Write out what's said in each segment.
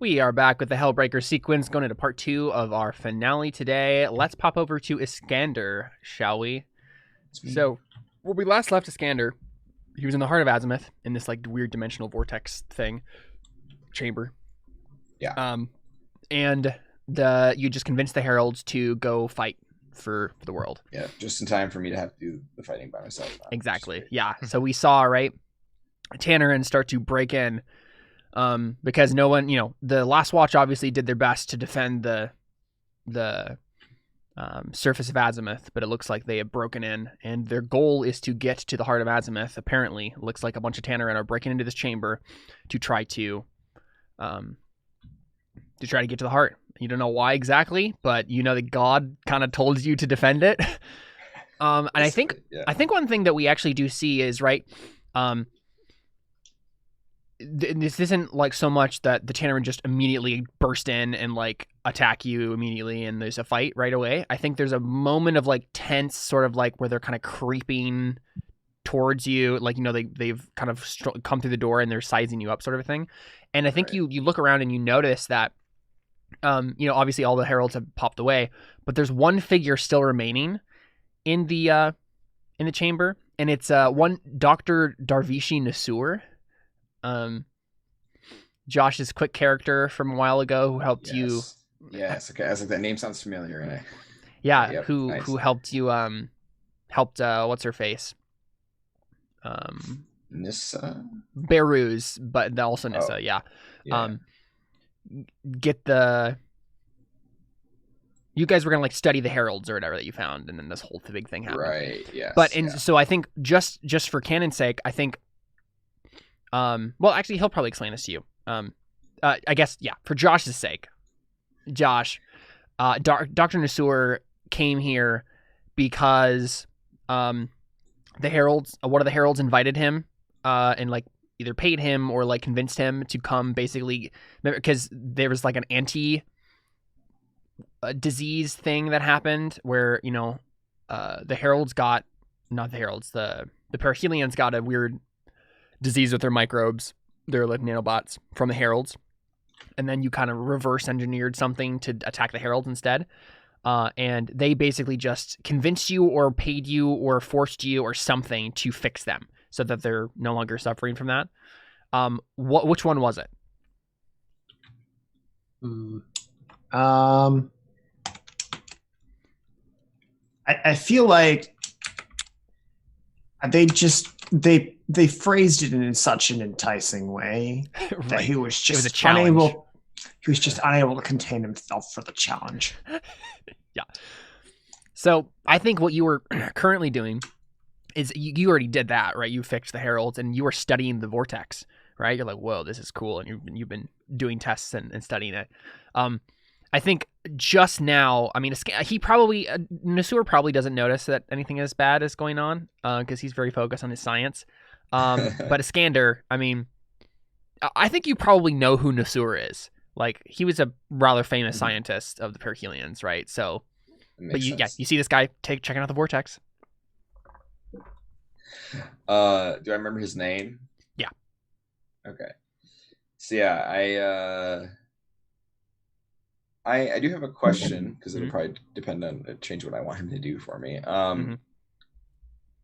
We are back with the Hellbreaker Sequence, going into part 2 of our finale today. Let's pop over to Iskander, shall we? So, when we last left Iskander, he was in the heart of Azimuth, in this like weird dimensional vortex thing, chamber. Yeah. And you just convinced the heralds to go fight for the world. Yeah, just in time for me to have to do the fighting by myself. Exactly, yeah. So we saw, right, Tannerin start to break in. Because no one, the Last Watch obviously did their best to defend the surface of Azimuth, but it looks like they have broken in, and their goal is to get to the heart of Azimuth. Apparently, it looks like a bunch of Tannerin are breaking into this chamber to try to get to the heart. You don't know why exactly, but you know that God kind of told you to defend it. And I think one thing that we actually do see is, right, this isn't like so much that the Tannerin just immediately burst in and like attack you immediately and there's a fight right away. I think there's a moment of like tense sort of like where they're kind of creeping towards you, like, they've kind of come through the door and they're sizing you up sort of a thing. And I think Right. you look around and you notice that obviously all the heralds have popped away, but there's one figure still remaining in the chamber, and it's one Dr. Darvishi Nasur. Josh's quick character from a while ago who helped you. Yes. Okay. I was like, that name sounds familiar. And who helped you? Helped what's her face? Nissa. Beruz, but also Nissa. Yeah. Get the. You guys were gonna like study the heralds or whatever that you found, and then this whole big thing happened. Right. Yes. But so I think just for canon's sake, I think. Well, actually, he'll probably explain this to you. I guess, yeah, for Josh's sake. Josh, Dr. Nasur came here because one of the heralds invited him and like either paid him or like convinced him to come, basically, because there was like an disease thing that happened where, the heralds got, not the heralds, the Perihelions got a weird disease with their microbes. They're like nanobots from the heralds, and then you kind of reverse engineered something to attack the heralds instead, and they basically just convinced you or paid you or forced you or something to fix them so that they're no longer suffering from that. Which one was it? I feel like they phrased it in such an enticing way that Right. he was just It was a challenge. unable. He was just unable to contain himself for the challenge. Yeah. So I think what you were currently doing is you already did that, right? You fixed the heralds and you were studying the vortex, right? You're like, whoa, this is cool, and you've been doing tests and studying it. I think just now, I mean, Nasur probably doesn't notice that anything as bad is going on because he's very focused on his science. But Iskander, I mean, I think you probably know who Nasur is. Like, he was a rather famous scientist of the Perihelions, right? So, but you see this guy checking out the vortex. Do I remember his name? Yeah. Okay. So yeah, I do have a question because it'll probably depend on change what I want him to do for me.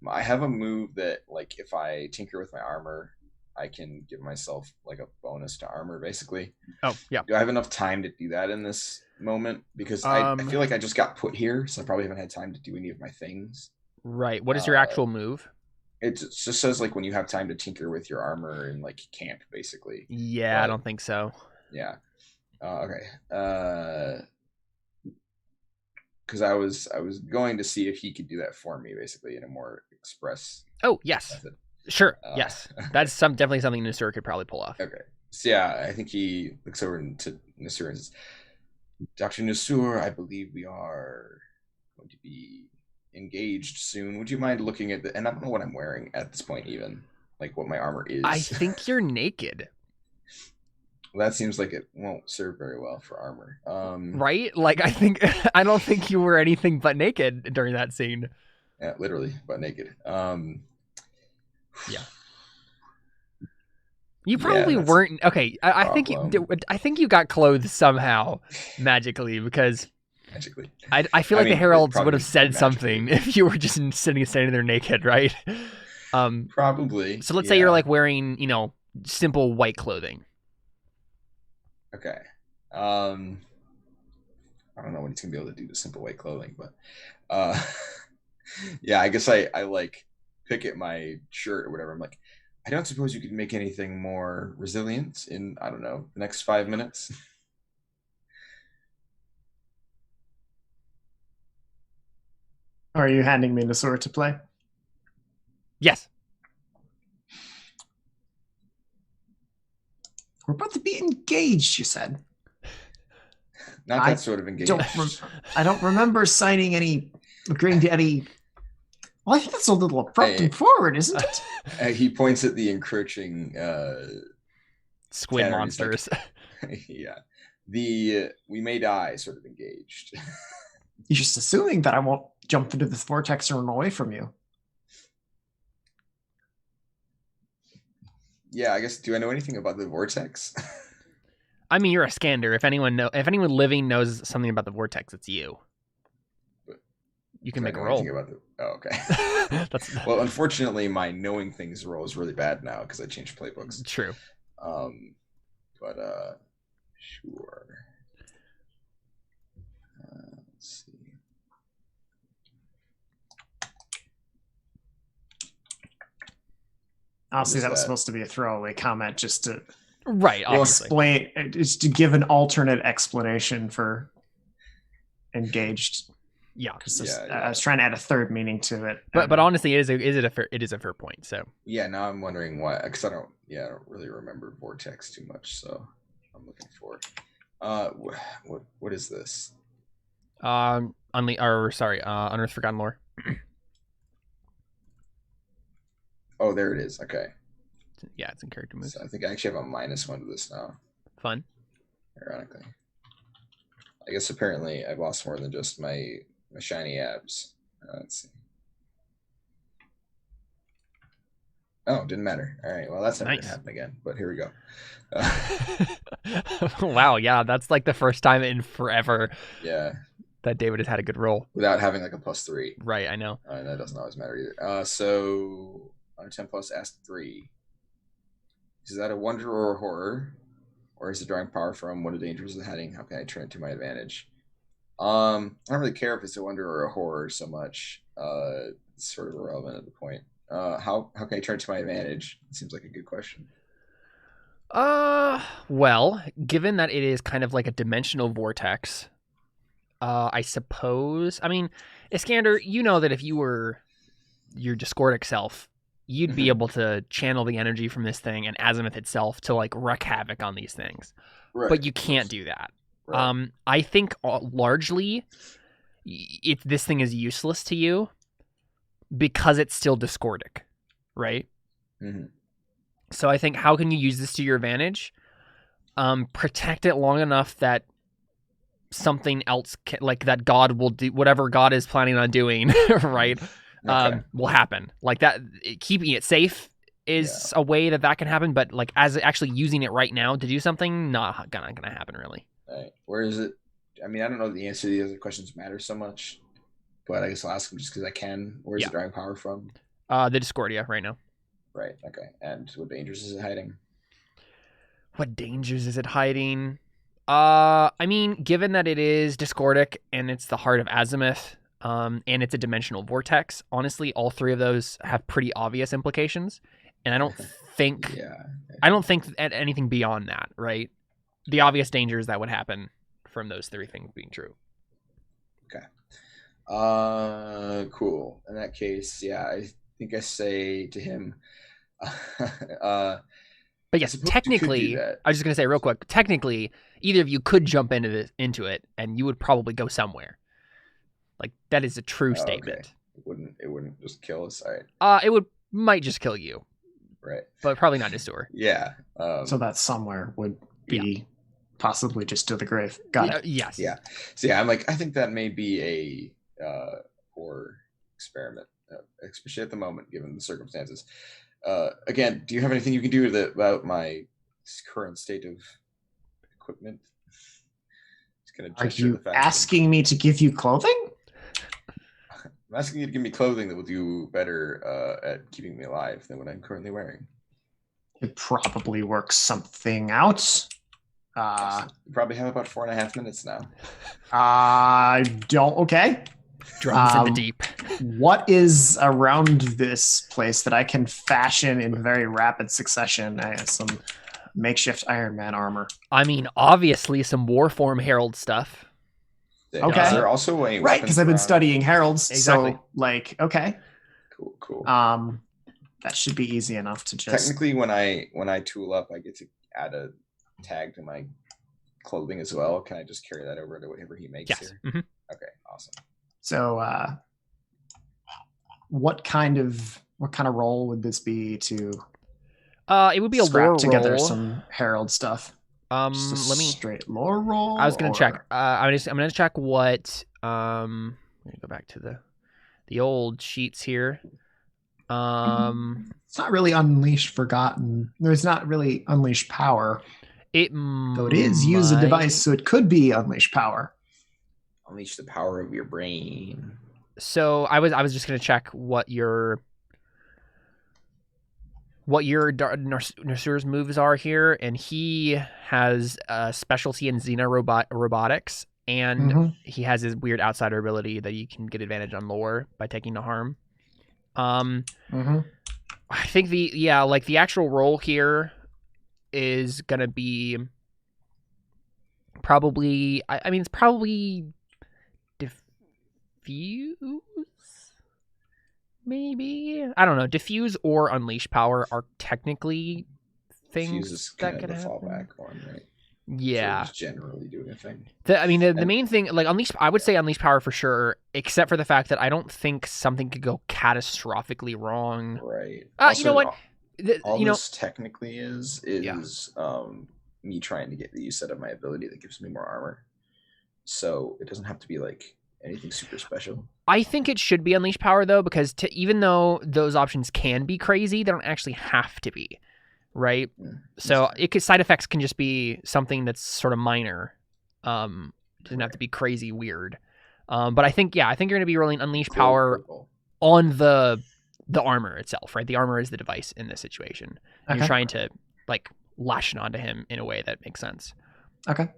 I have a move that, like, if I tinker with my armor, I can give myself like a bonus to armor, basically. Oh, yeah. Do I have enough time to do that in this moment? Because I feel like I just got put here, so I probably haven't had time to do any of my things. Right. What is your actual move? It just says like when you have time to tinker with your armor and like camp, basically. Yeah, I don't think so. Yeah. Okay. Because I was going to see if he could do that for me, basically, in a more express. Oh, yes. Method. Sure. Yes. That's definitely something Nasur could probably pull off. Okay. So yeah, I think he looks over to Nasur and says, "Dr. Nasur, I believe we are going to be engaged soon. Would you mind looking at and I don't know what I'm wearing at this point, even like what my armor is. I think you're naked." Well, that seems like it won't serve very well for armor. Right? Like, I don't think you were anything but naked during that scene. Yeah, literally, butt naked. Yeah. You probably that's weren't. Okay, I think problem. I think you got clothes somehow magically because Magically. I feel I like the mean, it heralds would probably have said magically. something if you were just standing there naked, right? Probably. So let's say you're Yeah. like wearing, simple white clothing. Okay. I don't know when he's gonna be able to do the simple white clothing, but uh, yeah, I guess I like pick at my shirt or whatever. I'm like, I don't suppose you could make anything more resilient in, I don't know, the next 5 minutes. Are you handing me the sword to play? Yes. We're about to be engaged, you said. Not I that sort of engaged. I don't remember signing agreeing to any. Well, I think that's a little abrupt and forward, isn't it? He points at the encroaching Squid tenor, monsters. Like, yeah, the we may die sort of engaged. You're just assuming that I won't jump into this vortex and run away from you. Yeah, I guess. Do I know anything about the vortex? I mean, you're a scander. If anyone living knows something about the vortex, it's you. You can Do I make a know roll. anything about the? Oh, okay. Well, unfortunately, my knowing things roll is really bad now because I changed playbooks. True. But sure. Let's see. Honestly, that was supposed to be a throwaway comment, just to Right, obviously. explain, just to give an alternate explanation for engaged. Yeah, because I was trying to add a third meaning to it. But honestly, it is a fair point. So yeah, now I'm wondering why, because I don't really remember vortex too much, so I'm looking for what is this? Unearthed Forgotten Lore. Oh, there it is. Okay. Yeah, it's in character moves. So I think I actually have a -1 to this now. Fun. Ironically, I guess apparently I've lost more than just my shiny abs. Let's see. Oh, didn't matter. All right. Well, that's never gonna happen again. But here we go. Wow. Yeah, that's like the first time in forever. Yeah. That David has had a good roll without having like a +3. Right. I know. And that doesn't always matter either. So on a 10 plus, ask 3. Is that a wonder or a horror, or is it drawing power from? What are the dangers of hiding? How can I turn it to my advantage? I don't really care if it's a wonder or a horror so much. It's sort of irrelevant at the point. How can I turn it to my advantage? It seems like a good question. Well, given that it is kind of like a dimensional vortex, I suppose. I mean, Iskander, you know that if you were your Discordic self, you'd be able to channel the energy from this thing and Azimuth itself to like wreak havoc on these things. Right. But you can't do that. Right. I think largely this thing is useless to you because it's still Discordic, right? Mm-hmm. So I think how can you use this to your advantage? Protect it long enough that something else like that God will do whatever God is planning on doing, right? Okay. Will happen. Like that, keeping it safe is a way that can happen, but like as actually using it right now to do something, not gonna happen really. Right. Where is it? I mean, I don't know the answer to the other questions matter so much, but I guess I'll ask them just because I can. Where's it drawing power from? The Discordia right now. Right. Okay. And what dangers is it hiding? What dangers is it hiding? I mean, given that it is Discordic and it's the heart of Azimuth, and it's a dimensional vortex, honestly, all three of those have pretty obvious implications. And I don't think I don't think anything beyond that, right? The obvious dangers that would happen from those three things being true. Okay. Cool. In that case, I think I say to him, but yes, technically, I was just going to say real quick, technically, either of you could jump into it and you would probably go somewhere. Like that is a true statement. Okay. It wouldn't just kill us. All right. It might just kill you. Right. But probably not Nisur. Yeah. So that somewhere would be possibly just to the grave. Got it. Yes. Yeah. So I'm like, I think that may be a poor experiment, especially at the moment, given the circumstances. Again, do you have anything you can do about my current state of equipment? Just gonna Are gesture you the fact asking me to give you clothing? I'm asking you to give me clothing that will do better at keeping me alive than what I'm currently wearing. It probably works something out. We probably have about 4.5 minutes now. I don't. Okay. Drums in the deep. What is around this place that I can fashion in very rapid succession? Some makeshift Iron Man armor. I mean, obviously some Warform Herald stuff. Okay. Is there also any Right, because I've been studying heralds. Exactly. So, like, okay. Cool. That should be easy enough to just. Technically, when I tool up, I get to add a tag to my clothing as well. Can I just carry that over to whatever he makes here? Mm-hmm. Okay, awesome. So, what kind of role would this be to? It would be a lore together roll. some herald stuff. Let me straight lore roll. I was gonna check. I'm gonna check what. Let me go back to the old sheets here. It's not really unleashed forgotten. There's not really unleashed power. Though it is use a device, so it could be unleash power. Unleash the power of your brain. So I was just gonna check what your Nursur's moves are here, and he has a specialty in robotics, and he has his weird outsider ability that you can get advantage on lore by taking no harm. I think the actual roll here is gonna be probably. I mean, it's probably diffuse. Maybe, I don't know. Diffuse or unleash power are technically things is that kind could of the happen. fallback one, right? Yeah. So generally doing a thing. The main thing, like unleash, I would say unleash power for sure, except for the fact that I don't think something could go catastrophically wrong. Right. You know what? This technically is me trying to get the use out of my ability that gives me more armor. So it doesn't have to be like anything super special. I think it should be unleash power though, because even though those options can be crazy, they don't actually have to be, right? So side effects can just be something that's sort of minor. Doesn't have to be crazy weird. But I think you're going to be rolling unleash power on the armor itself, right? The armor is the device in this situation. And you're trying to like lash it onto him in a way that makes sense. Okay.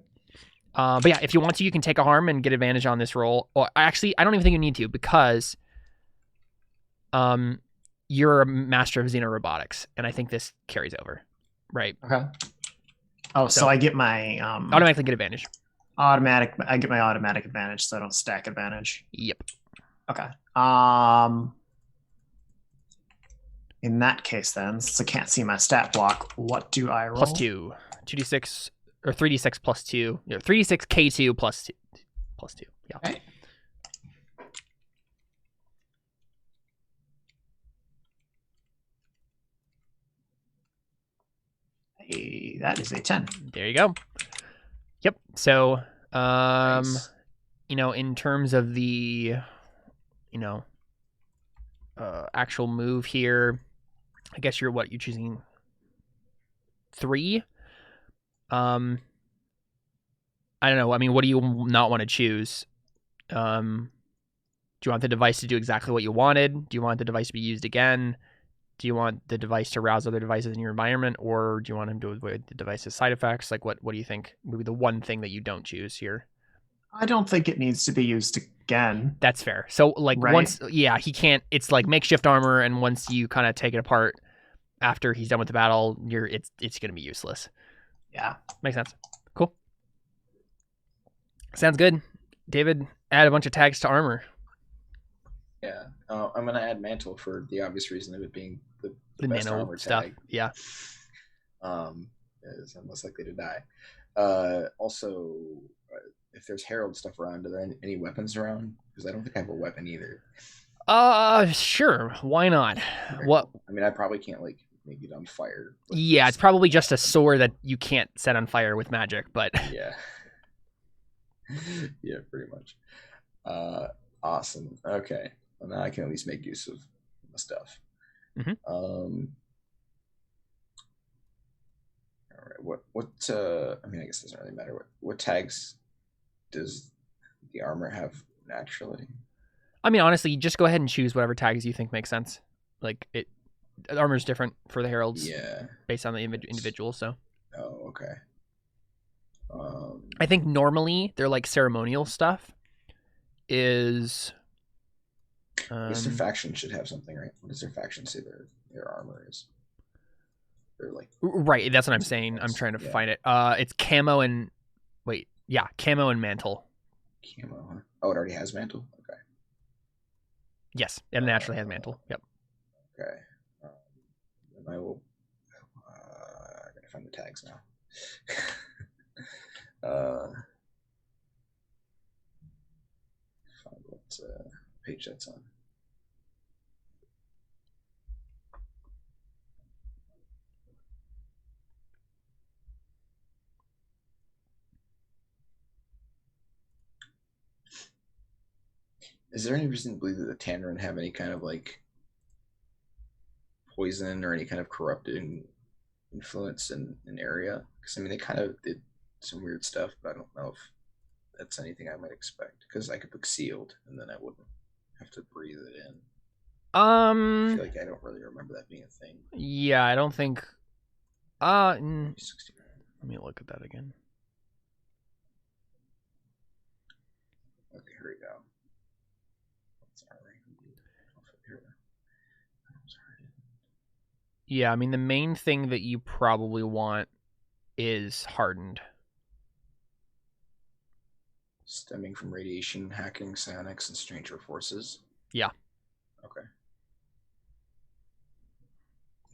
But yeah, if you want to, you can take a harm and get advantage on this roll. Or actually, I don't even think you need to, because you're a master of xenorobotics, and I think this carries over, right? Okay. Oh, so I get my automatically get advantage. I get my automatic advantage, so I don't stack advantage. Yep. Okay. In that case, then, since I can't see my stat block, what do I roll? +2, 2d6 or 3d6 +2. 3d6 K2 +2. Yeah. Okay. Hey, that is a 10. There you go. Yep. So, Nice. in terms of the, actual move here, I guess you're choosing 3. I don't know. I mean, what do you not want to choose? Do you want the device to do exactly what you wanted? Do you want the device to be used again? Do you want the device to rouse other devices in your environment, or do you want him to avoid the device's side effects? Like, what do you think would be the one thing that you don't choose here? I don't think it needs to be used again. That's fair. So, like, right? once, he can't. It's like makeshift armor, and once you kind of take it apart after he's done with the battle, it's going to be useless. Yeah, makes sense. Cool. Sounds good. David, add a bunch of tags to armor. Yeah, I'm gonna add mantle for the obvious reason of it being the best nano armor stuff. tag. Yeah. Is I'm less likely to die. Also, if there's herald stuff around, are there any weapons around? Because I don't think I have a weapon either. Sure. Why not? What? I mean, I probably can't like make it on fire. Yeah, it's probably just a sword that you can't set on fire with magic, but yeah. Yeah, pretty much. Awesome. Okay. Well, now I can at least make use of my stuff. Mm-hmm. What I mean, I guess it doesn't really matter. What tags does the armor have naturally? I mean, honestly, just go ahead and choose whatever tags you think make sense. Like armor's different for the heralds. Yeah. Based on the individual. So. Oh, okay. I think normally their like ceremonial stuff is. I guess their faction should have something, right? What does their faction say their armor is? They're like right. That's what I'm saying. I'm trying to find it. It's camo and camo and mantle. Camo. Huh? Oh, it already has mantle. Okay. Yes, it naturally has mantle. Yep. Okay. And I will. I gotta find the tags now. Find what page that's on. Is there any reason to believe that the Tannerin have any kind of like poison or any kind of corrupting influence in an area? Because I mean, they kind of did some weird stuff, but I don't know if that's anything I might expect. Because I could book sealed, and then I wouldn't have to breathe it in. I feel like I don't really remember that being a thing. Yeah, I don't think. Let me look at that again. Okay, here we go. Yeah, I mean, the main thing that you probably want is hardened. Stemming from radiation, hacking, psionics, and stranger forces. Yeah. Okay.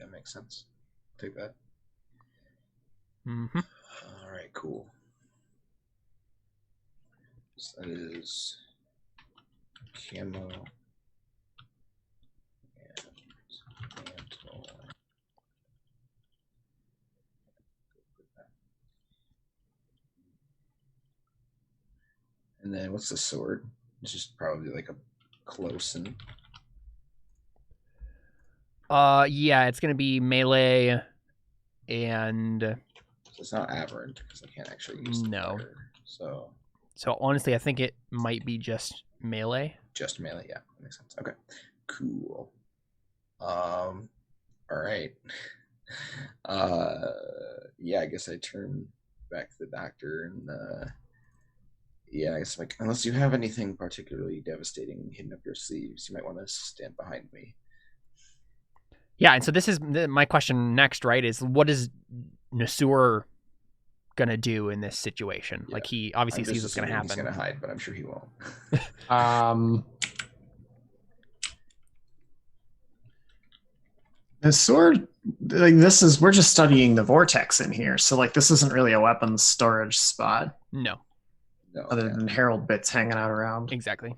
That makes sense. Take that. Mm-hmm. All right, cool. So that is camo and mantle. And then what's the sword? It's just probably like a close-in. Yeah, it's gonna be melee, and so it's not aberrant because I can't actually use the fire. So honestly, I think it might be just melee. Just melee, yeah, that makes sense. Okay, cool. All right. Yeah, I guess I turn back to the doctor and yeah, I guess like unless you have anything particularly devastating hidden up your sleeves, you might want to stand behind me. Yeah, and so this is my question next, right? Is what is Nasur gonna do in this situation? Yeah. Like he obviously sees what's gonna happen. He's gonna hide, but I'm sure he won't. The sword, like we're just studying the vortex in here, so like this isn't really a weapons storage spot. No. Other than herald bits hanging out around. Exactly.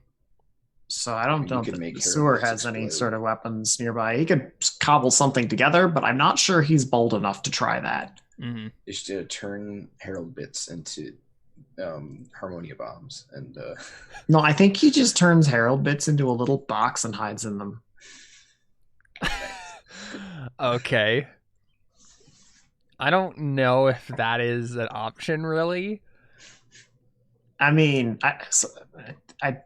So I don't know if Sewer has any sort of weapons nearby. He could cobble something together, but I'm not sure he's bold enough to try that. Mm-hmm. You should turn herald bits into harmonia bombs and No, I think he just turns herald bits into a little box and hides in them. Okay. I don't know if that is an option, really. I mean, I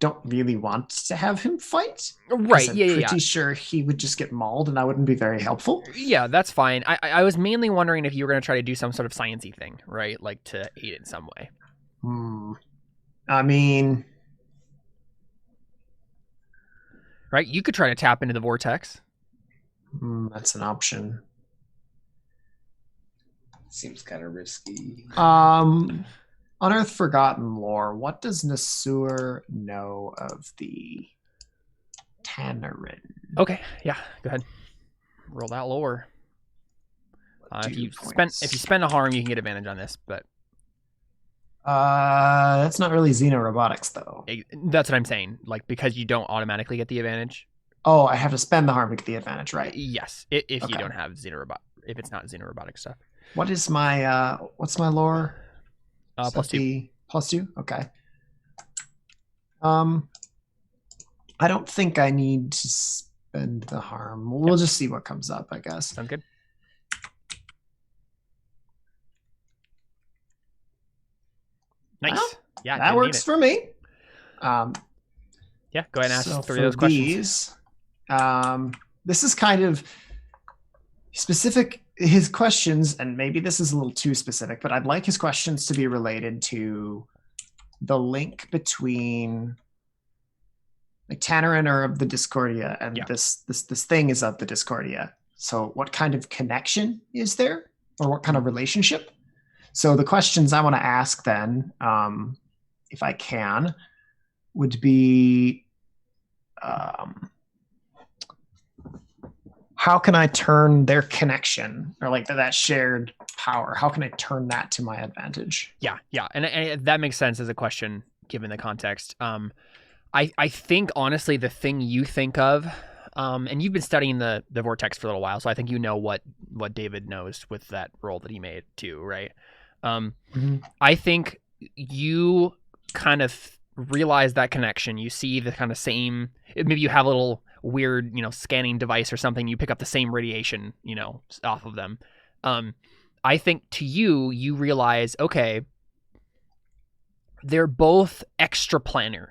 don't really want to have him fight. Right, I'm pretty sure he would just get mauled and I wouldn't be very helpful. Yeah, that's fine. I was mainly wondering if you were going to try to do some sort of sciencey thing, right? Like to aid in some way. I mean... Right, you could try to tap into the vortex. That's an option. Seems kind of risky. Unearth Forgotten lore. What does Nasur know of the Tannerin? Okay, yeah, go ahead. Roll that lore. If you spend a harm, you can get advantage on this, but that's not really xenorobotics though. That's what I'm saying. Like because you don't automatically get the advantage. Oh, I have to spend the harm to get the advantage, right? Yes, if you don't have if it's not xenorobotic stuff. What is my what's my lore? +2. +2? Okay. I don't think I need to spend the harm. We'll just see what comes up, I guess. Sounds good. Nice. Well, Yeah, that works for me. Yeah, go ahead and ask so 3 of those questions. This is kind of specific, his questions, and maybe this is a little too specific, but I'd like his questions to be related to the link between like Tannerin are of the Discordia, and this thing is of the Discordia. So what kind of connection is there, or what kind of relationship? So the questions I want to ask then, if I can, would be, how can I turn their connection, or like that shared power? How can I turn that to my advantage? Yeah, and that makes sense as a question given the context. I think honestly the thing you think of, and you've been studying the vortex for a little while, so I think you know what David knows with that roll that he made too, right? I think you kind of realize that connection. You see the kind of same. Maybe you have a little weird, scanning device or something. You pick up the same radiation, off of them. I think to you realize, okay, they're both extraplanar,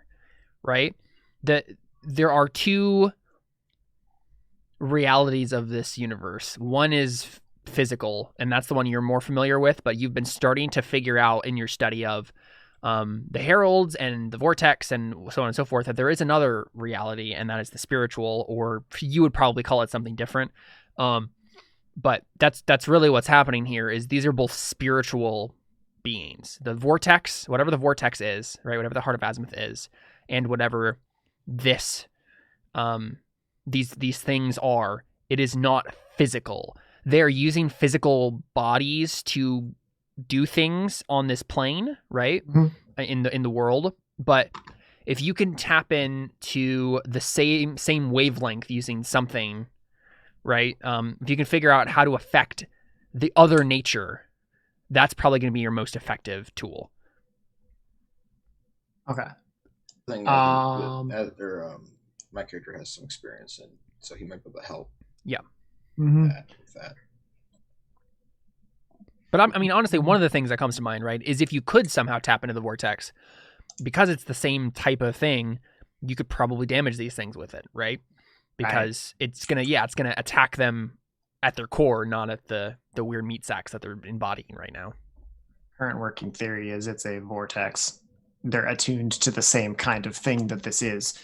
right? That there are 2 realities of this universe. One is physical, and that's the one you're more familiar with, but you've been starting to figure out in your study of the heralds and the vortex and so on and so forth, that there is another reality, and that is the spiritual, or you would probably call it something different. But that's really what's happening here, is these are both spiritual beings. The vortex, whatever the vortex is, right? Whatever the Heart of Azimuth is, and whatever this, these things are, it is not physical. They're using physical bodies to do things on this plane, right? In the world. But if you can tap into the same wavelength using something, right? If you can figure out how to affect the other nature, that's probably going to be your most effective tool. Okay. My character has some experience in, so he might be able to help. Yeah. With that. But I mean, honestly, one of the things that comes to mind, right, is if you could somehow tap into the vortex, because it's the same type of thing, you could probably damage these things with it, right? Because it's gonna attack them at their core, not at the weird meat sacks that they're embodying right now. Current working theory is it's a vortex. They're attuned to the same kind of thing that this is.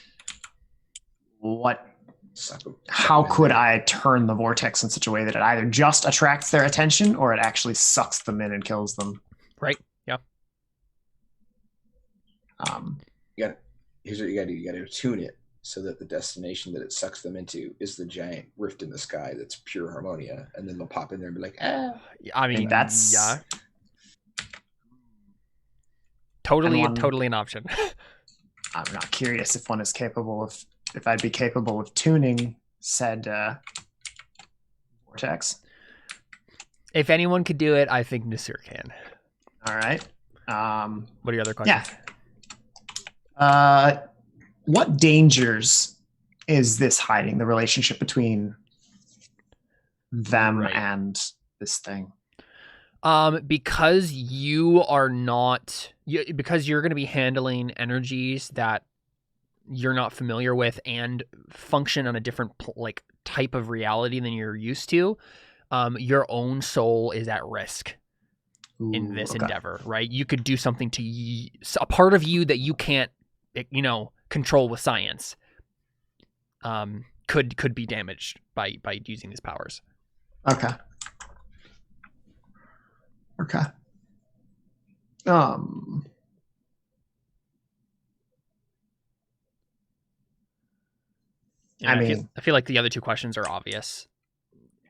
How could I turn the vortex in such a way that it either just attracts their attention or it actually sucks them in and kills them? Right. Yeah. Here's what you gotta do. You gotta attune it so that the destination that it sucks them into is the giant rift in the sky that's pure harmonia, and then they'll pop in there and be like, ah. I mean, that's totally an option. I'm not curious if one is capable of, if I'd be capable of tuning said vortex. If anyone could do it, I think Nasir can. All right. What are your other questions? Yeah. What dangers is this hiding, the relationship between them and this thing? Because you are not, because you're going to be handling energies that you're not familiar with and function on a different type of reality than you're used to, your own soul is at risk in this endeavor, right? You could do something to a part of you that you can't, control with science. Could be damaged by using these powers. Okay. I feel like the other 2 questions are obvious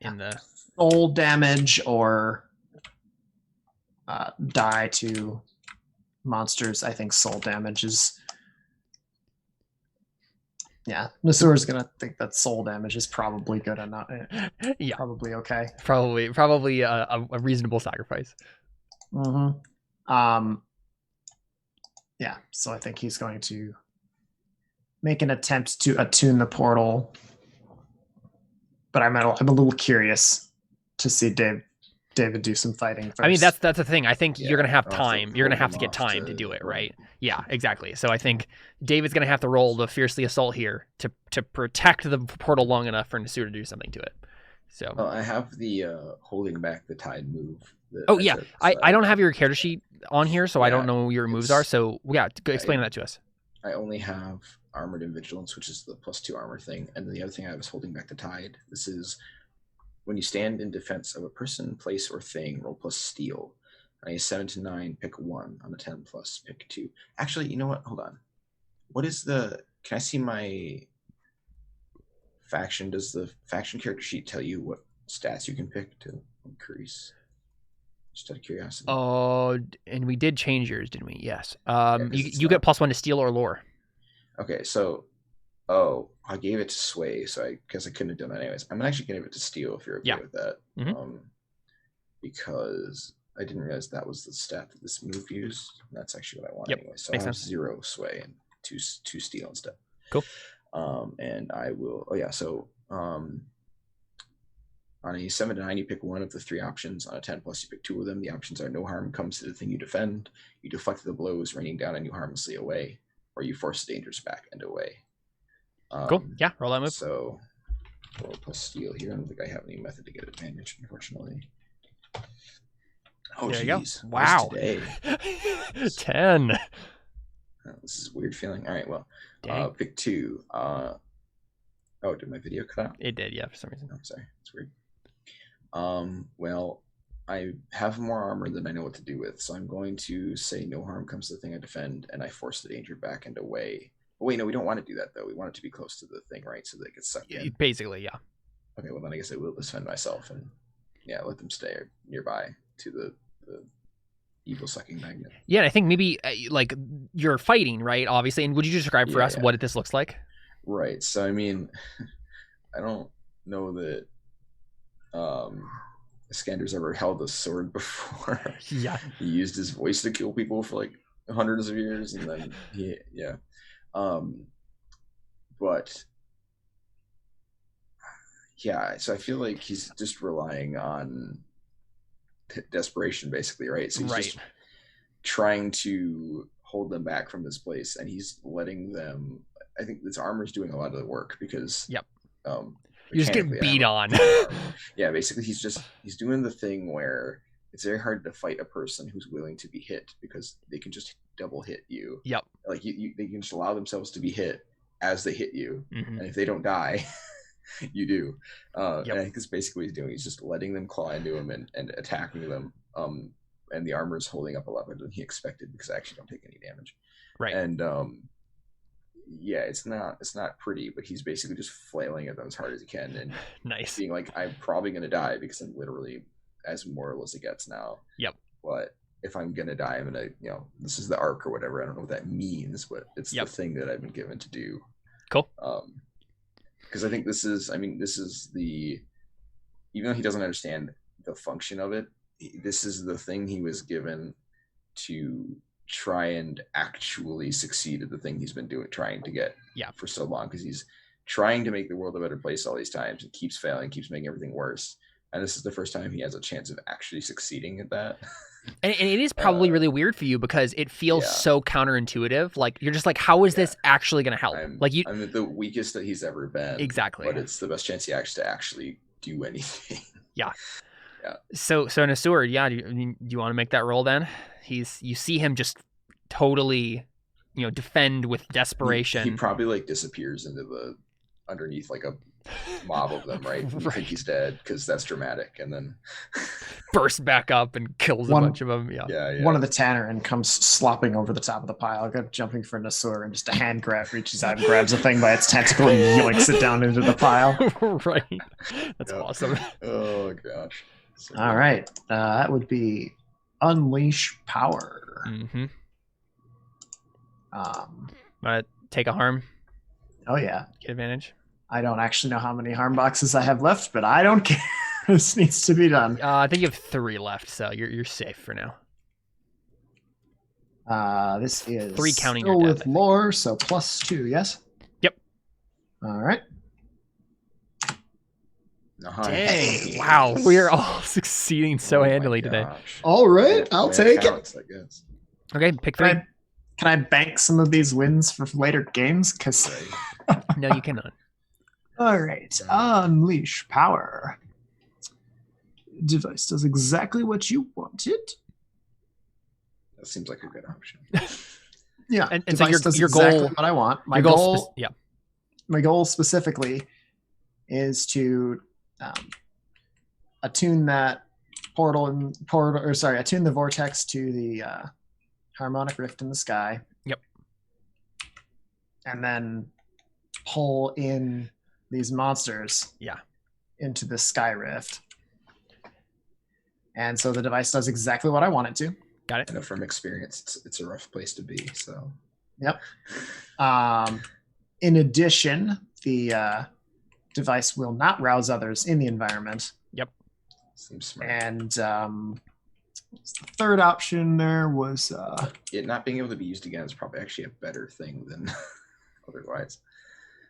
in the soul damage or die to monsters. I think soul damage is. Yeah, Nasir's gonna think that soul damage is probably good and not. Yeah, probably okay. Probably a reasonable sacrifice. Yeah, so I think he's going to make an attempt to attune the portal, but I'm a little curious to see Dave David do some fighting first. I mean, that's the thing. I think you're gonna have I'll have to time. You're gonna have to hold get him off time to do it, roll. right? Yeah, exactly. So I think David's gonna have to roll the fiercely assault here to protect the portal long enough for Nasur to do something to it. So. I have the holding back the tide move. Oh yeah, I don't have your character sheet on here, so I don't Yeah, know what your moves are. So yeah, explain that to us. I only have armored and vigilance, which is the +2 armor thing, and then the other thing I have is holding back the tide. This is when you stand in defense of a person, place, or thing, roll plus steel. On a 7 to 9, pick 1. On a 10 plus, pick 2. Actually, you know what? Hold on. What is the? Can I see my faction? Does the faction character sheet tell you what stats you can pick to increase? Just out of curiosity. Oh, and we did change yours, didn't we? Yes. it's You get not- +1 to steel or lore. Okay, so I gave it to sway, so I guess I couldn't have done that anyways. I'm actually gonna give it to steel if you're okay with that. Mhm. Because I didn't realize that was the stat that this move used. That's actually what I want anyway. So makes I have sense. 0 sway and two steel instead. Cool. And I will. Oh yeah. So on a 7 to 9, you pick one of the 3 options. On a 10 plus, you pick 2 of them. The options are no harm comes to the thing you defend. You deflect the blows, raining down on you harmlessly away, or you force dangers back and away. Cool. Yeah, roll that move. So roll plus steel here. I don't think I have any method to get advantage, unfortunately. Oh, There you go. geez. Wow. Today? 10. This is a weird feeling. All right, well, Dang. pick 2. Did my video cut out? It did, yeah, for some reason. Oh, sorry. It's weird. Well, I have more armor than I know what to do with, so I'm going to say no harm comes to the thing I defend, and I force the danger back and away. But wait, no, we don't want to do that, though. We want it to be close to the thing, right? So that it gets sucked in. Basically, yeah. Okay, well, then I guess I will defend myself and, let them stay nearby to the evil sucking magnet. Yeah, and I think maybe, like, you're fighting, right, obviously, and would you describe for us what this looks like? Right, so, I mean, I don't know that Iskander's ever held a sword before. Yeah. He used his voice to kill people for, like, hundreds of years, and then but so I feel like he's just relying on desperation, basically, right? So he's just trying to hold them back from this place, and he's letting them. I think this armor is doing a lot of the work because you're just getting beat on. Yeah, basically he's doing the thing where it's very hard to fight a person who's willing to be hit because they can just double hit you. Yep. Like they can just allow themselves to be hit as they hit you, and if they don't die, you do. And I think that's basically what he's doing. He's just letting them claw into him and attacking them. And the armor is holding up a lot better than he expected because I actually don't take any damage. Right. And it's not pretty, but he's basically just flailing at them as hard as he can and nice, being like, I'm probably gonna die because I'm literally as mortal as it gets now. Yep. But if I'm gonna die, I'm gonna, this is the arc or whatever. I don't know what that means, but it's the thing that I've been given to do. Cool. Because I think this is the, even though he doesn't understand the function of it, this is the thing he was given to try and actually succeed at the thing he's been trying to get for so long, because he's trying to make the world a better place all these times and keeps failing, keeps making everything worse, and this is the first time he has a chance of actually succeeding at that. And it is probably really weird for you because it feels so counterintuitive. Like you're just like, how is this actually going to help? I'm the weakest that he's ever been. Exactly. But it's the best chance he has to actually do anything. Yeah. So Nasur, do you want to make that roll then? You see him just totally, defend with desperation. He probably like disappears into the underneath like a mob of them, right? You think he's dead because that's dramatic, and then bursts back up and kills a bunch of them. Yeah. One of the Tannerin comes slopping over the top of the pile, jumping for Nasur, and just a hand grab reaches out and grabs a thing by its tentacle and yoinks it down into the pile. Right. That's awesome. Oh gosh. So all right. That would be Unleash Power. Mm-hmm. Take a harm. Oh yeah. Get advantage. I don't actually know how many harm boxes I have left, but I don't care. This needs to be done. I think you have 3 left, so you're safe for now. This is 3 counting still your with death, lore, so +2, yes? Yep. All right. Dang! Wow, we are all succeeding so handily today. All right, I'll take counts, it. I guess. Okay, pick 3. Can I bank some of these wins for later games? Because No, you cannot. all right, unleash power. Device does exactly what you wanted. That seems like a good option. Yeah, and so device does your exactly goal, what I want. My your goal, yeah. My goal specifically is to attune that attune the vortex to the harmonic rift in the sky. Yep. And then pull in these monsters. Yeah. Into the sky rift. And so the device does exactly what I want it to. Got it. I know from experience, it's a rough place to be. So. Yep. In addition, the device will not rouse others in the environment. Yep. Seems smart. And the third option there was it not being able to be used again is probably actually a better thing than otherwise.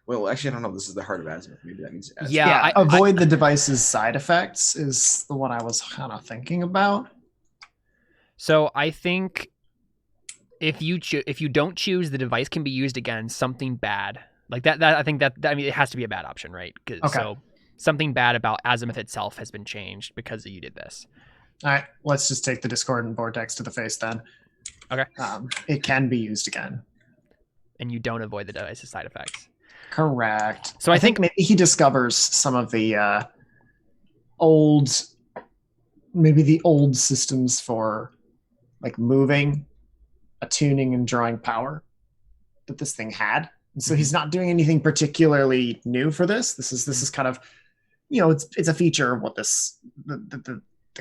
Well, actually, I don't know. This is the heart of azimuth. Maybe that means azimuth. Yeah. Avoid the device's side effects is the one I was kind of thinking about. So I think if you don't choose, the device can be used against something bad like that. I think that I mean it has to be a bad option, right? Okay. So something bad about azimuth itself has been changed because you did this. All right, let's just take the discordant vortex to the face then. Okay. It can be used again, and you don't avoid the device's side effects. Correct. So I think maybe he discovers some of the old systems for like moving, attuning, and drawing power that this thing had. And so he's not doing anything particularly new for this. This is kind of, it's a feature of what the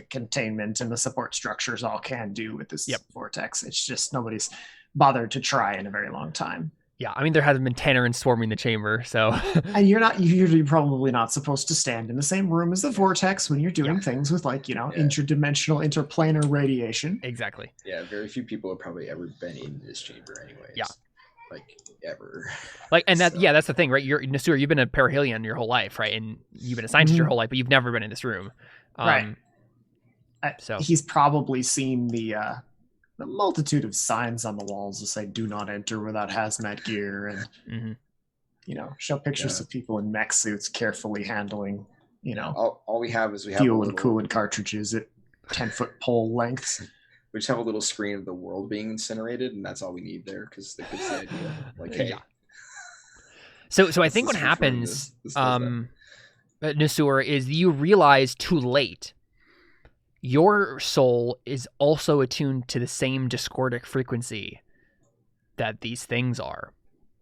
containment and the support structures all can do with this vortex. It's just nobody's bothered to try in a very long time. Yeah, I mean, there hasn't been Tannerin swarming the chamber, so... And you're probably not supposed to stand in the same room as the vortex when you're doing things with, interdimensional, interplanar radiation. Exactly. Yeah, very few people have probably ever been in this chamber anyways. Yeah. Ever. That's the thing, right? Nasur, you've been a perihelion your whole life, right? And you've been a scientist your whole life, but you've never been in this room. Right. So he's probably seen the multitude of signs on the walls that say "Do not enter without hazmat gear," and show pictures of people in mech suits carefully handling, all we have is fuel and coolant cartridges at 10-foot pole lengths. We just have a little screen of the world being incinerated, and that's all we need there because that gives the idea. Hey. Yeah. So I think what happens, Nasur, is you realize too late. Your soul is also attuned to the same discordic frequency that these things are.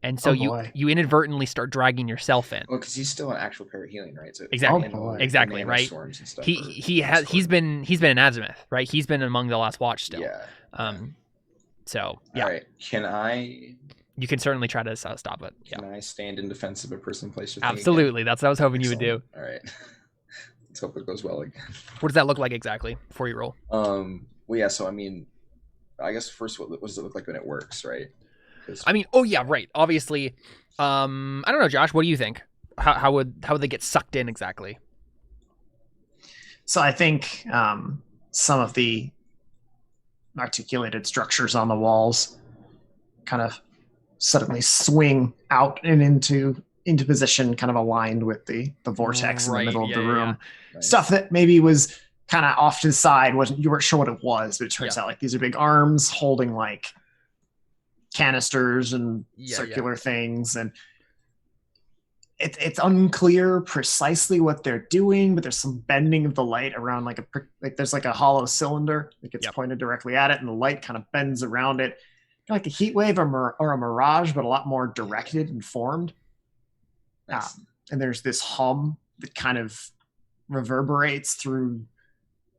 And so you inadvertently start dragging yourself in. Well, because he's still an actual perihelion, right? So exactly, right? He's been in azimuth, right? He's been among the last watch still. Yeah. So yeah. All right. You can certainly try to stop it. Can I stand in defense of a person, place, or thing? Absolutely. That's what I was hoping you would do. All right. Let's hope it goes well again. What does that look like exactly before you roll? Well, yeah. So I mean, I guess first, what does it look like when it works, right? I mean, right. Obviously, I don't know, Josh. What do you think? How would they get sucked in exactly? So I think some of the articulated structures on the walls kind of suddenly swing out and into position, kind of aligned with the vortex in the middle of the room. Yeah. Nice. Stuff that maybe was kind of off to the side, you weren't sure what it was, but it turns out like these are big arms holding like canisters and circular things, and it's unclear precisely what they're doing, but there's some bending of the light around like there's like a hollow cylinder that gets pointed directly at it, and the light kind of bends around it, like a heat wave or a mirage, but a lot more directed and formed. Nice. And there's this hum that kind of reverberates through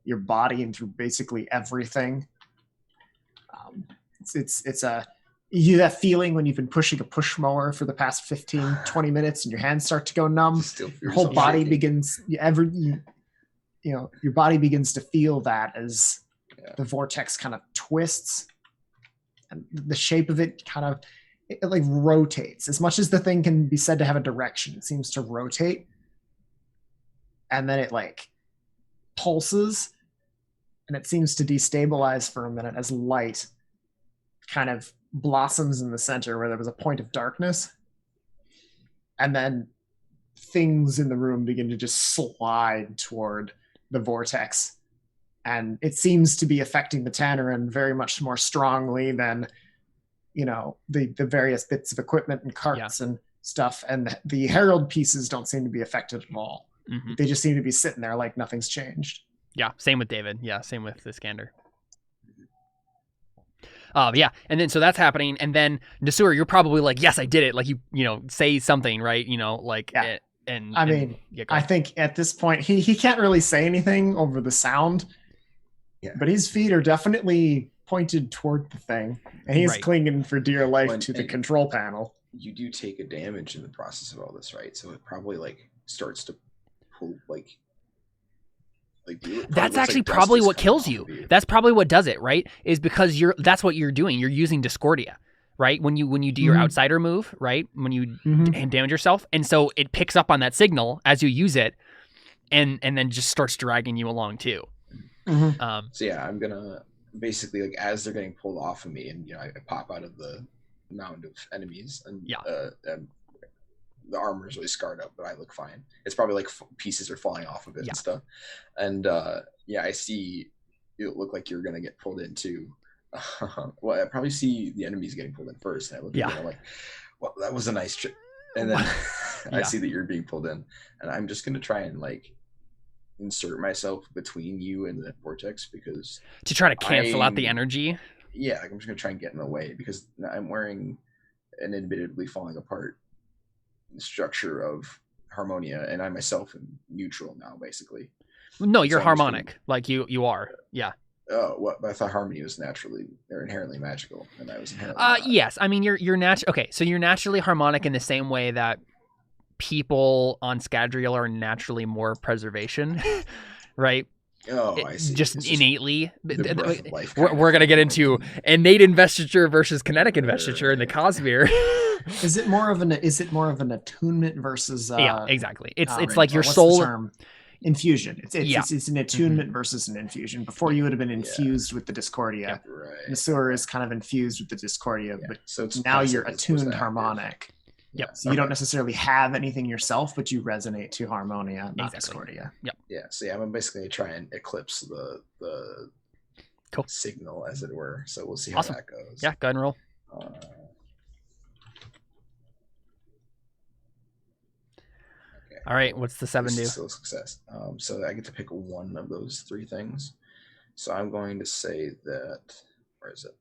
your body and through basically everything. You that feeling when you've been pushing a push mower for the past 15-20 minutes and your hands start to go numb. Your whole body begins your body begins to feel that as the vortex kind of twists, and the shape of it kind of it like rotates. As much as the thing can be said to have a direction, it seems to rotate and then it like pulses, and it seems to destabilize for a minute as light kind of blossoms in the center where there was a point of darkness, and then things in the room begin to just slide toward the vortex, and it seems to be affecting the Tannerin very much more strongly than the various bits of equipment and carts and stuff, and the herald pieces don't seem to be affected at all. Mm-hmm. They just seem to be sitting there like nothing's changed. Yeah, same with David. Yeah, same with Iskander. Yeah, and then so that's happening, and then Nasur, you're probably like, yes, I did it. Like say something, right? Yeah. I mean, I think at this point he can't really say anything over the sound. Yeah. But his feet are definitely pointed toward the thing, and he's clinging for dear life to the control panel. You do take a damage in the process of all this, right? So it probably like starts to pull like that's actually probably what kills you. That's probably what does it, right? Is because that's what you're doing. You're using Discordia, right? When you do your outsider move, right? When you damage yourself, and so it picks up on that signal as you use it, and then just starts dragging you along too. Mm-hmm. So yeah, I'm gonna basically like as they're getting pulled off of me, and I pop out of the mound of enemies, and the armor is really scarred up, but I look fine. It's probably like pieces are falling off of it and stuff. And I see it look like you're gonna get pulled in too. Well, I probably see the enemies getting pulled in first, and I look at you and I'm like, well, that was a nice trick. And then I see that you're being pulled in, and I'm just gonna try and like insert myself between you and the vortex because to try to cancel out the energy. Yeah, like I'm just gonna try and get in the way because I'm wearing an admittedly falling apart structure of Harmonia, and I myself am neutral now, basically. No, you're harmonic, like you are. Yeah. Oh, what? But I thought Harmony was inherently magical, and I was inherently not. Yes, I mean you're Okay, so you're naturally harmonic in the same way that people on Scadrial are naturally more preservation, right? Oh, I see. Just innately. We're going to get into innate investiture versus kinetic investiture in the Cosmere. Is it more of an attunement versus yeah, exactly. It's like your soul infusion. It's an attunement versus an infusion. Before you would have been infused with the Discordia. Right. Nasur is kind of infused with the Discordia, but so now you're attuned harmonic. Yep. So you don't necessarily have anything yourself, but you resonate to Harmonia, not Discordia. Yep. Yeah. So I'm basically try and eclipse the signal, as it were. So we'll see how that goes. Yeah. Go ahead and roll. Okay. All right. What's the 7 do? Still a success. So I get to pick one of those three things. So I'm going to say that. Where is it?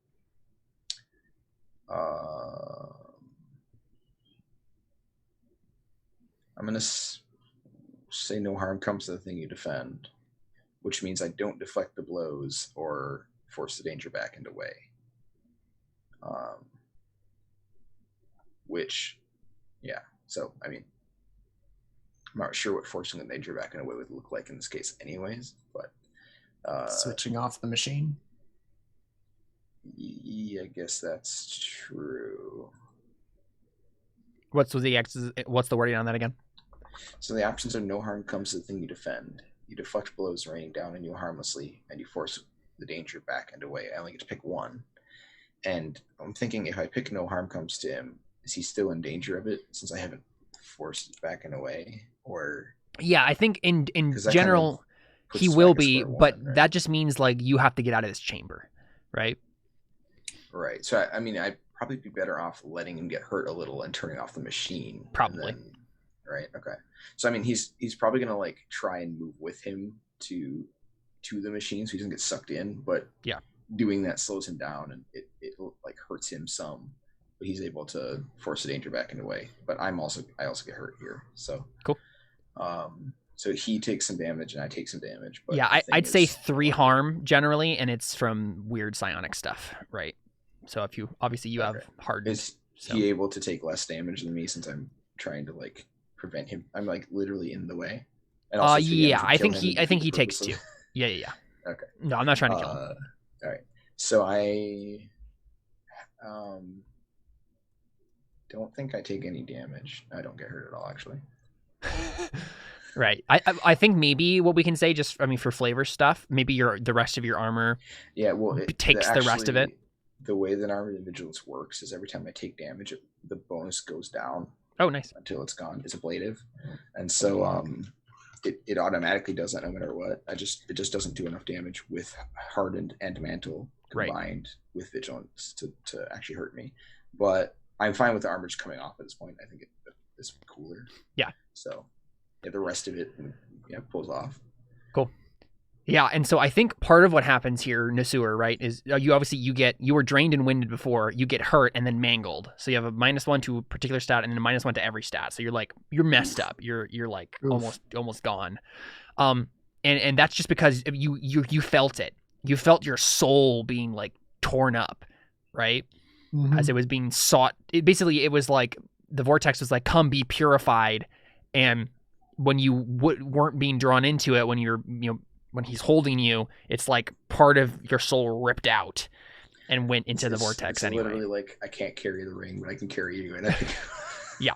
I'm going to say no harm comes to the thing you defend, which means I don't deflect the blows or force the danger back and away. So, I mean, I'm not sure what forcing the danger back and away would look like in this case anyways, but... switching off the machine? Yeah, I guess that's true. What's the wording on that again? So the options are no harm comes to the thing you defend. You deflect blows raining down on you harmlessly, and you force the danger back and away. I only get to pick one. And I'm thinking if I pick no harm comes to him, is he still in danger of it since I haven't forced it back and away? Or yeah, I think in general he will be, but right? That just means like you have to get out of this chamber, right? Right. So I mean, I'd probably be better off letting him get hurt a little and turning off the machine. Probably. Right. Okay. So I mean, he's probably gonna like try and move with him to the machine so he doesn't get sucked in. But yeah, doing that slows him down and it like hurts him some. But he's able to force the danger back and away. But I also get hurt here. So cool. So he takes some damage and I take some damage. But yeah, I'd say 3 harm generally, and it's from weird psionic stuff, right? So if you have hardened. Is he able to take less damage than me since I'm trying to like prevent him? I'm like literally in the way. And also yeah, I think he takes 2. Yeah. Okay. No, I'm not trying to kill him. All right. So I don't think I take any damage. I don't get hurt at all, actually. Right. I think maybe what we can say, just I mean for flavor stuff, maybe the rest of your armor Yeah, well, takes the rest of it. The way that armored vigilance works is every time I take damage, the bonus goes down. Oh, nice. Until it's gone. It's ablative, and so it automatically does that no matter what. It just doesn't do enough damage with hardened and mantle combined with vigilance to actually hurt me. But I'm fine with the armor just coming off at this point. I think it's cooler. Yeah. So yeah, the rest of it pulls off. Cool. Yeah, and so I think part of what happens here, Nasur, right, is you were drained and winded before, you get hurt and then mangled. So you have a -1 to a particular stat and then a -1 to every stat. So you're messed up. You're like almost gone. And that's just because you felt it. You felt your soul being like torn up, right? Mm-hmm. As it was being sought. It was like the vortex was like, come be purified. And when you weren't being drawn into it, when he's holding you, it's like part of your soul ripped out and went into the vortex it's anyway. Literally like, I can't carry the ring, but I can carry you. And yeah.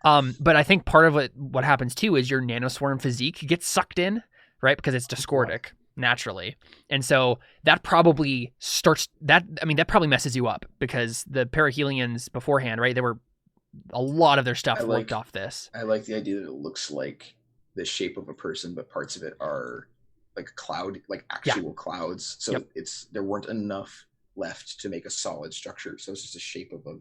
But I think part of what happens too is your nanoswarm physique gets sucked in, right? Because it's discordic naturally. And so that probably that probably messes you up because the perihelions beforehand, right? They were a lot of their stuff worked off this. I like the idea that it looks like the shape of a person, but parts of it are like a cloud, like actual clouds. So there weren't enough left to make a solid structure. So it's just a shape of a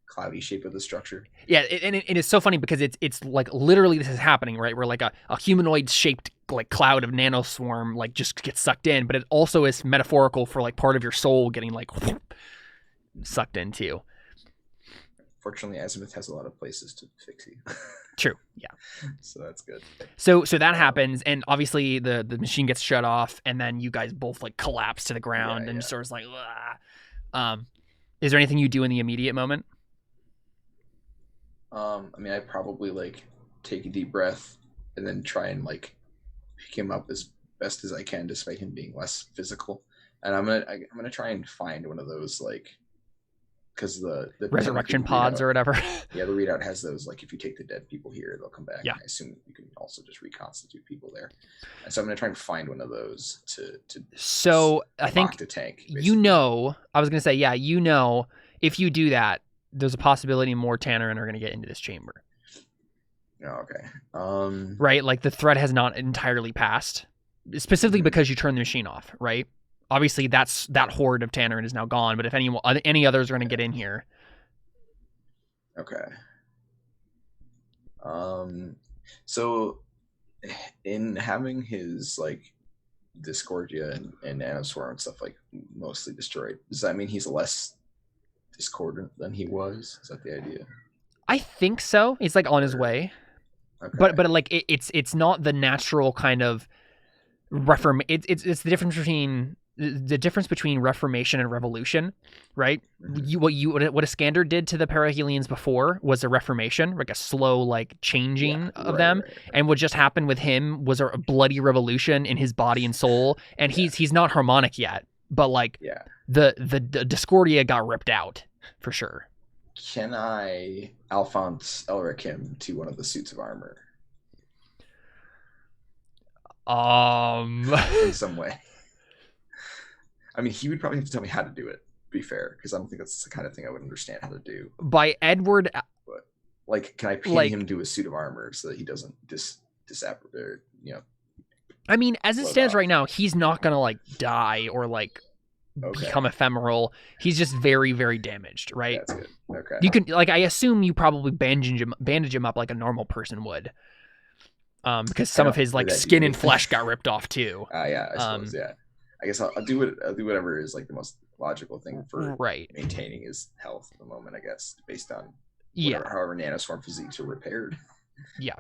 cloudy shape of the structure. Yeah, and it's so funny because it's like literally this is happening, right? Where like a humanoid shaped like cloud of nanoswarm like just gets sucked in, but it also is metaphorical for like part of your soul getting like sucked in too. Fortunately, Azimuth has a lot of places to fix you. True. Yeah. So that's good. So that happens, and obviously the machine gets shut off, and then you guys both like collapse to the ground, and sort of like, is there anything you do in the immediate moment? I mean, I probably like take a deep breath and then try and like pick him up as best as I can, despite him being less physical. And I'm gonna try and find one of those like. Because the resurrection pods or whatever. Yeah, the readout has those. Like, if you take the dead people here, they'll come back. Yeah. I assume you can also just reconstitute people there. And so I'm going to try and find one of those to. So I think the tank. Basically. I was going to say, if you do that, there's a possibility more Tannerin are going to get into this chamber. Oh, okay. Right, like the threat has not entirely passed, specifically because you turned the machine off, right? Obviously, that horde of Tannerin is now gone, but if any others are going to get in here. Okay. So, in having his, like, Discordia and Nanoswarm and stuff, like, mostly destroyed, does that mean he's less discordant than he was? Is that the idea? I think so. He's, like, on his way. Okay. But like, it's not the natural kind of it's the difference between reformation and revolution, right? Mm-hmm. What a Iskander did to the perihelions before was a reformation, like a slow like changing of them, right. And what just happened with him was a bloody revolution in his body and soul, and he's not harmonic yet, but like the Discordia got ripped out for sure. Can I Alphonse Elric him to one of the suits of armor? In some way. I mean, he would probably have to tell me how to do it, to be fair, because I don't think that's the kind of thing I would understand how to do. By Edward... But, like, can I pin him to a suit of armor so that he doesn't disappear, I mean, as it stands right now, he's not going to, like, die or, like, become ephemeral. He's just very, very damaged, right? That's good. Okay. You can, like, I assume you probably bandage him up like a normal person would. Because some of his, like, skin and flesh got ripped off, too. Yeah, I suppose, I guess I'll do whatever is like the most logical thing for maintaining his health at the moment, I guess, based on however nanoswarm physiques are repaired. Yeah.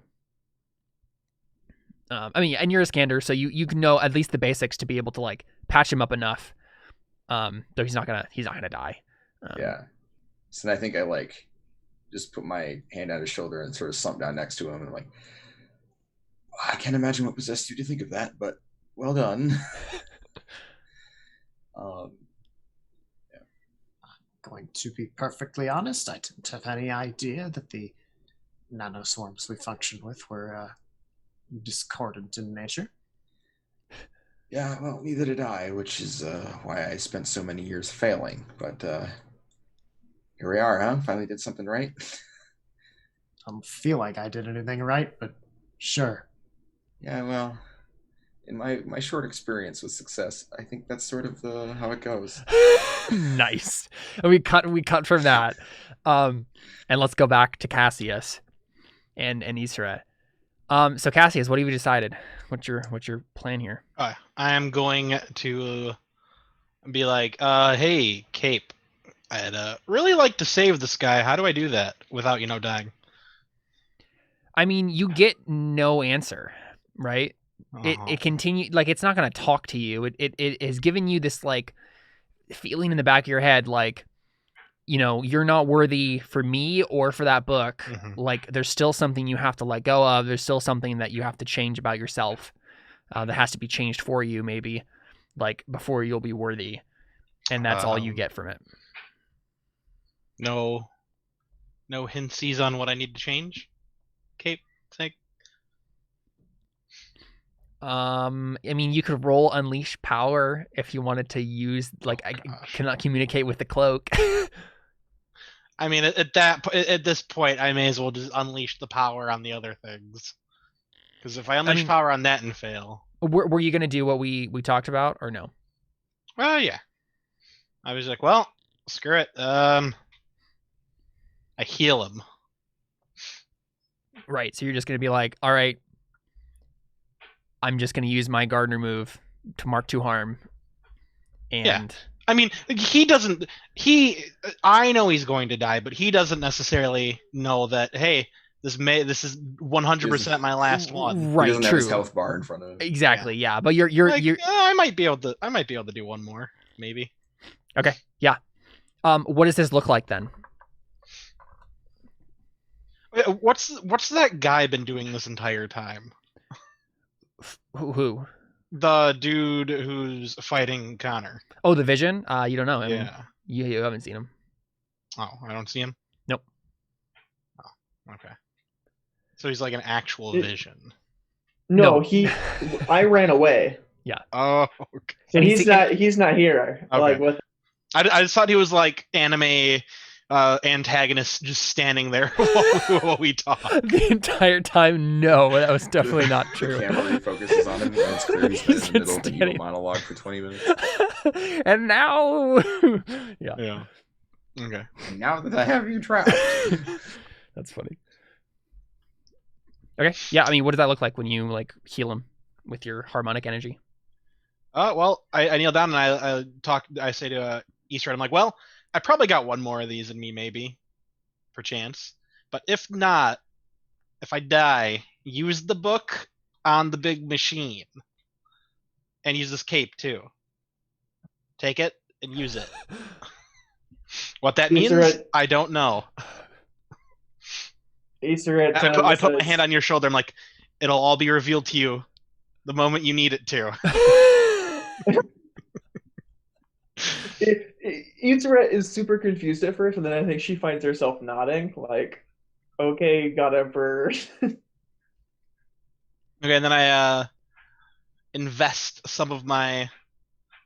I mean, and you're a Iskander, so you can know at least the basics to be able to like patch him up enough. Though he's not gonna die. So I think I like just put my hand on his shoulder and sort of slump down next to him and I'm like, I can't imagine what possessed you to think of that, but well done. Going to be perfectly honest, I didn't have any idea that the nanoswarms we function with were discordant in nature. Yeah, well, neither did I, which is why I spent so many years failing. But here we are, huh? Finally did something right. I don't feel like I did anything right, but sure. Yeah, well, in my short experience with success, I think that's sort of how it goes. Nice. And we cut from that. And let's go back to Cassius and Isra. So Cassius, what have you decided? What's your plan here? I am going to be like, hey, Cape, I'd really like to save this guy. How do I do that without, dying? I mean, you get no answer, right? It continue, like, it's not going to talk to you. It has given you this, like, feeling in the back of your head, like, you're not worthy for me or for that book. Mhm. Like, there's still something you have to let go of. There's still something that you have to change about yourself that has to be changed for you, maybe, like, before you'll be worthy. And that's all you get from it. No hintsies on what I need to change? Cape, think? I mean, you could roll Unleash Power if you wanted to use, like, I cannot communicate with the cloak. I mean, at this point, I may as well just unleash the power on the other things. Because if I unleash power on that and fail, were you gonna do what we talked about or no? Well, yeah. I was like, well, screw it. I heal him. Right. So you're just gonna be like, all right, I'm just gonna use my Gardener move to mark 2 harm. And yeah. I mean, he doesn't. I know he's going to die, but he doesn't necessarily know that. Hey, this is 100% my last one. Right. He doesn't True. have his health bar in front of him. Exactly. Yeah. But you're. I might be able to do one more, maybe. Okay. Yeah. What does this look like then? What's that guy been doing this entire time? Who? The dude who's fighting Connor. Oh, the Vision? You don't know him. Yeah. You haven't seen him. Oh, I don't see him? Nope. Oh, okay. So he's like an actual Vision. No, I ran away. Yeah. Oh, okay. So he's not here. Okay. Like with I just thought he was like anime antagonist just standing there while we talk. The entire time, no, that was definitely not true. The camera refocuses on him, and it's clear he's been in the middle of an evil monologue for 20 minutes. And now, yeah. Yeah. Okay. And now that I have you trapped. That's funny. Okay. Yeah. I mean, what does that look like when you like heal him with your harmonic energy? Well, I kneel down and I say to Eastern, I'm like, well, I probably got one more of these in me, maybe, perchance. But if not, if I die, use the book on the big machine. And use this cape, too. Take it and use it. What that means, I don't know. Easter I put my hand on your shoulder. I'm like, it'll all be revealed to you the moment you need it to. Yutsura is super confused at first, and then I think she finds herself nodding, like, okay, got Emperor. Okay, and then I invest some of my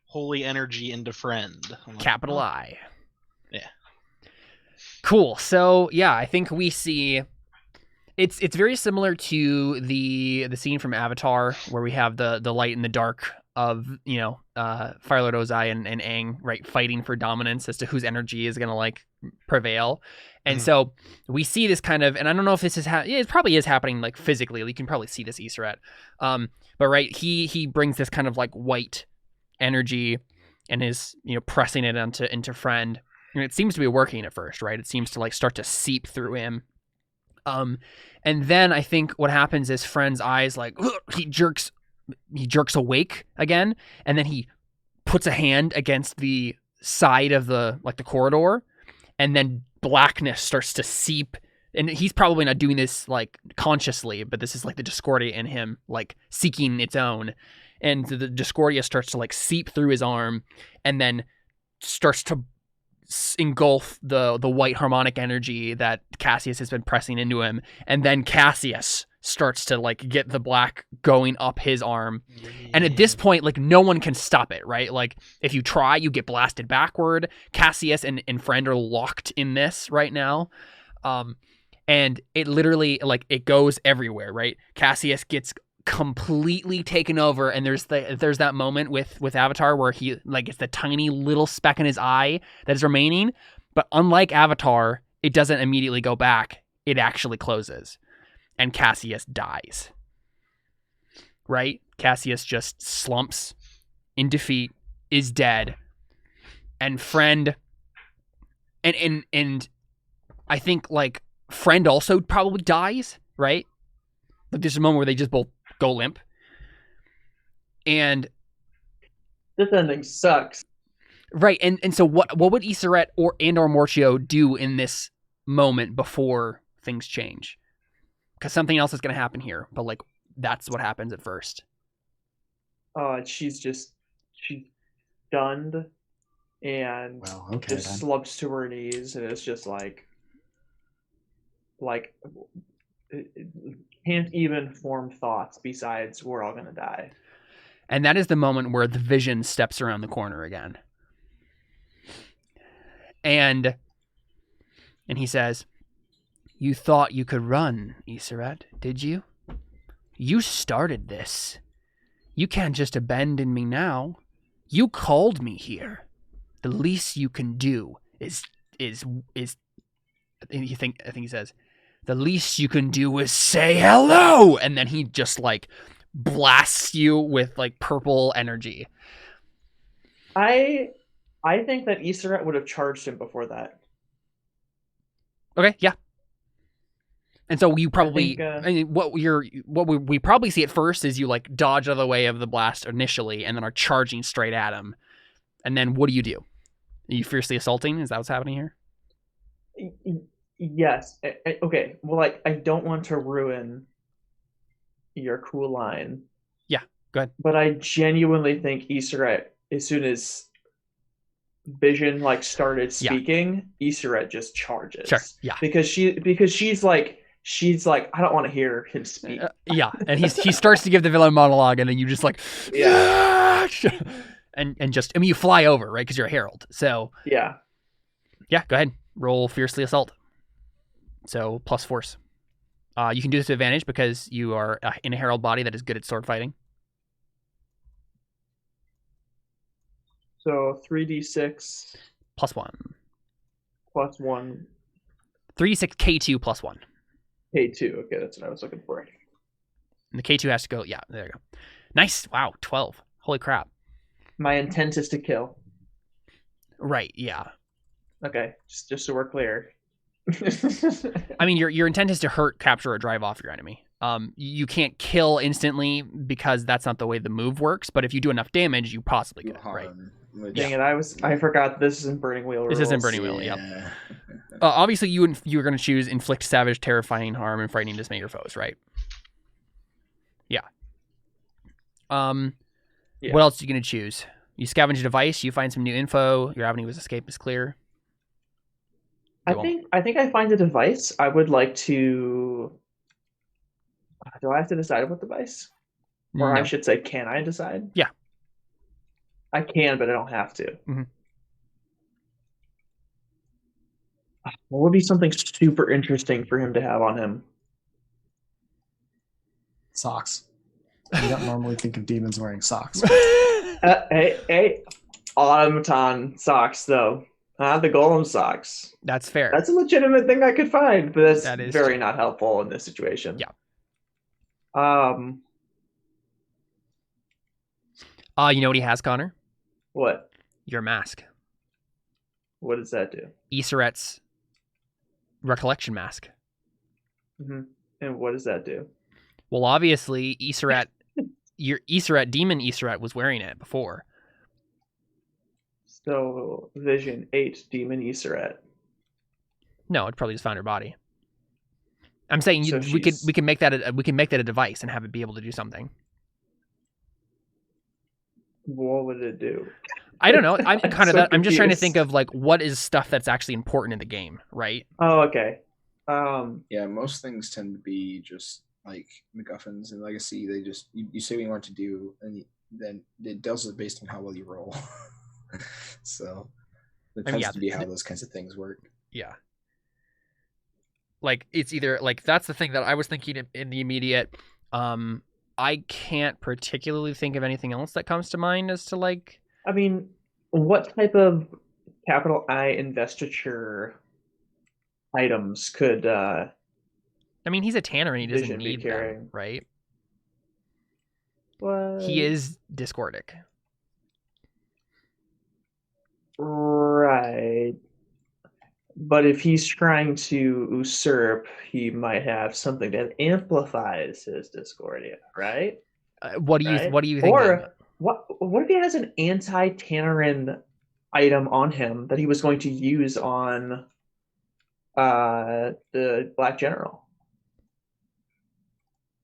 holy energy into friend. Like, Capital I. Yeah. Cool. So yeah, I think we see it's very similar to the scene from Avatar where we have the light and the dark of, Fire Lord Ozai and Aang, right, fighting for dominance as to whose energy is going to like prevail. And so we see this kind of, and I don't know if this is it probably is happening like physically. You can probably see this Isra. But right, he brings this kind of like white energy and is, pressing it into friend. And it seems to be working at first, right? It seems to like start to seep through him. And then I think what happens is friend's eyes like he jerks awake again, and then he puts a hand against the side of the corridor, and then blackness starts to seep. And he's probably not doing this like consciously, but this is like the Discordia in him like seeking its own, and the Discordia starts to like seep through his arm, and then starts to engulf the white harmonic energy that Cassius has been pressing into him, and then Cassius starts to like get the black going up his arm. And at this point, like, no one can stop it, right? Like, if you try, you get blasted backward. Cassius and friend are locked in this right now. And it literally, like, it goes everywhere, right? Cassius gets completely taken over, and there's that moment with Avatar where he, like, it's the tiny little speck in his eye that is remaining. But unlike Avatar, it doesn't immediately go back. It actually closes. And Cassius dies. Right? Cassius just slumps in defeat, is dead. And friend, and I think, like, friend also probably dies, right? Like, there's a moment where they just both go limp. And This ending sucks. right, and so what would Iseret or Morchio do in this moment before things change? Because something else is going to happen here, but, like, that's what happens at first. She's stunned and Well, okay just then. slumps to her knees, and it's just like can't even form thoughts besides we're all gonna die. And that is the moment where the vision steps around the corner again. And he says, "You thought you could run, Iseret, did you? You started this. You can't just abandon me now. You called me here. The least you can do is I think he says, the least you can do is say hello." And then he just, like, blasts you with, like, purple energy. I think that Iseret would have charged him before that. Okay, yeah. And so you probably, think, I mean, what we probably see at first is you, like, dodge out of the way of the blast initially, and then are charging straight at him. And then what do? Are you fiercely assaulting? Is that what's happening here? Yes. Okay. Well, like, I don't want to ruin your cool line. Yeah, go ahead. But I genuinely think Iseret, as soon as Vision, like, started speaking, Iseret just charges. Sure. Yeah. Because she's like, I don't want to hear him speak. Yeah, and he starts to give the villain monologue, and then you just, like, Yeah. and just, I mean, you fly over, right? Because you're a herald. So Yeah. yeah, go ahead, roll fiercely assault. So plus force. You can do this with advantage because you are in a herald body that is good at sword fighting. So 3d6 Plus 1. plus 1 3d6 K2 plus 1. K2. Okay, that's what I was looking for. And the K2 has to go, yeah, there you go. Nice. Wow, 12. Holy crap. My intent is to kill. Right, yeah. Okay, just so we're clear. I mean, your intent is to hurt, capture, or drive off your enemy. You can't kill instantly because that's not the way the move works, but if you do enough damage, you possibly could, right? Dang it, I forgot this isn't Burning Wheel rules. This isn't Burning Wheel, yep. Obviously, you're going to choose inflict savage, terrifying harm, and frightening dismay your foes, right? Yeah. Yeah. What else are you going to choose? You scavenge a device, you find some new info, your avenue of escape is clear. I think I find a device. I would like to. Do I have to decide what device? Or No. I should say, can I decide? Yeah. I can, but I don't have to. Mhm. What would be something super interesting for him to have on him? Socks. You don't normally think of demons wearing socks. Hey, automaton socks though. Not the golem socks. That's fair. That's a legitimate thing I could find, but that's That is very true. not helpful in this situation. Yeah. You know what he has, Connor? What? Your mask. What does that do? Iseret's recollection mask. Mm-hmm. And what does that do? Well, obviously, Iseret, your Iseret, demon Iseret was wearing it before. So Vision 8 Demon Iseret. No, it probably just found her body. I'm saying So we can make that a device and have it be able to do something. What would it do? I don't know. I'm kind of so that. I'm just trying to confused. think of like what is stuff that's actually important in the game, right? Oh, okay. Yeah, most things tend to be just like MacGuffins and Legacy. They just you say what you want to do, and then it does it based on how well you roll. So it tends to be how those kinds of things work. Yeah. Like it's either like that's the thing that I was thinking in the immediate. I can't particularly think of anything else that comes to mind as to like. I mean, what type of capital I investiture items could? I mean, he's a tanner and he doesn't Vision be need them, carrying. right? What? He is discordic. Right. But if he's trying to usurp, he might have something that amplifies his discordia, right? What do you Right? What do you think? Or what if he has an anti-Tannerin item on him that he was going to use on the Black General?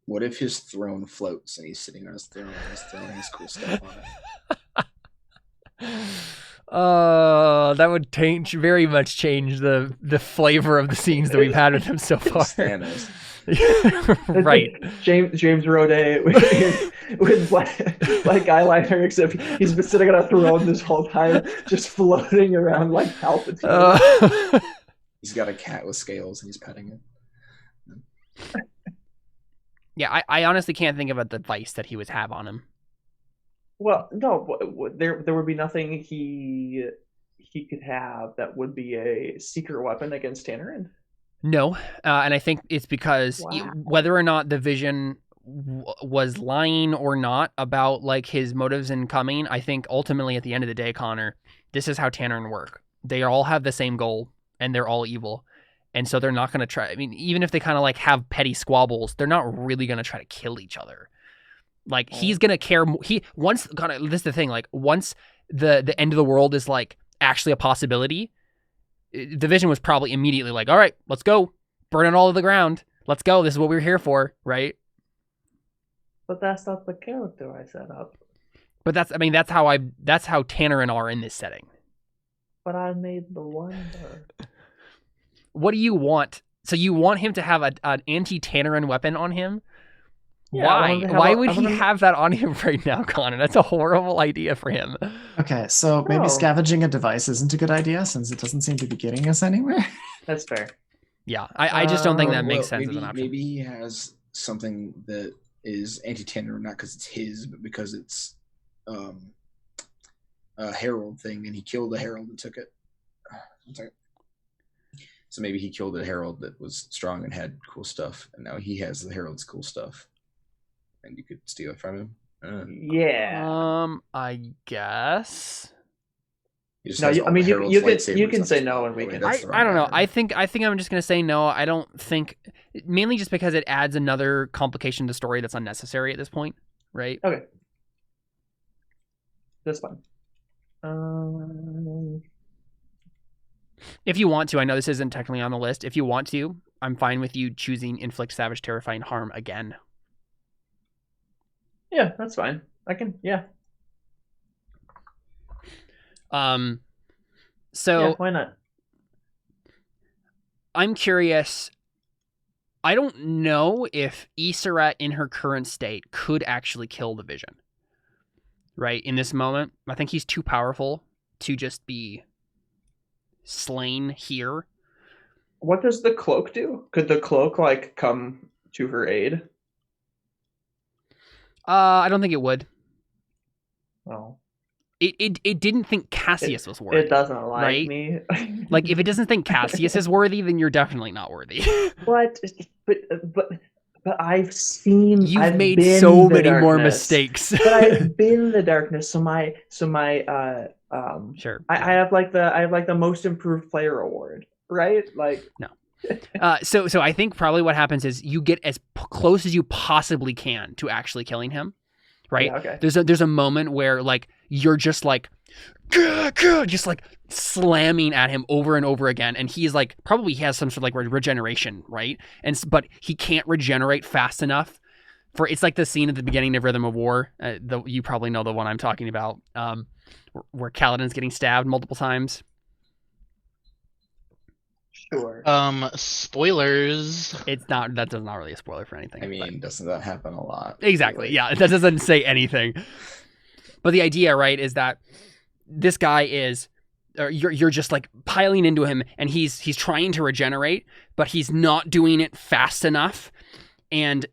What if his throne floats and he's sitting on his throne and his throne has cool stuff on it? That would very much change the flavor of the scenes that we've had with him so far. Thanos. Right. James Roday with black eyeliner, except he's been sitting on a throne this whole time, just floating around like Palpatine. He's got a cat with scales and he's petting it. Yeah, I honestly can't think of a device that he would have on him. Well, no, there would be nothing he could have that would be a secret weapon against Tannerin. No, and I think it's because whether or not the Vision was lying or not about like his motives in coming, I think ultimately at the end of the day, Connor, this is how Tannerin work. They all have the same goal and they're all evil. And so they're not going to try. I mean, even if they kind of like have petty squabbles, they're not really going to try to kill each other. Like he's going to care. This is the thing. Like once the end of the world is like actually a possibility, the Vision was probably immediately like, all right, let's go burn it all to the ground. Let's go. This is what we're here for. Right. But that's not the character I set up. But that's how Tannerin are in this setting. But I made the wonder. What do you want? So you want him to have an anti-Tannerin weapon on him? Yeah, why? Why would he have that on him right now, Connor? That's a horrible idea for him. Okay, so maybe scavenging a device isn't a good idea since it doesn't seem to be getting us anywhere. That's fair. Yeah, I just don't think that makes sense as an option. Maybe he has something that is anti-Tannerin, not because it's his, but because it's a herald thing, and he killed the herald and took it. So maybe he killed a herald that was strong and had cool stuff, and now he has the herald's cool stuff, and you could steal it from him. Yeah. I guess. No, you can say no, and we can. I don't know. I think I'm just gonna say no. I don't think, mainly just because it adds another complication to the story that's unnecessary at this point, right? Okay, that's fine. If you want to, I know this isn't technically on the list. If you want to, I'm fine with you choosing inflict savage, terrifying harm again. Yeah, that's fine. I can. Yeah. So yeah, why not? I'm curious. I don't know if Yseret in her current state could actually kill the Vision. Right? In this moment, I think he's too powerful to just be slain here. What does the cloak do? Could the cloak like come to her aid? I don't think it would. Oh. It didn't think Cassius was worthy. It doesn't like right? me. Like if it doesn't think Cassius is worthy, then you're definitely not worthy. What? But I've seen. You've made so many more mistakes. But I've been the darkness. So my sure. I have like the most improved player award, right? Like no. So I think probably what happens is you get as close as you possibly can to actually killing him, right? Yeah, okay. There's a moment where like you're just like, just like slamming at him over and over again, and he's like probably he has some sort of like regeneration, right? But he can't regenerate fast enough it's like the scene at the beginning of Rhythm of War. You probably know the one I'm talking about, where Kaladin's getting stabbed multiple times. Sure. Spoilers. It's not that's not really a spoiler for anything. I mean, doesn't that happen a lot? Exactly. Really? Yeah, that doesn't say anything. But the idea, right, is that this guy is, or you're just like piling into him, and he's trying to regenerate, but he's not doing it fast enough, and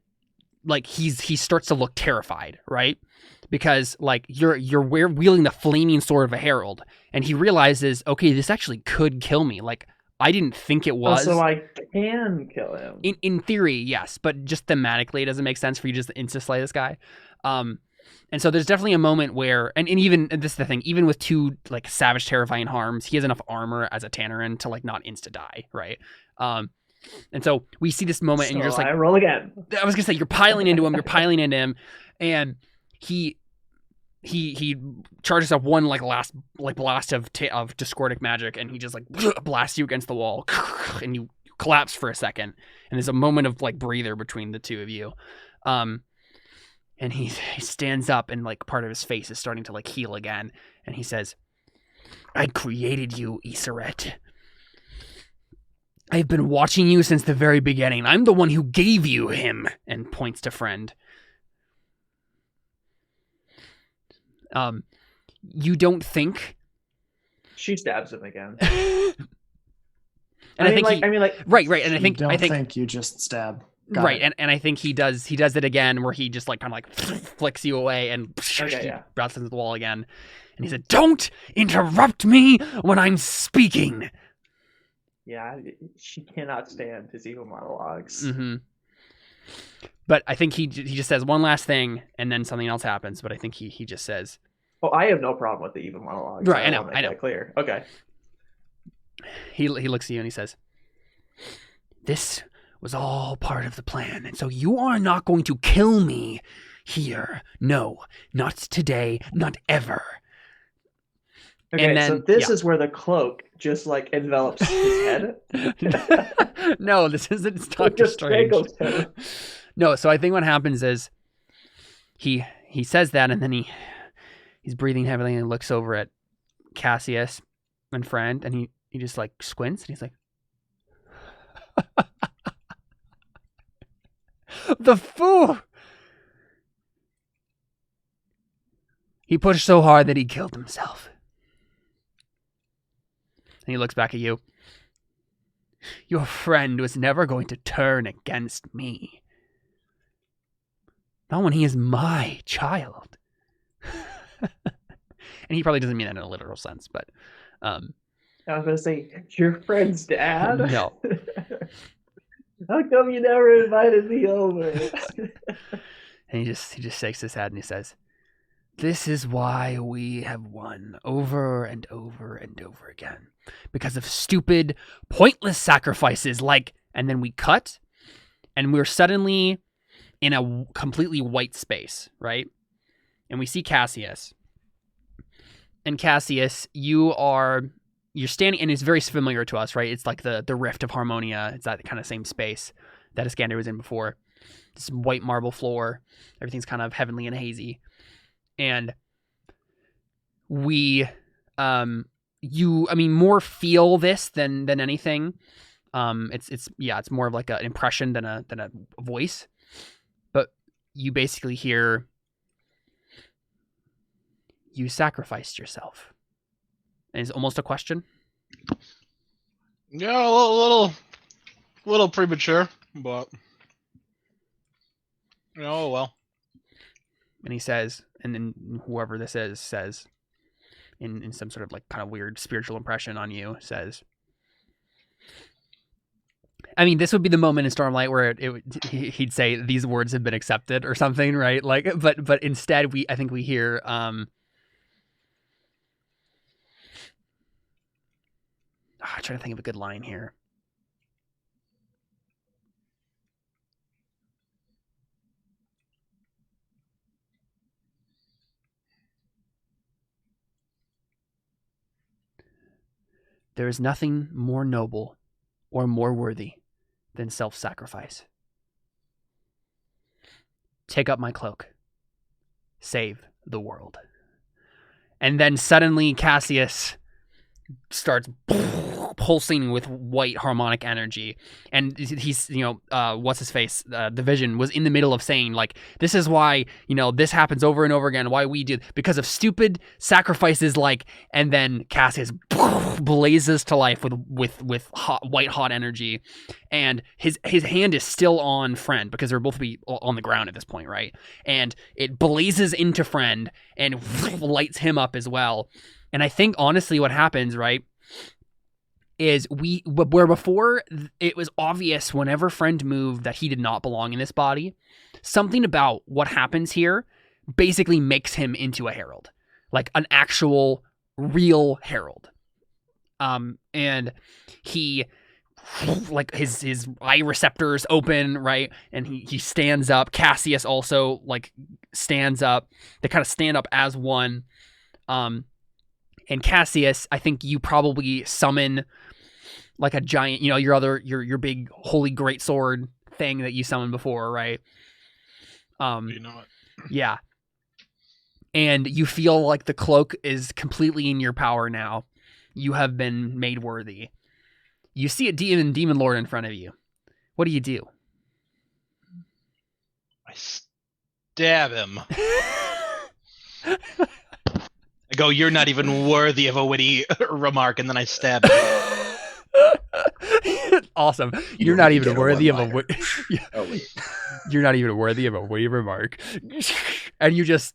like he starts to look terrified, right? Because like you're wielding the flaming sword of a herald, and he realizes, okay, this actually could kill me. Like I didn't think it was. So I can kill him. In theory, yes, but just thematically, it doesn't make sense for you just to insta-slay this guy. And so there's definitely a moment where, and this is the thing, even with 2 like savage, terrifying harms, he has enough armor as a Tannerin to like not insta-die, right? And so we see this moment, and you're just like, I roll again. I was gonna say, you're piling into him, and he charges up one like last like blast of discordic magic, and he just like blasts you against the wall, and you collapse for a second, and there's a moment of like breather between the two of you, and he stands up, and like part of his face is starting to like heal again, and he says, "I created you, Iseret. I've been watching you since the very beginning. I'm the one who gave you him," and points to Friend. You don't think. She stabs him again. And I mean, right, and I think you just stab. Right, and I think he does it again, where he just like kind of like flicks you away and bounces into the wall again, and he said, "Don't interrupt me when I'm speaking." Yeah, she cannot stand his evil monologues. Mm-hmm. But I think he just says one last thing, and then something else happens. But I think he just says, "Oh, I have no problem with the evil monologues." Right, I know. That clear. Okay. He looks at you and he says, "This was all part of the plan, and so you are not going to kill me here. No, not today, not ever." Okay, and then, so this is where the cloak just like envelops his head. No, this isn't. It's Doctor Strange. No, so I think what happens is he says that, and then he's breathing heavily, and he looks over at Cassius and Friend, and he just like squints, and he's like, "The fool! He pushed so hard that he killed himself." And he looks back at you. "Your friend was never going to turn against me. Not when he is my child." And he probably doesn't mean that in a literal sense, but I was gonna say, your friend's dad? No. How come you never invited me over? And he just shakes his head and he says, "This is why we have won over and over and over again. Because of stupid, pointless sacrifices like..." And then we cut, and we're suddenly in a completely white space, right? And we see Cassius. And Cassius, you're standing, and it's very familiar to us, right? It's like the Rift of Harmonia. It's that kind of same space that Iskander was in before. This white marble floor. Everything's kind of heavenly and hazy. And we, more feel this than anything. It's more of like an impression than a voice. But you basically hear, "You sacrificed yourself." And it's almost a question. Yeah, a little premature, but well. And he says, and then whoever this is says, in some sort of like kind of weird spiritual impression on you, says, I mean, this would be the moment in Stormlight where he'd say, "These words have been accepted," or something, right? Like, but instead I think we hear, I'm trying to think of a good line here. "There is nothing more noble or more worthy than self-sacrifice. take up my cloak. Save the world. And then suddenly Cassius starts pulsing with white harmonic energy, and he's what's his face, the Vision was in the middle of saying, like, this is why this happens over and over again, why we do, because of stupid sacrifices, like, and then Cassius blazes to life with hot energy, and his hand is still on Friend because they're both on the ground at this point, right? And it blazes into Friend and lights him up as well. And I think, honestly, what happens, right, is where before it was obvious whenever Friend moved that he did not belong in this body, something about what happens here basically makes him into a herald, like an actual, real herald. And he, like, his eye receptors open, right, and he stands up. Cassius also, like, stands up. They kind of stand up as one. And Cassius, I think you probably summon like a giant, your big holy great sword thing that you summoned before, right? You know it. Yeah. And you feel like the cloak is completely in your power now. You have been made worthy. You see a demon lord in front of you. What do you do? I stab him. I go, you're not even worthy of a witty remark, and then I stab him. Awesome. You're not even worthy of a Oh, wait. You're not even worthy of a witty remark. And you just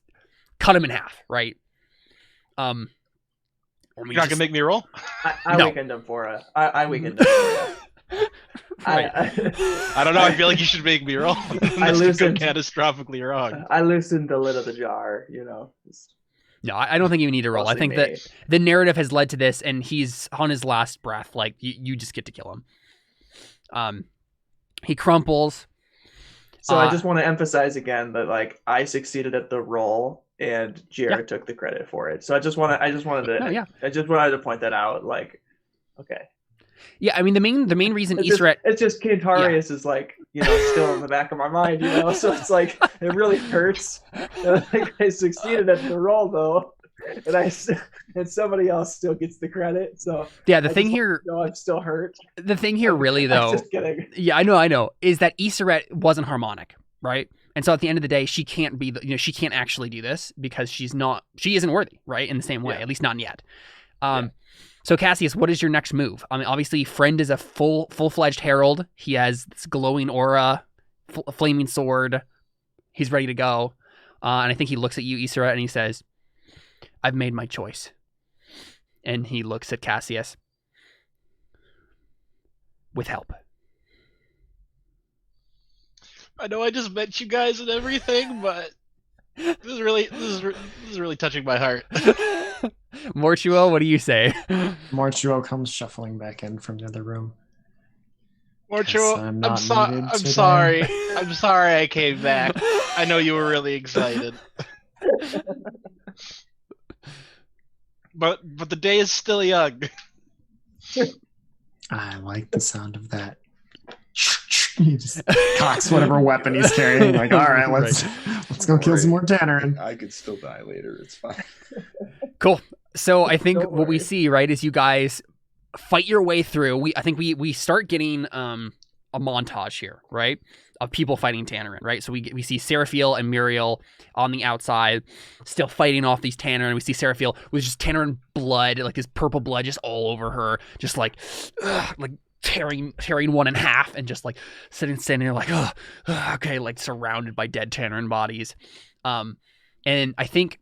cut him in half, right? You're not gonna make me roll? I No. weakened him for it. I weakened him for it. Right. I don't know. I feel like you should make me roll. I This could go loosened- catastrophically wrong. I loosened the lid of the jar, No, I don't think you need to roll. I think that the narrative has led to this, and he's on his last breath. Like, you just get to kill him. He crumples. So I just want to emphasize again that, like, I succeeded at the roll and Jared took the credit for it. So I just wanted to point that out. Like, okay. Yeah, I mean, the main reason Isra... It's just Cantarius is, like, still in the back of my mind, So it's like, it really hurts. Like, I succeeded at the roll, though. And somebody else still gets the credit. So yeah, the thing here... No, I'm still hurt. The thing here really, though... I'm just kidding. Yeah, I know, is that Isra wasn't harmonic, right? And so at the end of the day, she can't be... she can't actually do this because she isn't worthy, right? In the same way, at least not yet. So Cassius, what is your next move? I mean, obviously, Friend is a full-fledged herald. He has this glowing aura, flaming sword. He's ready to go. And I think he looks at you, Isra, and he says, I've made my choice. And he looks at Cassius. With help. I know I just met you guys and everything, but this is really touching my heart. Mortuo, what do you say? Mortuo comes shuffling back in from the other room. Mortuo, I'm I'm not sorry. needed I'm today. sorry. I'm sorry I came back. I know you were really excited. But the day is still young. I like the sound of that. He just cocks whatever weapon he's carrying. Like, all right, let's go kill some more Tannerin. I could still die later. It's fine. Cool. So I think Don't what we worry. see, right, is you guys fight your way through. I think we start getting a montage here, right, of people fighting Tannerin, right? So we see Seraphiel and Muriel on the outside, still fighting off these Tannerin. We see Seraphiel with just Tannerin blood, like this purple blood, just all over her, just like tearing one in half, and just like sitting there like, okay, like surrounded by dead Tannerin bodies. And I think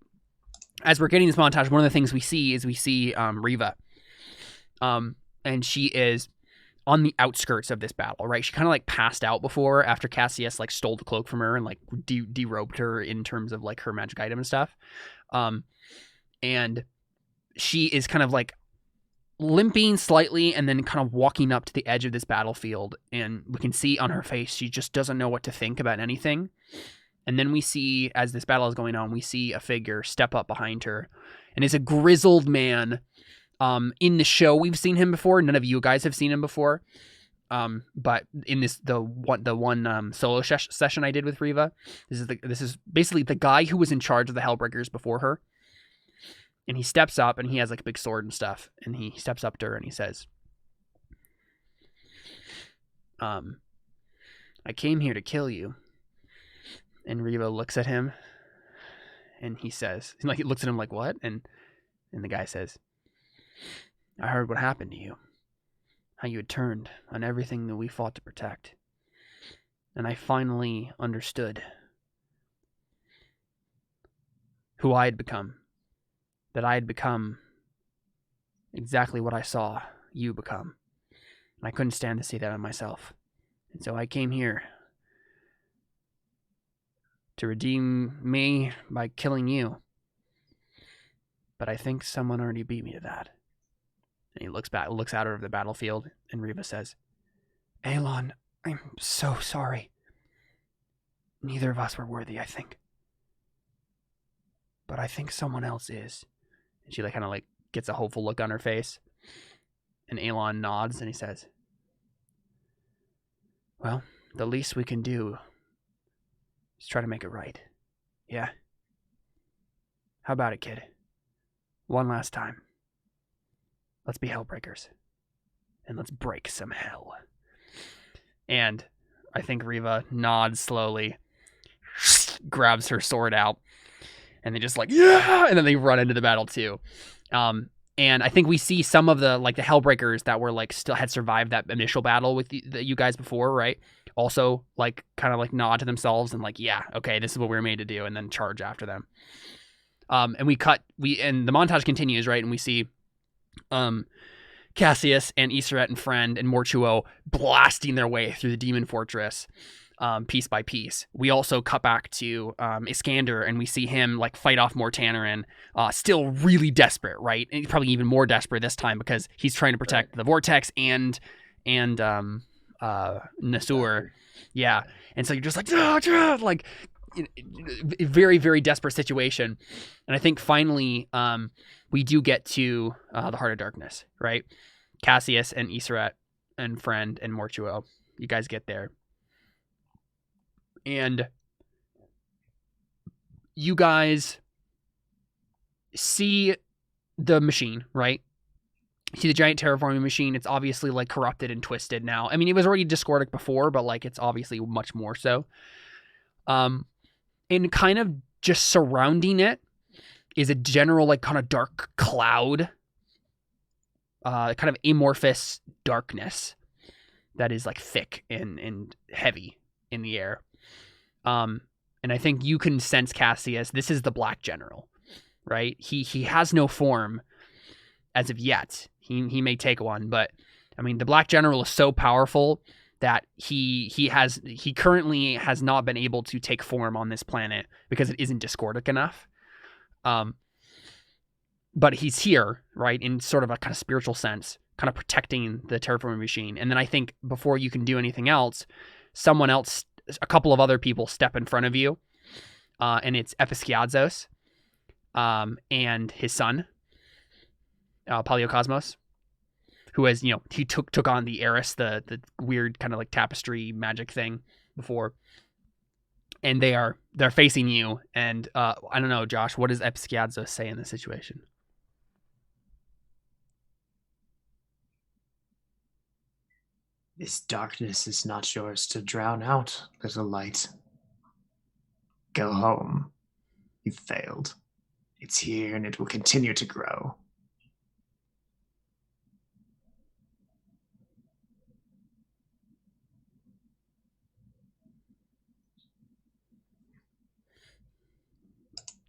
as we're getting this montage, one of the things we see is Riva. And she is on the outskirts of this battle, right? She kind of like passed out before after Cassius like stole the cloak from her and like derobed her in terms of like her magic item and stuff. And she is kind of like limping slightly and then kind of walking up to the edge of this battlefield. And we can see on her face, she just doesn't know what to think about anything. And then we see, as this battle is going on, we see a figure step up behind her. And it's a grizzled man. In the show, we've seen him before. None of you guys have seen him before. But in the one solo session I did with Riva, this is basically the guy who was in charge of the Hellbreakers before her. And he steps up, and he has like a big sword and stuff. And he steps up to her and he says, I came here to kill you. And Riva looks at him, and he says, he looks at him like, what? And the guy says, I heard what happened to you. How you had turned on everything that we fought to protect. And I finally understood who I had become. That I had become exactly what I saw you become. And I couldn't stand to see that in myself. And so I came here to redeem me by killing you. But I think someone already beat me to that. And he looks out over the battlefield, and Riva says, Elon, I'm so sorry. Neither of us were worthy, I think. But I think someone else is. And she kind of gets a hopeful look on her face. And Elon nods, and he says, well, the least we can do is try to make it right. Yeah? How about it, kid? One last time. Let's be Hellbreakers. And let's break some hell. And I think Riva nods slowly, grabs her sword out, and they just yeah! And then they run into the battle too. And I think we see some of the the Hellbreakers that were still had survived that initial battle with you guys before, right? Also kind of nod to themselves and yeah, okay, this is what we were made to do, and then charge after them. And and the montage continues, right? And we see Cassius and Iseret and Friend and Mortuo blasting their way through the demon fortress, piece by piece. We also cut back to Iskander, and we see him fight off Mortanarin, still really desperate, right? And he's probably even more desperate this time because he's trying to protect the Vortex and Nasur. Yeah. And so you're just very, very desperate situation. And I think finally we do get to the Heart of Darkness, right? Cassius and Iseret and Friend and Mortuo. You guys get there. And you guys see the machine, right? You see the giant terraforming machine. It's obviously corrupted and twisted now. I mean, it was already discordic before, but it's obviously much more so. And kind of just surrounding it is a general kind of dark cloud, kind of amorphous darkness that is thick and heavy in the air. And I think you can sense Cassius. This is the Black General, right? He has no form as of yet. He may take one, but I mean, the Black General is so powerful that he currently has not been able to take form on this planet because it isn't discordic enough. But he's here, right, in sort of a kind of spiritual sense, kind of protecting the terraforming machine. And then I think before you can do anything else, a couple of other people step in front of you, and it's Episkiadzos and his son, Paleocosmos, who has, he took on the Eris, the weird kind of tapestry magic thing before. And they're facing you. And I don't know, Josh, what does Episkiadzos say in this situation? This darkness is not yours to drown out, little light. Go home. You've failed. It's here and it will continue to grow.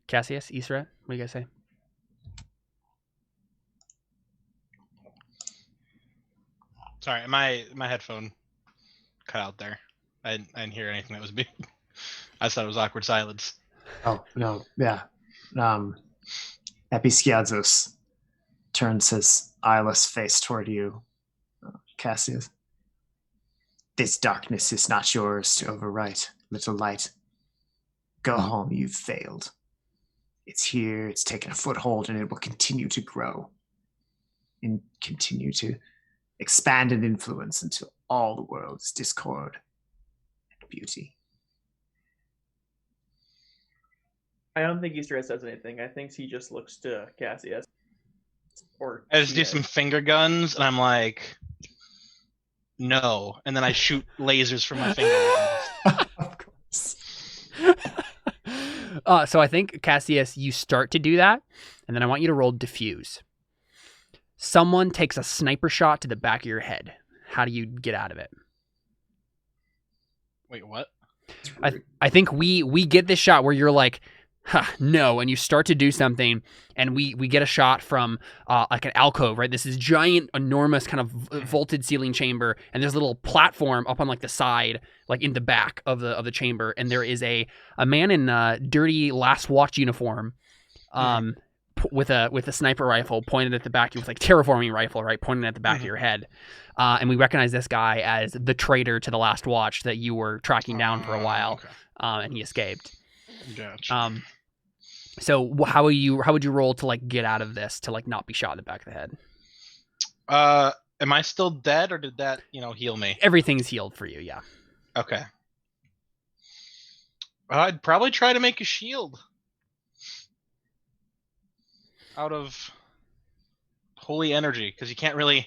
Cassius, Isra, what do you guys say? Sorry, my headphone cut out there. I didn't hear anything that was being. I thought it was awkward silence. Oh, no, yeah. Episkiadzos turns his eyeless face toward you, Cassius. This darkness is not yours to overwrite, little light. Go home, you've failed. It's here, it's taken a foothold, and it will continue to grow and continue to expand and influence until all the world's discord and beauty. I don't think Easter Ed says anything. I think he just looks to Cassius. Or I just do yeah. some finger guns, and I'm like, no. And then I shoot lasers from my finger guns. Of course. So I think, Cassius, you start to do that, and then I want you to roll diffuse. Someone takes a sniper shot to the back of your head. How do you get out of it? Wait, what? I think we get this shot where you're like, no, and you start to do something, and we get a shot from like an alcove, right? This is giant, enormous kind of vaulted ceiling chamber, and there's a little platform up on like the side, like in the back of the chamber, and there is a man in dirty Last Watch uniform, with a sniper rifle pointed at the back. It was like terraforming rifle, right, pointed at the back of your head. And we recognize this guy as the traitor to the Last Watch that you were tracking down for a while, Okay. and he escaped. Gotcha. So how would you roll to like get out of this, to like not be shot in the back of the head? Am I still dead, or did that, heal me? Everything's healed for you, yeah. Okay. I'd probably try to make a shield out of holy energy, because you can't really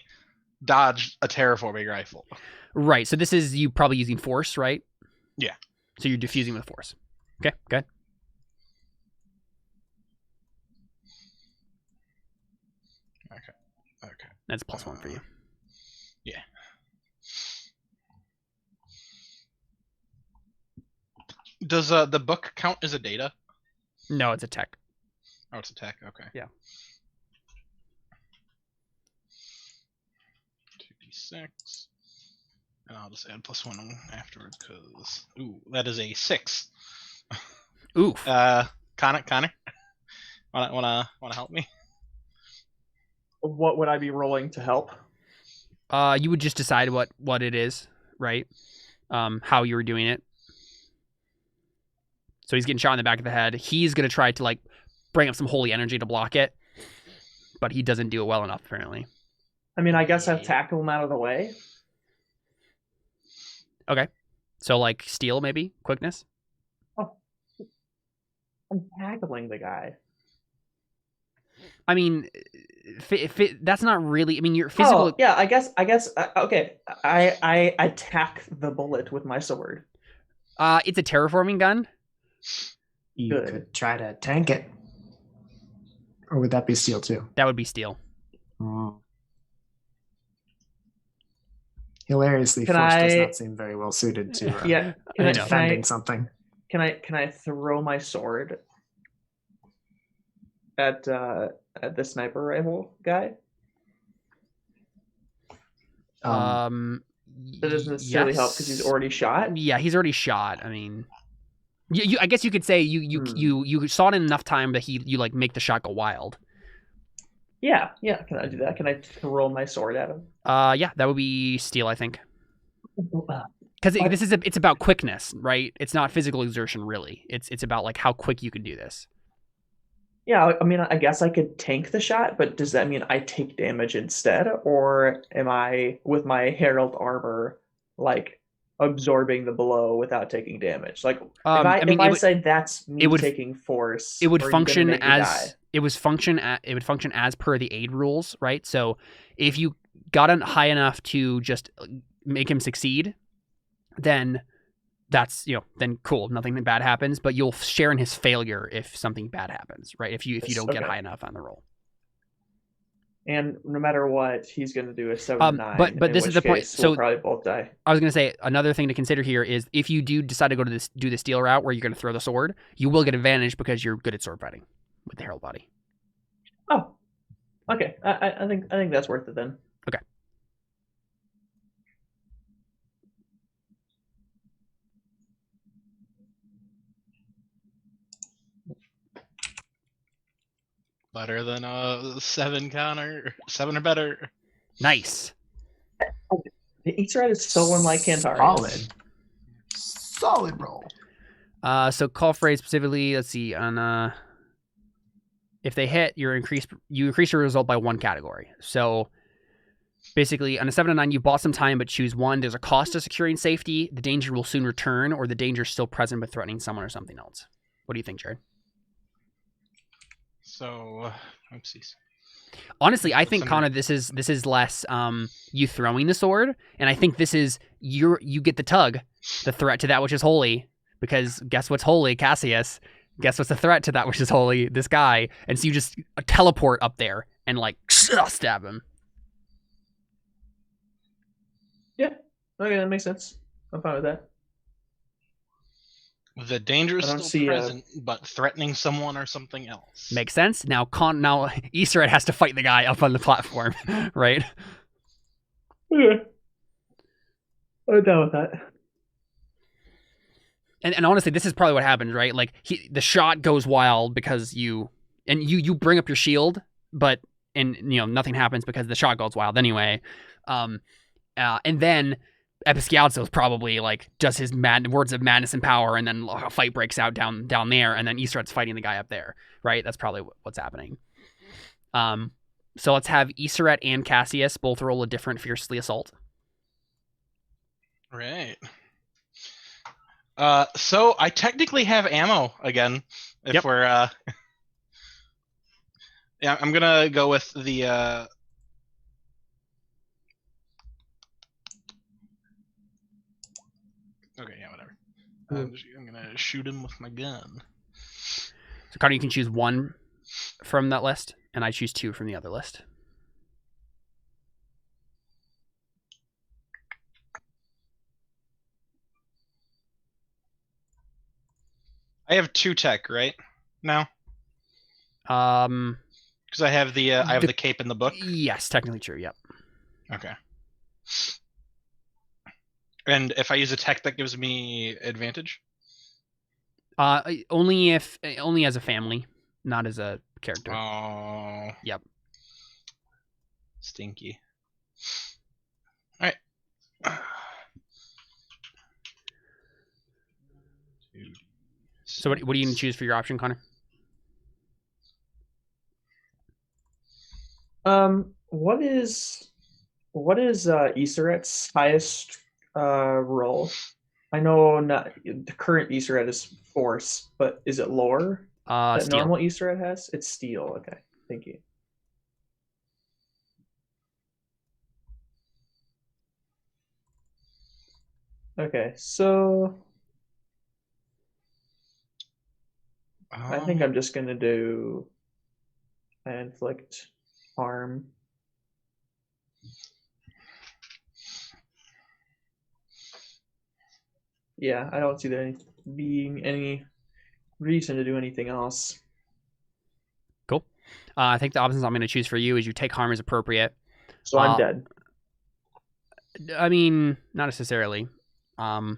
dodge a terraforming rifle. Right. So this is you probably using force, right? Yeah. So you're diffusing with force. Okay, good. Okay. That's +1 for you. Yeah. Does the book count as a data? No, it's a tech. Oh, it's a tech. Okay. Yeah. 2d6. And I'll just add +1 afterwards, because that is a 6. Oof. Connor, wanna help me? What would I be rolling to help? You would just decide what it is, right? How you were doing it. So he's getting shot in the back of the head. He's gonna try to like bring up some holy energy to block it, but he doesn't do it well enough, apparently. I mean, I guess I've tackled him out of the way. Okay. So like steal, maybe quickness. Oh, I'm tackling the guy. I mean, that's not really. I mean, your physical. Oh, yeah. I guess. Okay. I attack the bullet with my sword. It's a terraforming gun. You Good. could try to tank it. Or would that be steel too? That would be steel. Hilariously, Can force does I- not seem very well suited to Yeah. I know. defending something. Can I throw my sword at the sniper rifle guy? That doesn't necessarily help because he's already shot. Yeah, he's already shot. I mean, you I guess you could say you saw it in enough time that you like make the shot go wild. Yeah. Can I do that? Can I throw my sword at him? Yeah, that would be steel, I think. Because it's about quickness, right? It's not physical exertion, really. It's about like how quick you can do this. Yeah, I mean, I guess I could tank the shot, but does that mean I take damage instead, or am I with my herald armor like absorbing the blow without taking damage? Like, if I say that's me taking force, it would are you gonna function make me die? as it would function as per the aid rules, right? So if you got it high enough to just make him succeed, then that's then cool, nothing bad happens, but you'll share in his failure if something bad happens, right? If you don't get high enough on the roll. And no matter what, he's going to do a 7 to 9. But this is the point. So we'll probably both die. I was going to say another thing to consider here is if you do decide to go to do the steel route where you're going to throw the sword, you will get advantage because you're good at sword fighting with the herald body. Oh, okay. I think that's worth it then. Okay. Better than a 7, Connor. 7 or better. Nice. The Easter egg is so unlike Kantari. Solid roll. So call phrase specifically. Let's see on if they hit, you increase your result by 1 category. So Basically, on a 7 to 9, you bought some time, but choose one. There's a cost to securing safety. The danger will soon return, or the danger is still present but threatening someone or something else. What do you think, Jared? So, oopsies. Honestly, I think, Some- Connor, this is less you throwing the sword, and I think this is you get the tug, the threat to that which is holy, because guess what's holy? Cassius. Guess what's the threat to that which is holy? This guy. And so you just teleport up there and like stab him. Okay, that makes sense. I'm fine with that. The danger is I don't still see, present, but threatening someone or something else. Makes sense. Now Easter Ed has to fight the guy up on the platform, right? Okay. I'm down with that. And honestly, this is probably what happens, right? Like the shot goes wild because you bring up your shield, but nothing happens because the shot goes wild anyway. And then Episciazzo's probably like does his words of madness and power, and then a fight breaks out down there, and then Easter Ed's fighting the guy up there, right? That's probably what's happening. So let's have Easter Ed and Cassius both roll a different fiercely assault. Right. So I technically have ammo again. If Yep. we're yeah, I'm gonna go with the okay, yeah, whatever. I'm gonna shoot him with my gun. So Connor, you can choose one from that list, and I choose two from the other list. I have 2 tech, right? Now? Because I have the cape in the book. Yes, technically true. Yep. Okay. And if I use a tech, that gives me advantage? Only as a family, not as a character. Oh. Yep. Stinky. All right. So what are you going to choose for your option, Connor? What is Easter Ed's highest roll? I know not the current Easter Ed is force, but is it lower that Steel. normal Easter Ed has? It's steel. Okay, thank you. Okay, so I think I'm just gonna do inflict harm. Yeah, I don't see there being any reason to do anything else. Cool. I think the options I'm going to choose for you is you take harm as appropriate. So I'm dead. I mean, not necessarily. You're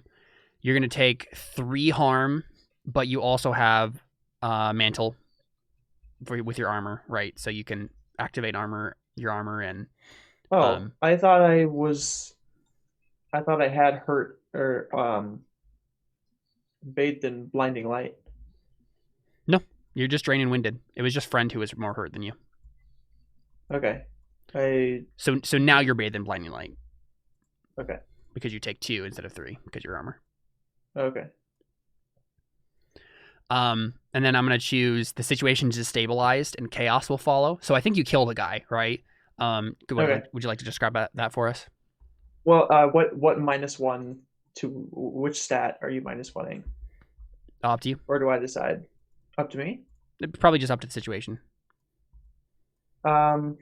going to take 3 harm, but you also have mantle with your armor, right? So you can activate your armor, and I thought I had hurt or bathed in blinding light. No, you're just drained and winded. It was just Friend who was more hurt than you. Okay. So now you're bathed in blinding light. Okay. Because you take 2 instead of 3 because your armor. Okay. And then I'm gonna choose the situation is stabilized and chaos will follow. So I think you kill the guy, right? Okay. Would you like to describe that for us? Well, what -1 to which stat are you -1ing? Up to you. Or do I decide? Up to me? Probably just up to the situation. So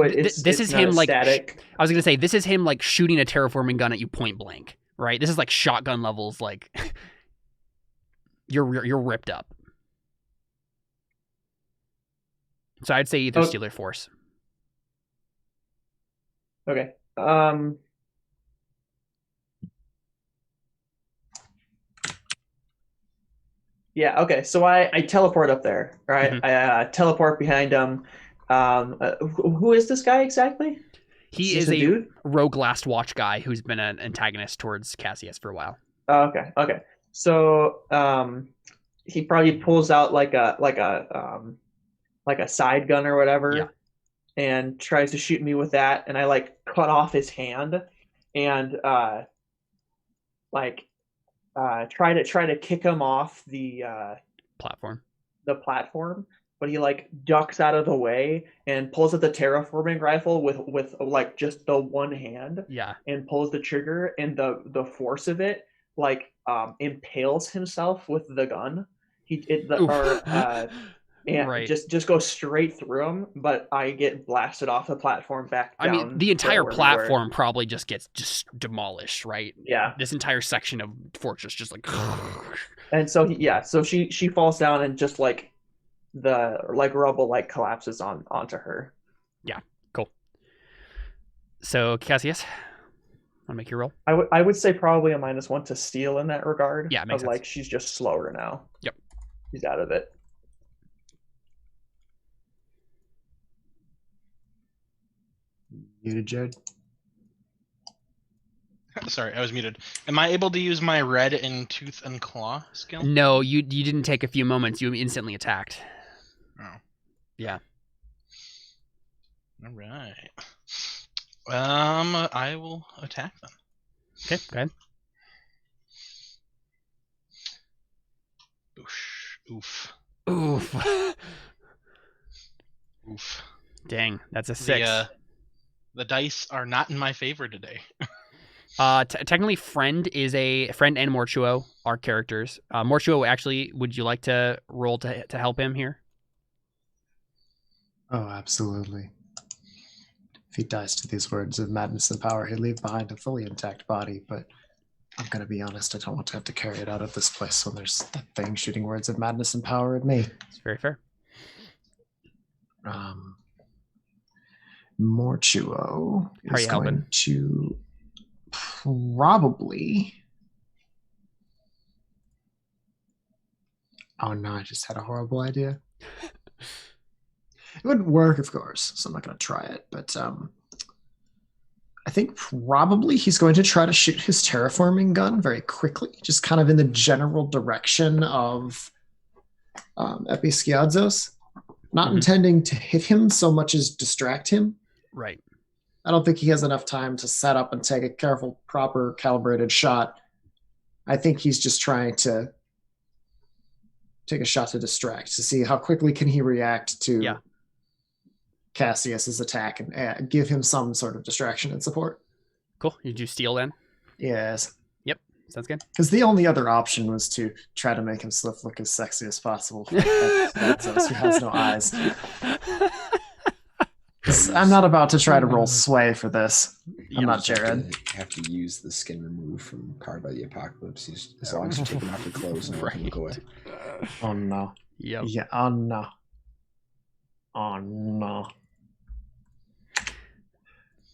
this is not him like static. I was gonna say this is him like shooting a terraforming gun at you point blank, right? This is like shotgun levels, like you're ripped up. So I'd say either Steel or Force. Okay. Yeah. Okay. So I teleport up there, right? Mhm. I teleport behind him. Who is this guy exactly? He Is is this a dude? rogue last watch guy who's been an antagonist towards Cassius for a while. Oh, okay. Okay. So he probably pulls out like a like a side gun or whatever, Yeah. and tries to shoot me with that, and I like cut off his hand, and try to kick him off Platform. the platform, but he like ducks out of the way and pulls out the terraforming rifle with like just the one hand Yeah. and pulls the trigger, and the force of it like impales himself with the gun. And Right. just goes straight through him, but I get blasted off the platform back I down. mean, the entire where we were. platform probably just gets just demolished, right? Yeah. This entire section of fortress just like. And so so she falls down, and just like the like rubble like collapses onto her. Yeah, cool. So Cassius, wanna make your roll? I would say probably a -1 to steal in that regard. Yeah, makes sense. Like she's just slower now. Yep. She's out of it. Muted, Jared. Sorry, I was muted. Am I able to use my red and tooth and claw skill? No, you didn't take a few moments. You instantly attacked. Oh. Yeah. All right. I will attack them. Okay, go ahead. Oof. Oof. Oof. Dang, that's a 6. The dice are not in my favor today. Technically, friend and Morchuo are characters. Morchuo, actually, would you like to roll to help him here? Oh, absolutely. If he dies to these words of madness and power, he'll leave behind a fully intact body, but I'm going to be honest, I don't want to have to carry it out of this place when there's that thing shooting words of madness and power at me. It's very fair. Morchuo How are is you going helping? to probably... Oh no, I just had a horrible idea. It wouldn't work, of course, so I'm not going to try it. But I think probably he's going to try to shoot his terraforming gun very quickly, just kind of in the general direction of Episkiadzos, not intending to hit him so much as distract him. Right. I don't think he has enough time to set up and take a careful, proper, calibrated shot. I think he's just trying to take a shot to distract, to see how quickly can he react to Cassius's attack and give him some sort of distraction and support. Cool. You do steal then? Yes. Yep. Sounds good. Because the only other option was to try to make him look as sexy as possible. That's us who has no eyes. I'm not about to try to roll sway for this. I'm not Jared. You have to use the skin removed from Powered by the Apocalypse. As long as you take them off your clothes and let them go away. Oh no. Yep. Yeah. Oh no. Oh no.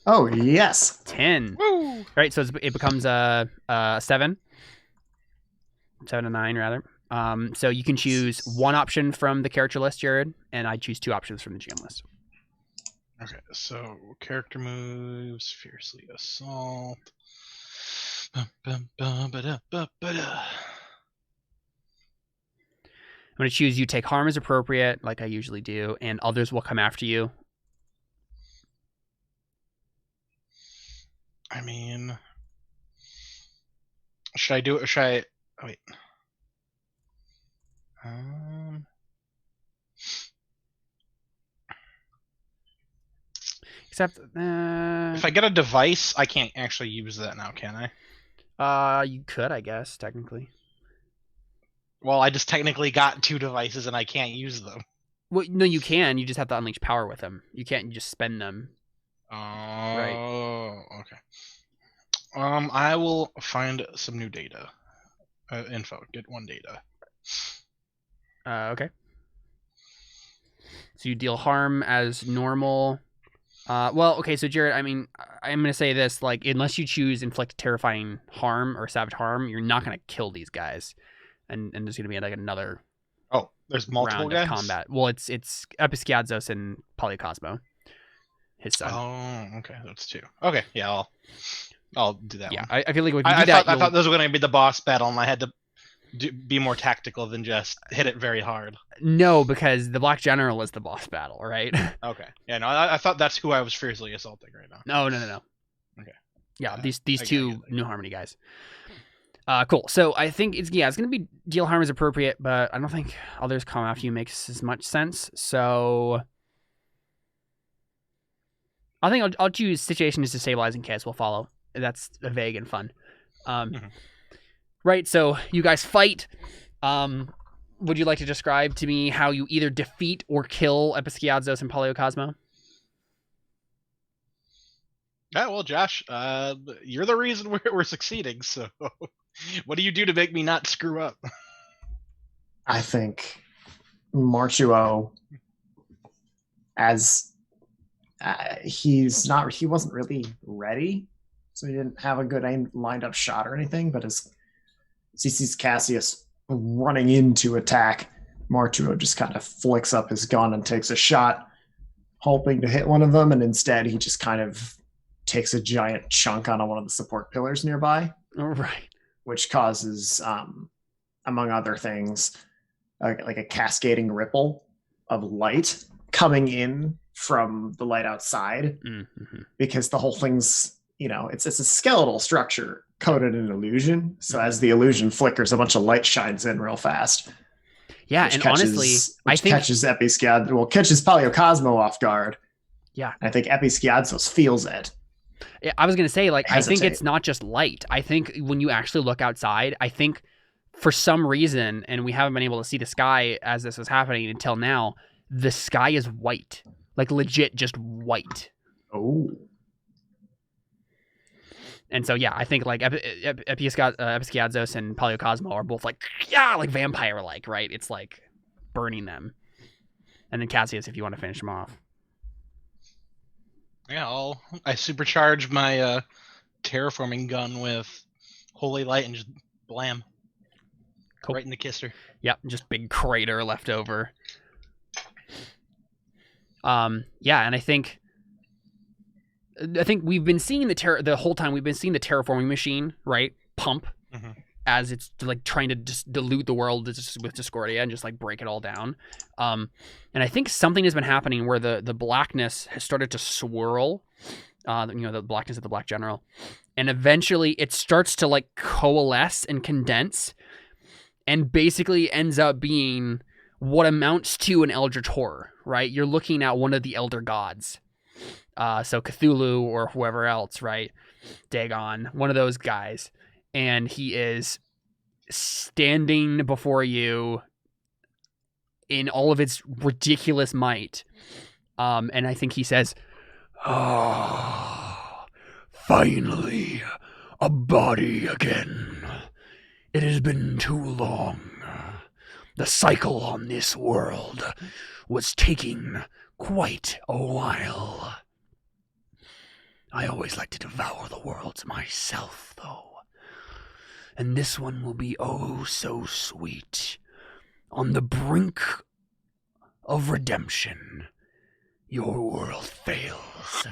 Oh yes. 10. Woo! All right, so it becomes a 7. 7 to 9 rather. So you can choose one option from the character list, Jared, and I choose 2 options from the GM list. Okay, so character moves, fiercely assault. I'm I'm going to choose you take harm as appropriate, like I usually do, and others will come after you. I mean, should I do it? Should I? Oh, wait. Except, if I get a device, I can't actually use that now, can I? You could, I guess, technically. Well, I just technically got 2 devices and I can't use them. Well, no, you can. You just have to unleash power with them. You can't just spend them. Oh, okay. I will find some new data. Info. Get 1 data. Okay. So you deal harm as normal. Well, okay, so Jared, I mean, I'm going to say this, like, unless you choose inflict terrifying harm or savage harm, you're not going to kill these guys. And there's going to be, like, another Oh, there's multiple round guys? of combat. Well, it's Episkiadzos and Polycosmo, his son. Oh, okay, that's 2. Okay, yeah, I'll do that one. I feel like if you do I that, thought those were going to be the boss battle, and I had to be more tactical than just hit it very hard? No, because the Black General is the boss battle, right? Okay. Yeah, no, I thought that's who I was fiercely assaulting right now. No. Okay. Yeah, I these get it, two New Harmony guys. Cool. So I think it's gonna be deal harm is appropriate, but I don't think others come after you makes as much sense. So I think I'll choose situation is destabilizing chaos will follow. That's vague and fun. Right. So you guys fight. Would you like to describe to me how you either defeat or kill Episkiadzos and Paleocosmo? Yeah, well, Josh, you're the reason we're succeeding. So, what do you do to make me not screw up? I think Marchuo, as he wasn't really ready, so he didn't have a good aim, lined up shot or anything. But as he sees Cassius running in to attack, Marchuo just kind of flicks up his gun and takes a shot, hoping to hit one of them, and instead he just kind of takes a giant chunk on one of the support pillars nearby. All right. Which causes, among other things, like a cascading ripple of light coming in from the light outside, because the whole thing's, it's a skeletal structure coated in illusion. So as the illusion flickers, a bunch of light shines in real fast. Yeah, and honestly, I think catches catches Paleocosmo off guard. Yeah, and I think Episkiadzos feels it. I was going to say, I think it's not just light. I think when you actually look outside, I think for some reason, and we haven't been able to see the sky as this was happening until now, the sky is white. Legit just white. Oh. And so, yeah, I think, Episkiadzos and Paleocosmo are both vampire-like, right? It's, burning them. And then Cassius, if you want to finish them off. Yeah, I supercharge my terraforming gun with holy light and just blam. Cool. Right in the kisser. Yep, just big crater left over. Yeah, and I think we've been seeing the whole time we've been seeing the terraforming machine, right, pump as it's trying to just dilute the world with Discordia and just break it all down. And I think something has been happening where the blackness has started to swirl, the blackness of the Black General, and eventually it starts to coalesce and condense, and basically ends up being what amounts to an eldritch horror, right? You're looking at one of the elder gods. So Cthulhu or whoever else, right? Dagon, one of those guys. And he is standing before you in all of its ridiculous might. And I think he says, "Oh, finally, a body again. It has been too long. The cycle on this world was taking quite a while. I always like to devour the worlds myself, though. And this one will be oh so sweet. On the brink of redemption, your world fails."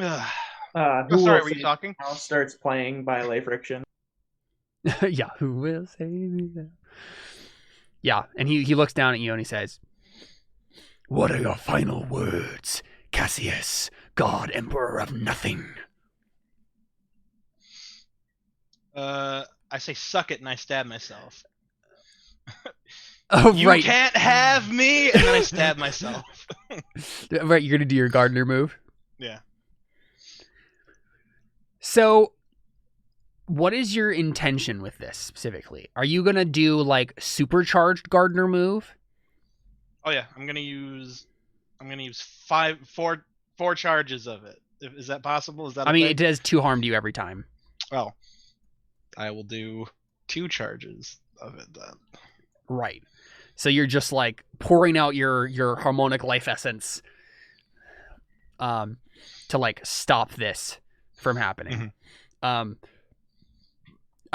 Sorry, were you talking? House starts playing by Lay Friction. Yeah, who will save me now? Yeah, and he looks down at you and he says, "What are your final words, Cassius, God Emperor of Nothing?" I say suck it and I stab myself. Oh, you right. can't have me, and then I stab myself. Right, you're gonna do your gardener move? Yeah. So, what is your intention with this specifically? Are you gonna do supercharged gardener move? Oh yeah, I'm gonna use four charges of it. Is that possible? Is that? I mean, it does 2 harm to you every time. Well, I will do 2 charges of it then. Right. So you're just pouring out your harmonic life essence, to stop this from happening. I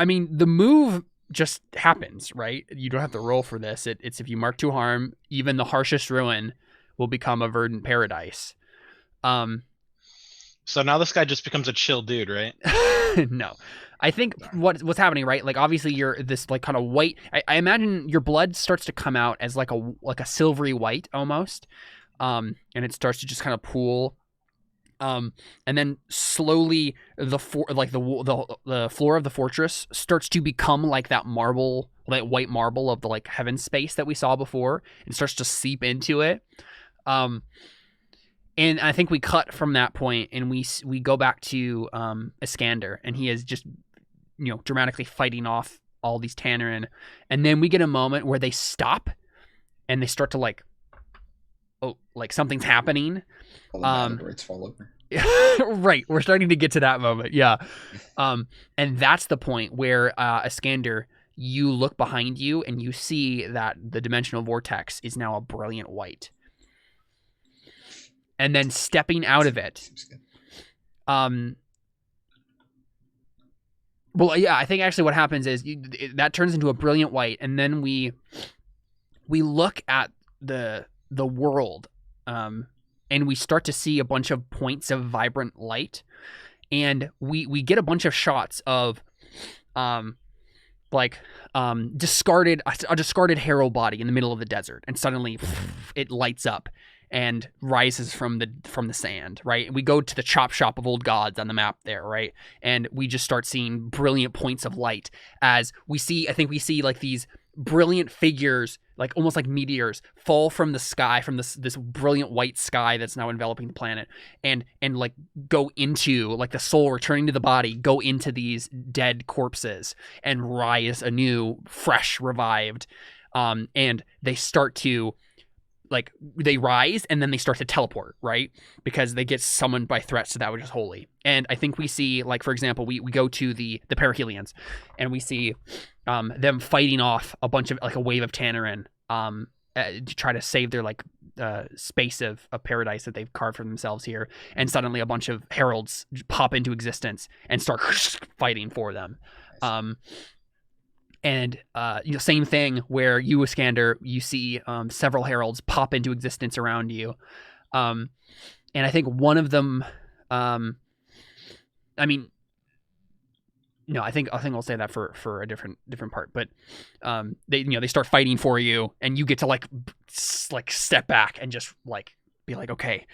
mean, the move just happens, right? You don't have to roll for this. It's if you mark 2 harm, even the harshest ruin will become a verdant paradise. So now this guy just becomes a chill dude, right? No, I think what's happening, right? Like obviously you're this like kind of white. I imagine your blood starts to come out as like a silvery white almost, and it starts to just kind of pool, and then slowly the floor of the fortress starts to become like that marble, like white marble of the like heaven space that we saw before, and starts to seep into it. And I think we cut from that point, and we go back to Iskander, and he is just dramatically fighting off all these Tannerin, and then we get a moment where they stop, and they start to like something's happening. All the matadors fall over. Right, we're starting to get to that moment, yeah. And that's the point where Iskander, you look behind you, and you see that the dimensional vortex is now a brilliant white. And then stepping out of it, well, yeah, I think actually what happens is that turns into a brilliant white, and then we look at the world, and we start to see a bunch of points of vibrant light, and we get a bunch of shots of discarded herald body in the middle of the desert, and suddenly it lights up and rises from the sand, right? We go to the chop shop of old gods on the map there, right? And we just start seeing brilliant points of light as we see like these brilliant figures, like almost like meteors, fall from the sky, from this brilliant white sky that's now enveloping the planet, and like go into, like the soul returning to the body, go into these dead corpses and rise anew, fresh, revived, and they start to they rise, and then they start to teleport, right? Because they get summoned by threats to that which is holy. And I think we see, like, for example, we go to the Perihelions, and we see them fighting off a bunch of, like, a wave of Tannerin to try to save their, like, space of paradise that they've carved for themselves here. And suddenly a bunch of heralds pop into existence and start fighting for them. And same thing where you, Iskander, you see several heralds pop into existence around you, and I think one of them, I think I'll say that for a different part. But they start fighting for you, and you get to like step back and just like be like, okay,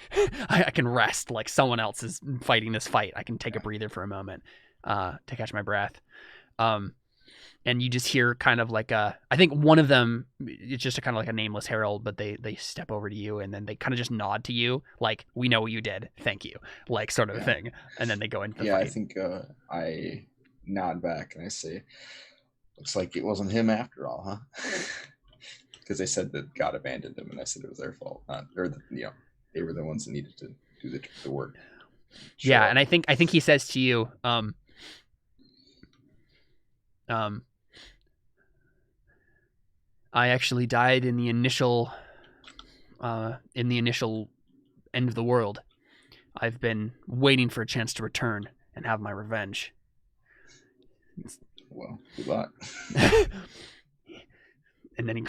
I can rest. Like someone else is fighting this fight. I can take a breather for a moment to catch my breath. And you just hear kind of like I think one of them, it's just a kind of like a nameless herald, but they step over to you, and then they kind of just nod to you, like, we know what you did, thank you, like sort of a thing. And then they go into the fight. I think I nod back and I say, looks like it wasn't him after all, huh? Because they said that God abandoned him, and I said it was their fault, they were the ones that needed to do the work. Yeah, and I think he says to you, I actually died in the initial end of the world. I've been waiting for a chance to return and have my revenge. Well, good luck. And then he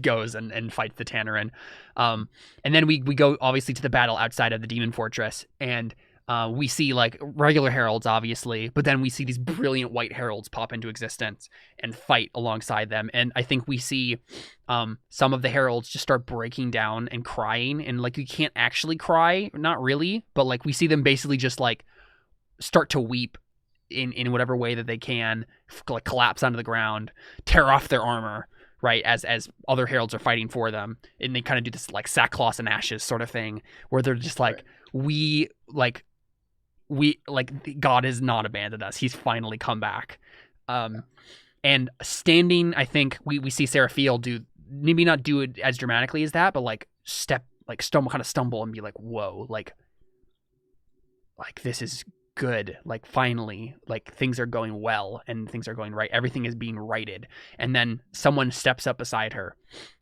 goes and fights the Tannerin. And then we go obviously to the battle outside of the Demon Fortress, and we see like regular heralds, obviously, but then we see these brilliant white heralds pop into existence and fight alongside them. And I think we see some of the heralds just start breaking down and crying, and like you can't actually cry, not really, but like we see them basically just like start to weep in whatever way that they can, like collapse onto the ground, tear off their armor, right, as other heralds are fighting for them. And they kind of do this like sackcloth and ashes sort of thing, where they're just like, right. we God has not abandoned us. He's finally come back. And standing, I think we see Seraphiel do, maybe not do it as dramatically as that, but like stumble and be like, whoa, like this is good. Like finally, like things are going well and things are going right. Everything is being righted. And then someone steps up beside her,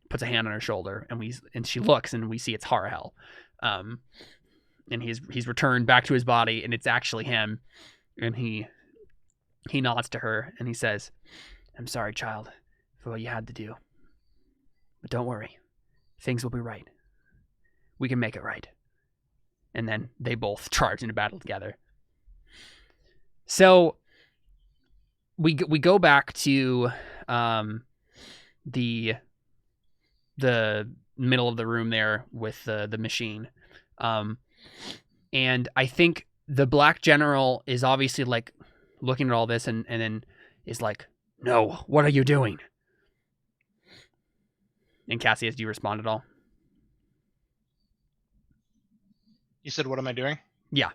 puts a hand on her shoulder, and she looks, and we see it's Harahel. And he's returned back to his body, and it's actually him. And he nods to her, and he says, I'm sorry, child, for what you had to do. But don't worry. Things will be right. We can make it right. And then they both charge into battle together. So we go back to the middle of the room there with the machine. And I think the Black General is obviously like looking at all this and then is like, no, what are you doing? And Cassius, do you respond at all? You said, what am I doing? Yeah.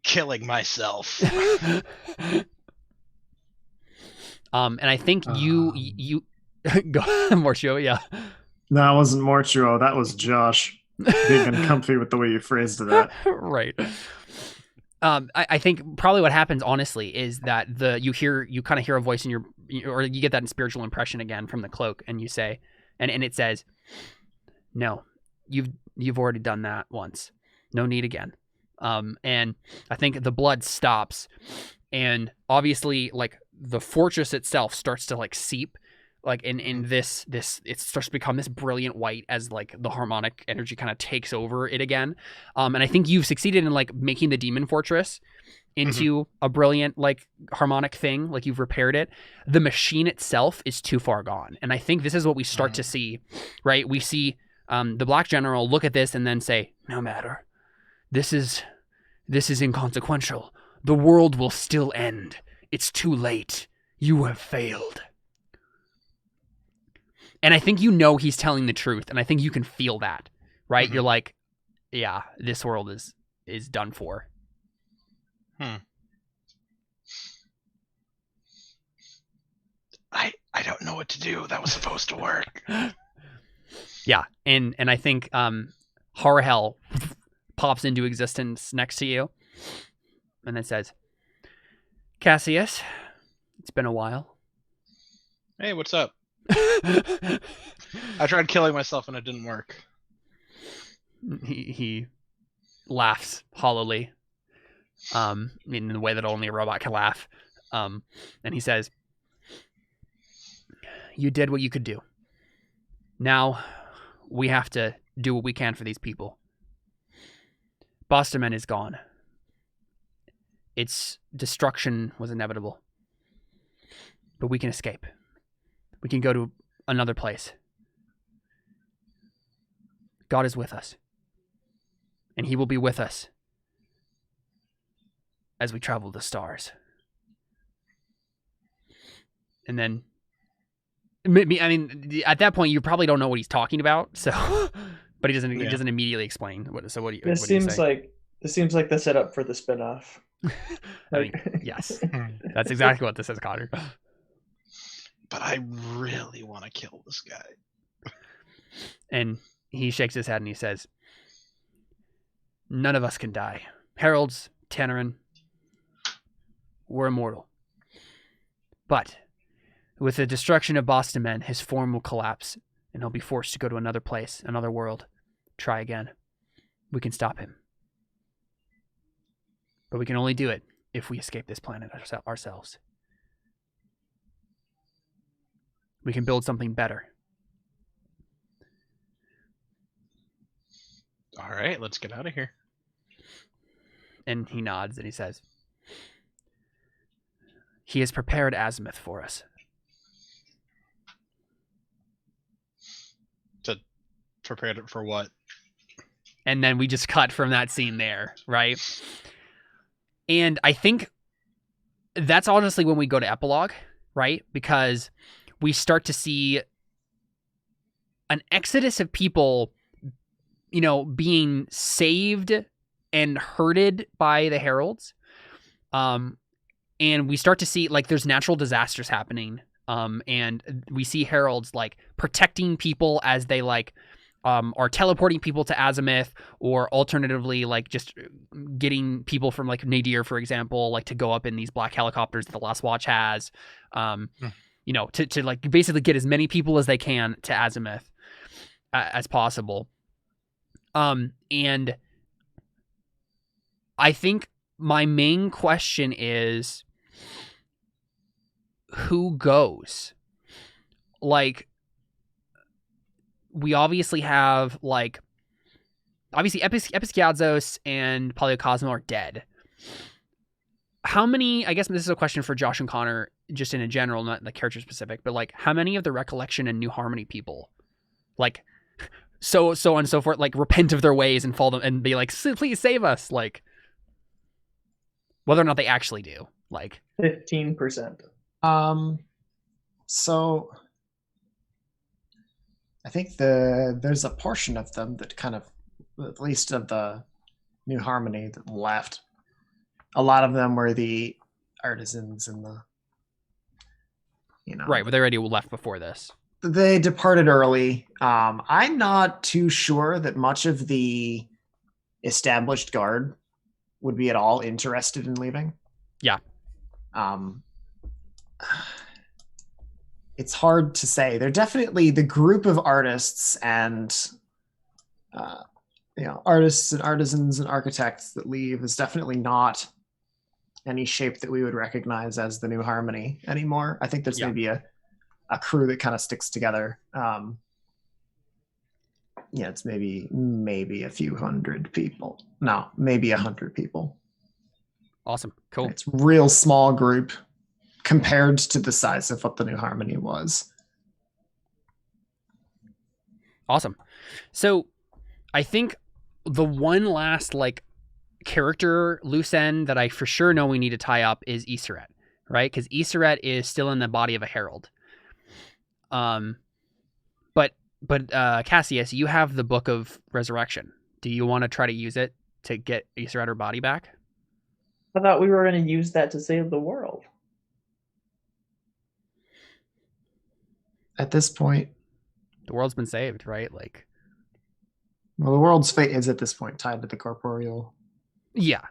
Killing myself. And I think you go Mortio, yeah. No, it wasn't Mortuo. That was Josh. Being uncomfy with the way you phrased that. Right. I think probably what happens, honestly, is that you kind of hear a voice in your, or you get that spiritual impression again from the cloak, and you say, and it says, no, you've already done that once. No need again. And I think the blood stops, and obviously, like, the fortress itself starts to like seep, like in this it starts to become this brilliant white as like the harmonic energy kind of takes over it again. And I think you've succeeded in like making the demon fortress into a brilliant like harmonic thing, like you've repaired it. The machine itself is too far gone, and I think this is what we start to see, right? We see the Black General look at this and then say, no matter, this is inconsequential. The world will still end. It's too late. You have failed. And I think you know he's telling the truth, and I think you can feel that, right? You're like, yeah, this world is done for. I don't know what to do. That was supposed to work. Yeah, and I think Harhel pops into existence next to you, and then says, Cassius, it's been a while. Hey, what's up? I tried killing myself and it didn't work. He laughs hollowly, in the way that only a robot can laugh, and he says, you did what you could do. Now we have to do what we can for these people. Bastamen is gone. Its destruction was inevitable. But we can escape. We can go to another place. God is with us. And he will be with us as we travel the stars. And then, I mean, at that point, you probably don't know what he's talking about. So, but he doesn't immediately explain. So what do you? This what do you seems say? like the setup for the spinoff. I mean, yes, that's exactly what this is, Connor. But I really want to kill this guy. And he shakes his head and he says, none of us can die. Heralds, Tannerin, we're immortal. But with the destruction of Bastamen, his form will collapse, and he'll be forced to go to another place, another world. Try again. We can stop him. But we can only do it if we escape this planet ourselves. We can build something better. All right, let's get out of here. And he nods and he says, he has prepared azimuth for us. Prepared it for what? And then we just cut from that scene there, right? And I think that's honestly when we go to epilogue, right? Because we start to see an exodus of people, being saved and herded by the heralds. And we start to see, like, there's natural disasters happening. And we see heralds, like, protecting people as they, like, are teleporting people to azimuth, or alternatively, like, just getting people from, like, Nadir, for example, like, to go up in these black helicopters that the Last Watch has, to like basically get as many people as they can to azimuth as possible. And I think my main question is, who goes? Like, we obviously have, like, obviously Episkiadzos and Polycosmo are dead. How many, I guess this is a question for Josh and Connor, just in a general, not the character specific, but like how many of the Recollection and New Harmony people, like so on and so forth, like repent of their ways and fall them and be like, please save us, like whether or not they actually do, like 15%. So I think there's a portion of them that kind of, at least of the New Harmony, that left. A lot of them were the artisans and the, right, but they already left before this. They departed early. I'm not too sure that much of the established guard would be at all interested in leaving. Yeah. It's hard to say. They're definitely the group of artists and artists and artisans and architects that leave is definitely not any shape that we would recognize as the New Harmony anymore. I think there's maybe a crew that kind of sticks together. It's maybe a few hundred people. No, maybe 100 people. Awesome. Cool. It's a real small group compared to the size of what the New Harmony was. Awesome. So I think the one last like character loose end that I for sure know we need to tie up is Iseret, right? Because Iseret is still in the body of a herald. But Cassius, you have the Book of Resurrection. Do you want to try to use it to get Iseret her body back? I thought we were going to use that to save the world. At this point, the world's been saved, right? Like, well, the world's fate is at this point tied to the corporeal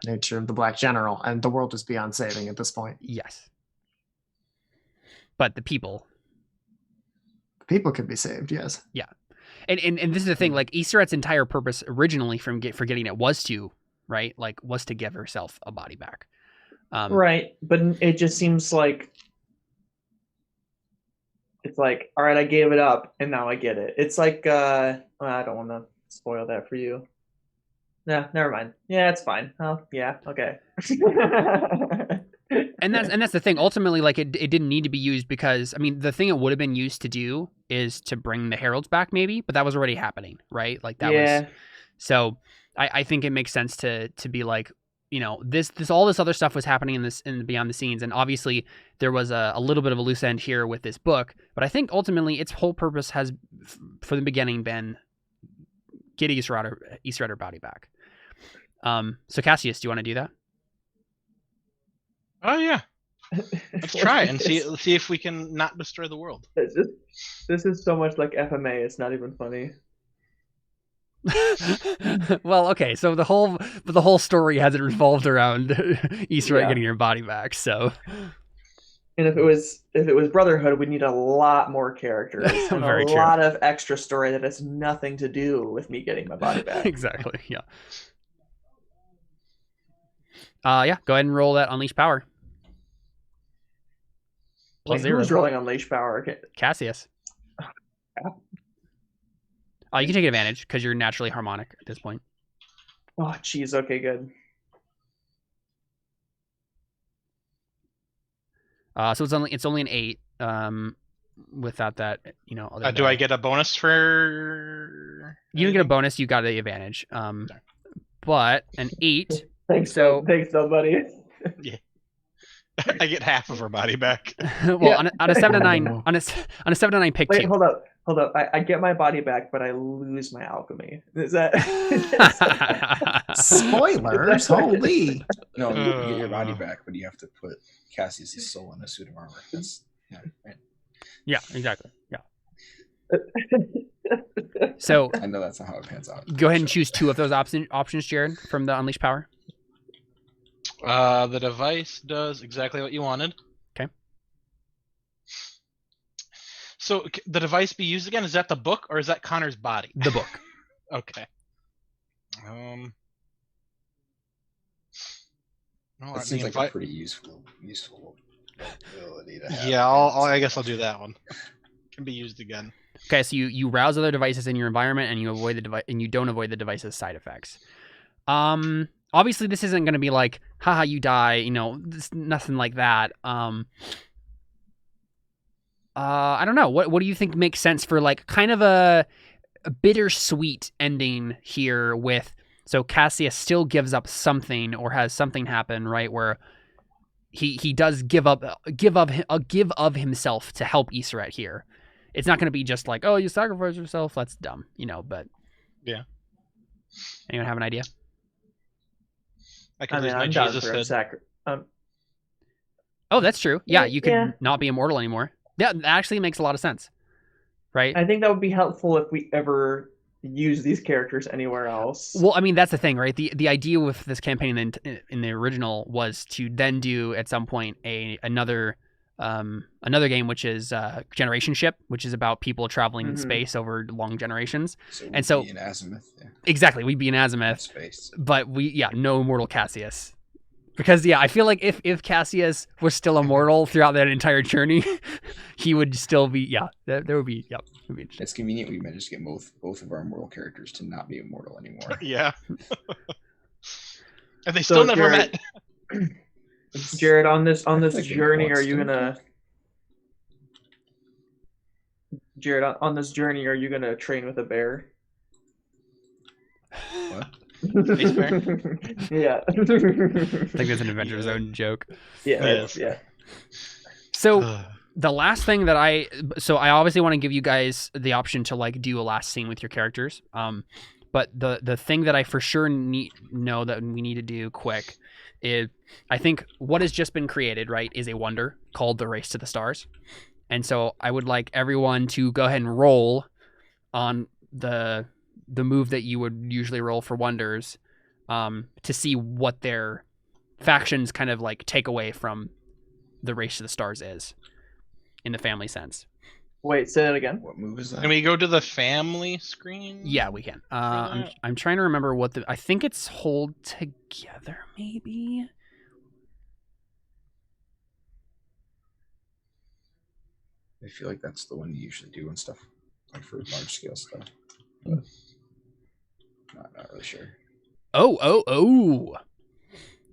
nature of the Black General, and the world is beyond saving at this point. Yes. But the people could be saved, yes. Yeah. And this is the thing, like Iseret's entire purpose originally for getting it was to give herself a body back. Right, but it just seems like it's like, all right, I gave it up and now I get it. It's like I don't want to spoil that for you. No, never mind. Yeah, it's fine. Oh, yeah, okay. And that's the thing. Ultimately, like it didn't need to be used because, I mean, the thing it would have been used to do is to bring the heralds back, maybe, but that was already happening, right? Like that was. So I think it makes sense to be like, this all this other stuff was happening in beyond the scenes, and obviously there was a little bit of a loose end here with this book, but I think ultimately its whole purpose has, from the beginning, been get Iseret her body back. So Cassius, do you want to do that? Oh yeah, let's try and see if we can not destroy the world. This is so much like FMA. It's not even funny. Well, okay, so the whole story hasn't revolved around Iseret getting her body back. So, and if it was Brotherhood, we'd need a lot more characters and a lot of extra story that has nothing to do with me getting my body back. Exactly. Yeah. Go ahead and roll that Unleash Power. Wait, who's rolling Unleash Power? Cassius. You can take advantage because you're naturally harmonic at this point. Oh, jeez. Okay, good. So it's only an 8. Without that, do I get a bonus for? You don't get a bonus. You got the advantage. But an 8. Thanks, buddy. Yeah. I get half of her body back. Well, on a 7 to 9, on a 7 to 9 pick. Wait, hold up. I get my body back, but I lose my alchemy. Is that spoilers? Holy! No, you get your body back, but you have to put Cassius' soul in a suit of armor. That's right. Yeah, exactly. Yeah. So I know that's not how it pans out. Go ahead and choose 2 of those options, Jared, from the Unleash Power. The device does exactly what you wanted. Okay. So the device be used again? Is that the book or is that Connor's body? The book. Okay. That seems like a pretty useful ability to have. Yeah, I guess I'll do that one. Can be used again. Okay, so you rouse other devices in your environment, and you avoid the device, and you don't avoid the device's side effects. Obviously, this isn't going to be like, haha, you die. You know, nothing like that. I don't know. What do you think makes sense for like kind of a bittersweet ending here with? So Cassius still gives up something or has something happen, right? Where he does give of himself to help Iseret here. It's not going to be just like, oh, you sacrifice yourself. That's dumb, you know. But Yeah. Anyone have an idea? I could I mean, lose my I'm down Jesus for head. Oh, that's true. Yeah, Yeah, you could yeah. not be immortal anymore. Yeah, that actually makes a lot of sense, right? I think that would be helpful if we ever use these characters anywhere else. Well, I mean, that's the thing, right? The idea with this campaign in the original was to then do at some point another game, which is Generation Ship, which is about people traveling in space over long generations. So And so- be in Azimuth. Yeah. Exactly, we'd be in Azimuth, Space. but no immortal Cassius. Because I feel like if Cassius was still immortal throughout that entire journey, he would still be there would be would be interesting. It's convenient we managed to get both of our immortal characters to not be immortal anymore. Yeah. And they still never Jared, met. Jared, on this like journey, are you constant. gonna? Jared, on this journey, are you gonna train with a bear? What? Space bear? Yeah. I think that's an Adventure Zone joke. Yeah. Yes. Yeah. So the last thing that I obviously want to give you guys the option to like do a last scene with your characters. But the thing that I for sure know that we need to do quick is I think what has just been created, right, is a wonder called the Race to the Stars. And so I would like everyone to go ahead and roll on the move that you would usually roll for wonders, to see what their factions kind of like take away from the Race to the Stars is in the family sense. Wait, say that again. What move is that? Can we go to the family screen? Yeah, we can. that? I'm trying to remember what I think it's hold together, maybe. I feel like that's the one you usually do and stuff, like for large scale stuff. But not really sure. Oh.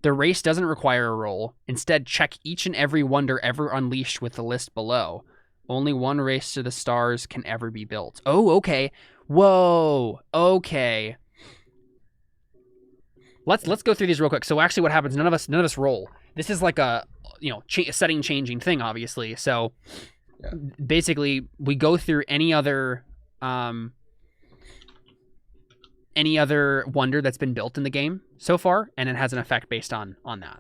The race doesn't require a roll. Instead, check each and every wonder ever unleashed with the list below. Only one Race to the Stars can ever be built. Oh, okay. Whoa. Okay. Let's go through these real quick. So actually what happens, none of us roll. This is like a setting changing thing, obviously. So Yeah. basically we go through any other wonder that's been built in the game so far, and it has an effect based on that.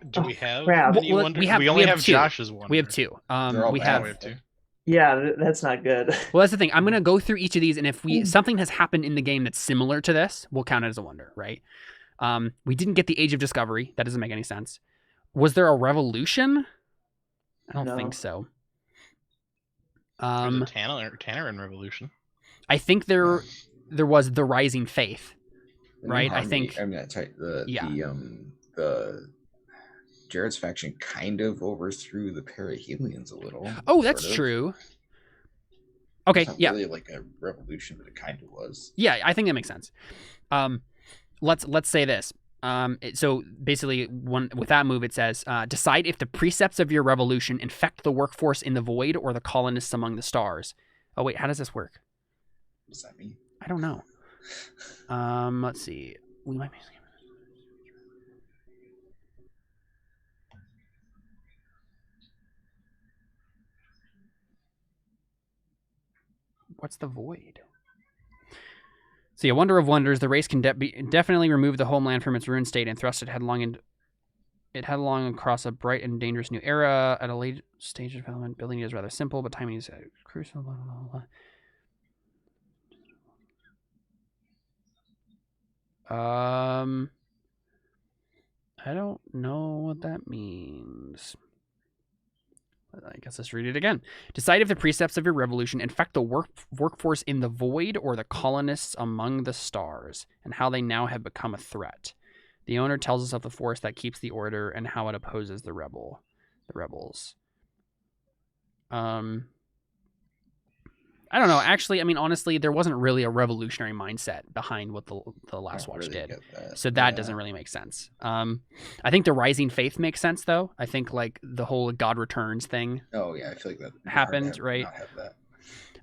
Do we have crap. any Well, wonders? we have- we only we have have two. Josh's one. We have two. They're all We bad. have we have two. Yeah, that's not good. Well, that's the thing. I'm going to go through each of these, and if something has happened in the game that's similar to this, we'll count it as a wonder, right? We didn't get the Age of Discovery. That doesn't make any sense. Was there a revolution? I don't No. think so. There's a Tannerin Revolution. I think there was the Rising Faith. The New Right, I Harmony- think- I mean, that's right. Yeah. The Jared's faction kind of overthrew the Perihelions a little. Oh, that's sort of. true. Okay, It's not yeah. really like a revolution, but it kind of was. Yeah, I think that makes sense. Let's say this. So basically, with that move, it says, decide if the precepts of your revolution infect the workforce in the void or the colonists among the stars. Oh wait, how does this work? What does that mean? I don't know. Let's see. We might be. What's the void? So yeah, Wonder of Wonders, the race can definitely remove the homeland from its ruined state and thrust it headlong across a bright and dangerous new era. At a late stage of development, building is rather simple, but timing is crucial. Blah, blah, blah. I don't know what that means. I guess let's read it again. Decide if the precepts of your revolution infect the workforce in the void or the colonists among the stars, and how they now have become a threat. The owner tells us of the force that keeps the order and how it opposes the rebels. I I don't know. Actually, I mean, honestly, there wasn't really a revolutionary mindset behind what the Last Watch really did. get that. So that Yeah. doesn't really make sense. I think the rising faith makes sense, though. I think like the whole God returns thing Oh yeah, I feel like that would be happened, hard to right? Not have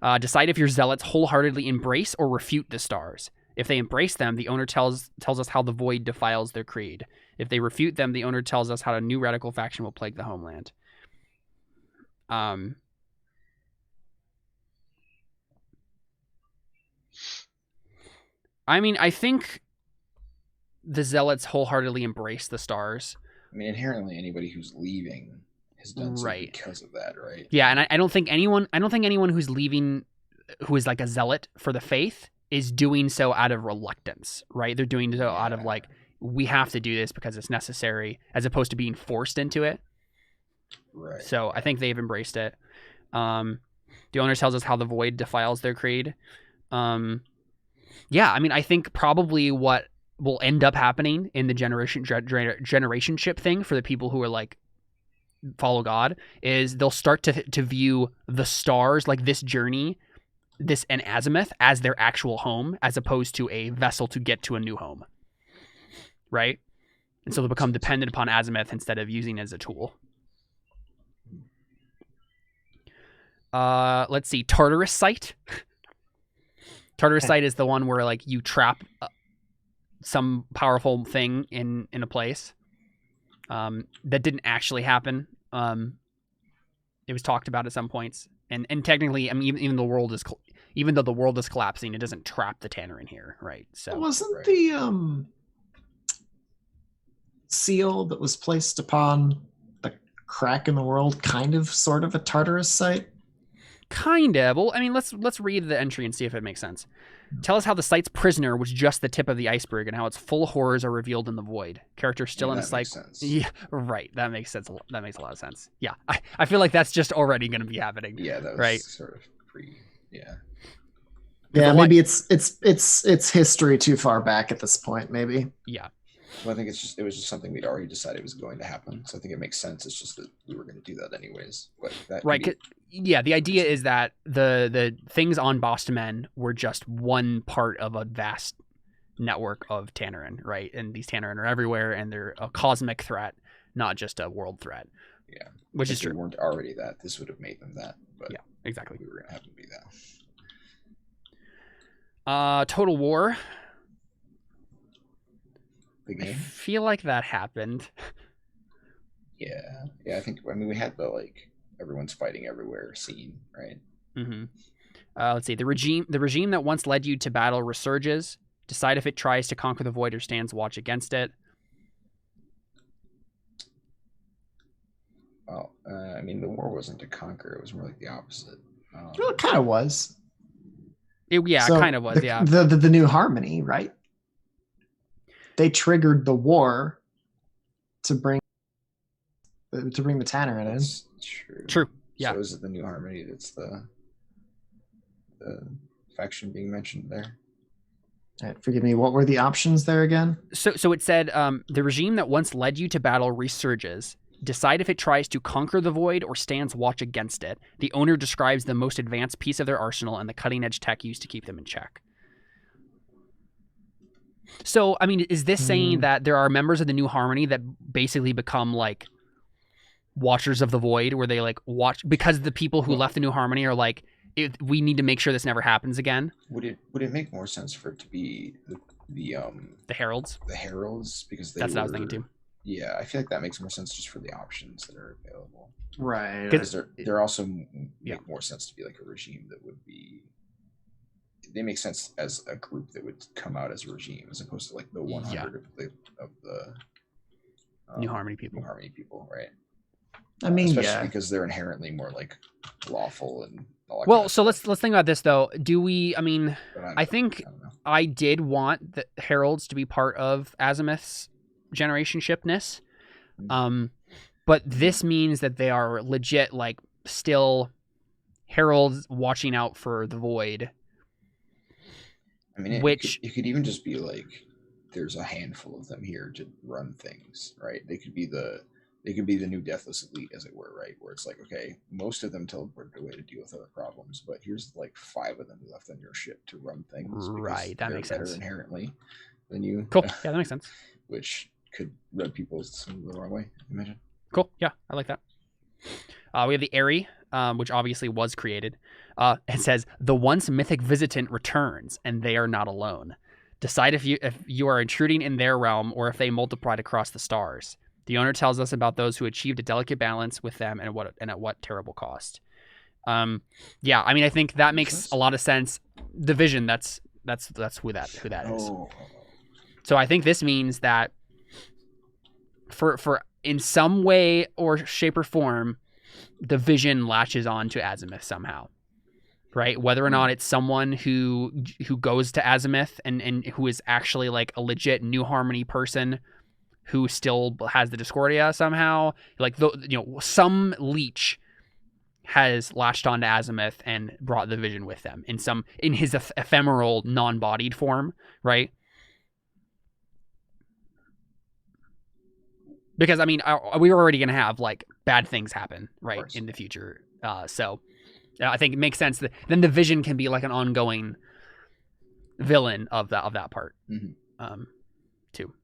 that. Decide if your zealots wholeheartedly embrace or refute the stars. If they embrace them, the owner tells us how the void defiles their creed. If they refute them, the owner tells us how a new radical faction will plague the homeland. I mean, I think the zealots wholeheartedly embrace the stars. I mean, inherently, anybody who's leaving has done so Right. because of that, right? Yeah, and I don't think anyone who's leaving who is like a zealot for the faith is doing so out of reluctance, right? They're doing so out of like, we have to do this because it's necessary, as opposed to being forced into it. Right. So I think they've embraced it. The owner tells us how the void defiles their creed. Yeah, I mean, I think probably what will end up happening in the generationship thing for the people who are like follow God is they'll start to view the stars, like this journey, this and azimuth, as their actual home, as opposed to a vessel to get to a new home, right? And so they'll become dependent upon azimuth instead of using it as a tool. Let's see, Tartarus Sight. Tartarus Sight is the one where like you trap some powerful thing in a place. That didn't actually happen. It was talked about at some points, and technically, I mean, even though the world is collapsing, it doesn't trap the Tanner in here, right? So wasn't the seal that was placed upon the crack in the world kind of sort of a Tartarus site? Kind of. Well, I mean, let's read the entry and see if it makes sense. Tell us how the site's prisoner was just the tip of the iceberg, and how its full horrors are revealed in the void. Character still in a cycle. Yeah, right. That makes sense. That makes a lot of sense. Yeah, I feel like that's just already going to be happening. Yeah, that was right. Sort of pre. Yeah. Yeah, maybe it's history too far back at this point. Maybe. Yeah. Well, I think it was just something we'd already decided was going to happen. So I think it makes sense. It's just that we were going to do that anyways. But that right. Yeah, the idea is that the things on Bastamen were just one part of a vast network of Tannerin, right? And these Tannerin are everywhere, and they're a cosmic threat, not just a world threat. Yeah. Which if is true. If we weren't already that, this would have made them that. But yeah, exactly. We were going to have to be that. Total War. The game? I feel like that happened. Yeah. I mean, we had the like everyone's fighting everywhere scene, right? Mm-hmm. Let's see. The regime that once led you to battle resurges. Decide if it tries to conquer the void or stands watch against it. Well, I mean, the war wasn't to conquer; it was more like the opposite. Well, it kind of was. It kind of was. Yeah. The new harmony, right? They triggered the war to bring the Tanner in. That's True. Yeah. So is it the new harmony that's the faction being mentioned there? All right, forgive me. What were the options there again? So it said the regime that once led you to battle resurges. Decide if it tries to conquer the void or stands watch against it. The owner describes the most advanced piece of their arsenal and the cutting-edge tech used to keep them in check. So, I mean, is this saying that there are members of the New Harmony that basically become like watchers of the void, where they like watch because the people who left the New Harmony are like, we need to make sure this never happens again? Would it make more sense for it to be the heralds? The heralds, because that's what I was thinking too. Yeah, I feel like that makes more sense just for the options that are available. Right. Because they're also make more sense to be like a regime that would be. They make sense as a group that would come out as a regime, as opposed to like the 100 of the New Harmony people. New Harmony people, right? I mean, especially because they're inherently more like lawful and all that. Well, so let's think about this though. Do we? I mean, I think I did want the heralds to be part of Azimuth's generationshipness, but this means that they are legit, like still heralds watching out for the void. I mean, it could even just be like there's a handful of them here to run things, right? They could be the It could be the new Deathless Elite, as it were, right? Where it's like, okay, most of them teleported away to deal with other problems, but here's like 5 of them left on your ship to run things. Because Right, that they're makes better sense. inherently than you. Cool. Yeah, that makes sense. Which could rub people the wrong way, imagine. Cool. Yeah, I like that. We have the Airy, which obviously was created. It says, the once mythic visitant returns, and they are not alone. Decide if you are intruding in their realm or if they multiplied across the stars. The owner tells us about those who achieved a delicate balance with them and at what terrible cost. Yeah, I mean, I think that makes a lot of sense. The vision, that's who that is. So I think this means that for in some way or shape or form, the vision latches on to Azimuth somehow, right? Whether or not it's someone who goes to Azimuth and who is actually like a legit New Harmony person who still has the Discordia somehow, like some leech has latched onto Azimuth and brought the vision with them in his ephemeral non-bodied form, right? Because I mean, we were already going to have like bad things happen, right, in the future. So I think it makes sense that then the vision can be like an ongoing villain of that part, too.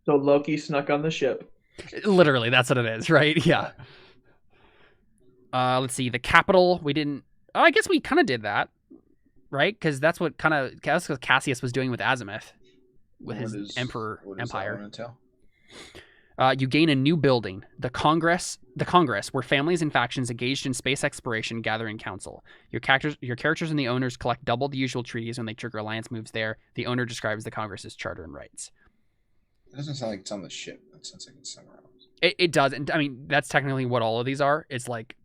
So Loki snuck on the ship. Literally, that's what it is, right? Yeah. Let's see. The capital, we didn't. Oh, I guess we kind of did that, right? Because that's what Cassius was doing with Azimuth, with his empire. You gain a new building, the Congress, where families and factions engaged in space exploration gather in council. Your characters and the owners collect double the usual treaties when they trigger alliance moves there. The owner describes the Congress's charter and rights. It doesn't sound like it's on the ship. That sounds like it's somewhere else. It does. And I mean, that's technically what all of these are. It's like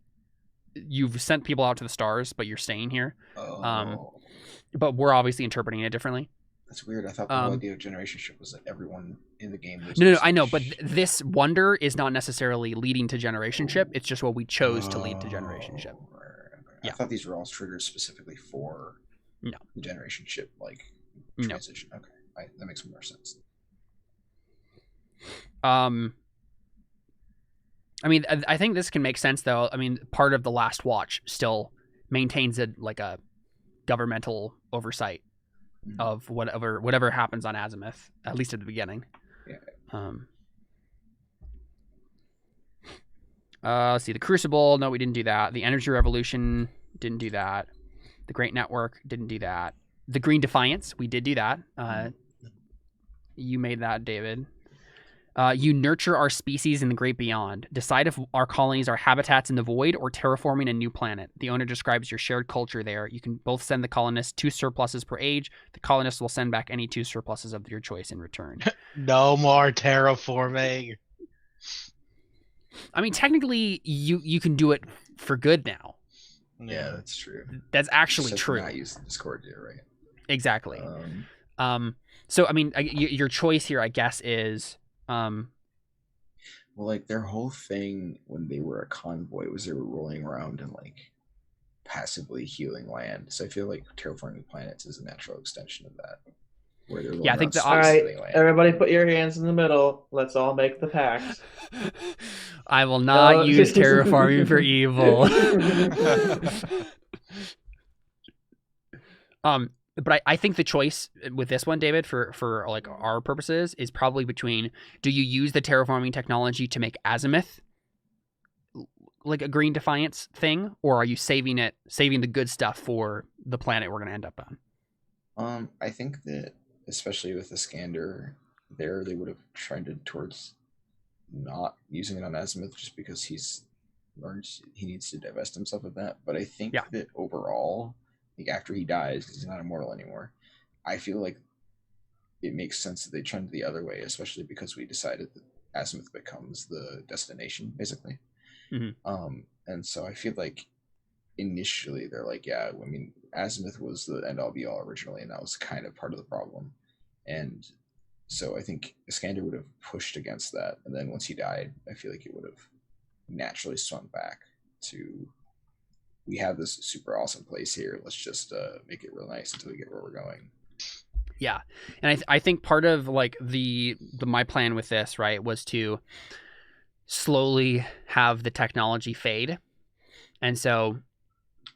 you've sent people out to the stars, but you're staying here. But we're obviously interpreting it differently. That's weird. I thought the whole idea of generation ship was that everyone in the game was... No, I know, but this wonder is not necessarily leading to generation ship. It's just what we chose to lead to generation ship. Right. Okay. Yeah. I thought these were all triggers specifically for the generation ship, like transition. No. Okay, that makes more sense. I mean, I think this can make sense, though. I mean, part of the Last Watch still maintains a governmental oversight of whatever happens on Azimuth, at least at the beginning. Yeah. Let's see. The Crucible. No, we didn't do that. The Energy Revolution didn't do that. The Great Network didn't do that. The Green Defiance. We did do that. You made that, David. You nurture our species in the great beyond. Decide if our colonies are habitats in the void or terraforming a new planet. The owner describes your shared culture there. You can both send the colonists 2 surpluses per age. The colonists will send back any 2 surpluses of your choice in return. No more terraforming. I mean, technically, you can do it for good now. Yeah, that's true. That's actually true. Not using Discordia, right? Exactly. So, I mean, your choice here, I guess, is... well, like their whole thing when they were a convoy was they were rolling around and like passively healing land. So I feel like terraforming planets is a natural extension of that. Where they're I think all right, everybody put your hands in the middle. Let's all make the pact. I will not use terraforming for evil. But I think the choice with this one, David, for like our purposes, is probably between: do you use the terraforming technology to make Azimuth like a Green Defiance thing, or are you saving the good stuff for the planet we're going to end up on? I think that especially with the Skander, they would have tried towards not using it on Azimuth just because he needs to divest himself of that. But I think that overall, like after he dies, because he's not immortal anymore, I feel like it makes sense that they trend the other way, especially because we decided that Azimuth becomes the destination, basically. Mm-hmm. And so I feel like initially they're like, yeah, I mean, Azimuth was the end all be all originally, and that was kind of part of the problem. And so I think Iskander would have pushed against that. And then once he died, I feel like it would have naturally swung back to, we have this super awesome place here. Let's just make it real nice until we get where we're going. Yeah. And I think part of like my plan with this, right, was to slowly have the technology fade, and so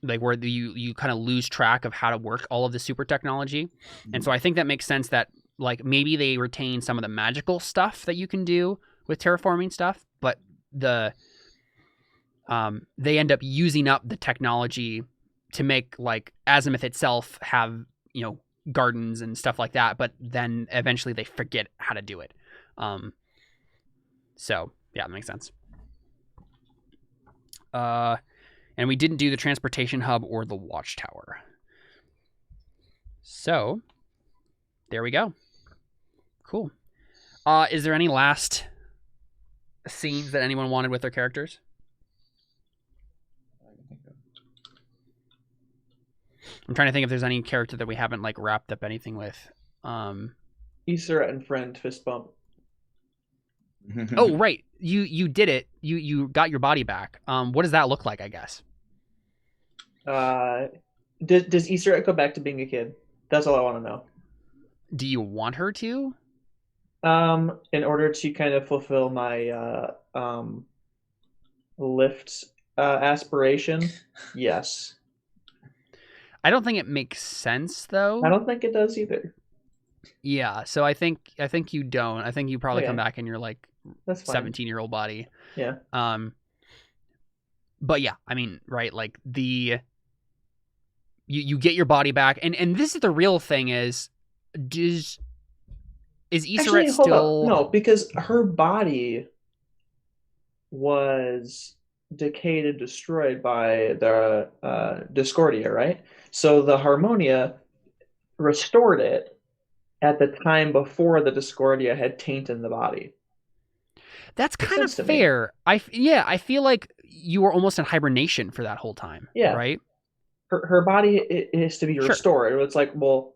like where you kind of lose track of how to work all of the super technology. And so I think that makes sense that like maybe they retain some of the magical stuff that you can do with terraforming stuff, but they end up using up the technology to make like Azimuth itself have, you know, gardens and stuff like that, but then eventually they forget how to do it. So yeah, that makes sense. And we didn't do the transportation hub or the watchtower. So there we go. Cool. Is there any last scenes that anyone wanted with their characters? I'm trying to think if there's any character that we haven't like wrapped up anything with. Easter and friend fist bump. Oh, right. You did it. You got your body back. What does that look like, I guess? Does Easter go back to being a kid? That's all I want to know. Do you want her to? In order to kind of fulfill my lift aspiration, yes. I don't think it makes sense though. I don't think it does either. Yeah, so I think you don't. I think you probably come Okay. back in your like That's fine. 17-year-old body. Yeah. But yeah, I mean, right, like you get your body back, and this is the real thing is Iseret Actually, hold still up. No, because her body was decayed and destroyed by the Discordia, right? So the Harmonia restored it at the time before the Discordia had tainted the body. That's Makes kind of sense to me. fair. I feel like you were almost in hibernation for that whole time. Yeah. Right? Her body it is to be Sure. restored. It's like, well,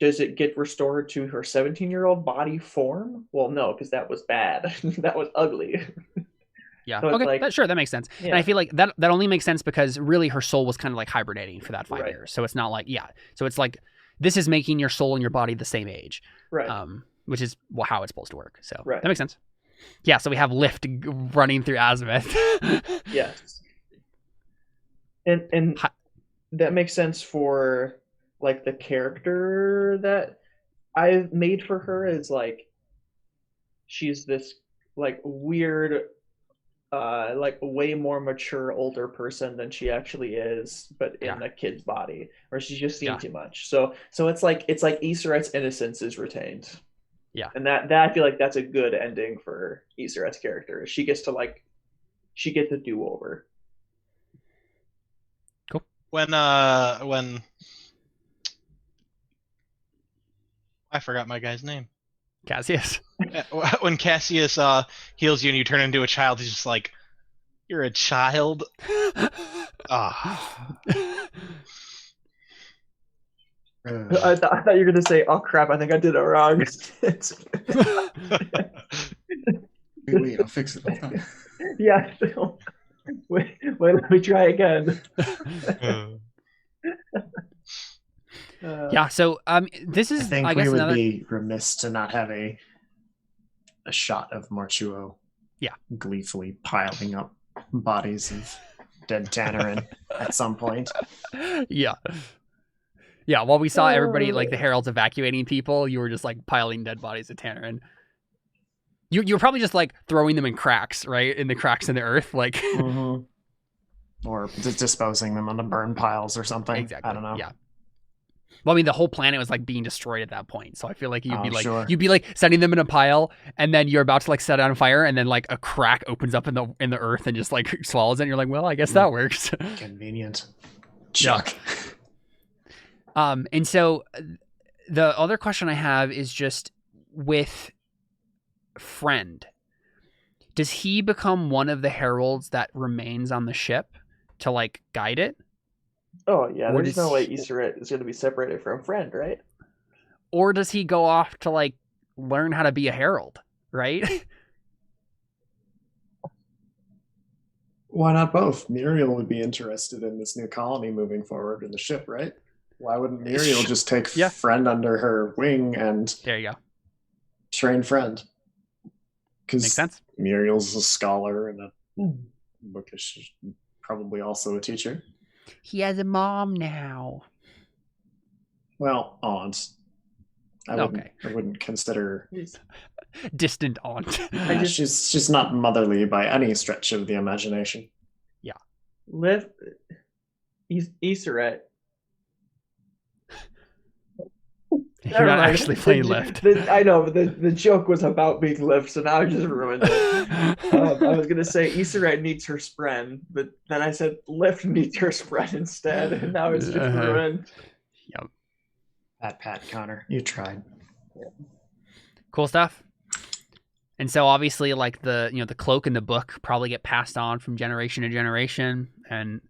does it get restored to her 17-year-old body form? Well, no, because that was bad. That was ugly. Yeah. So it's Okay. like- That makes sense. Yeah. And I feel like that only makes sense because really her soul was kind of like hibernating for that 5 Right. years. So it's not like, yeah. So it's like this is making your soul and your body the same age. Right. Which is how it's supposed to work. So Right. that makes sense. Yeah. So we have Lift running through Azimuth. Yes. And Hi- that makes sense for like the character that I've made for her is like she's this like weird like way more mature older person than she actually is, but in Yeah. a kid's body, or she's just seen Yeah. too much. So it's like Easterette's innocence is retained. Yeah. And that I feel like that's a good ending for Easterette's character. She gets a do-over. When I forgot my guy's name. Cassius. When Cassius heals you and you turn into a child, he's just like, "You're a child." Ah. I thought you were gonna say, "Oh crap! I think I did it wrong." Wait, I'll fix it. Hold on. Yeah. Wait, let me try again. Yeah. So this I is think I guess we would another. be remiss to not have a shot of Marchuo. Yeah. Gleefully piling up bodies of dead Tannerin at some point. Yeah. Yeah, while we saw everybody, like the heralds evacuating people, you were just like piling dead bodies of Tannerin. You were probably just like throwing them in cracks, right? In the cracks in the earth, like Mhm. Or just disposing them on the burn piles or something. exactly. I don't know. Yeah. Well, I mean, the whole planet was like being destroyed at that point, so I feel like Oh, sure. you'd be like setting them in a pile, and then you're about to like set it on fire, and then like a crack opens up in the earth and just like swallows it. And you're like, well, I guess that works. Convenient. Chuck. And so the other question I have is just with Friend. Does he become one of the heralds that remains on the ship to like guide it? Oh yeah, Or there's does no way he- Easterette is going to be separated from Friend, right? Or does he go off to like learn how to be a herald, right? Why not both? Muriel would be interested in this new colony moving forward in the ship, right? Why wouldn't Muriel just take Yeah. Friend under her wing and There you go. train Friend? because Makes sense. Muriel's a scholar and a bookish, probably also a teacher. He has a mom now. Well, aunt. Okay. I wouldn't consider. Distant aunt. She's not motherly by any stretch of the imagination. Lift. Iseret. You're not actually playing Lift. I know, but the joke was about being Lift, so now I just ruined it. I was gonna say Iseret needs her spren, but then I said Lift needs her spren instead, and now it's just ruined. Yep. Pat, Connor, you tried. Cool stuff. And so obviously, like the cloak and the book probably get passed on from generation to generation, and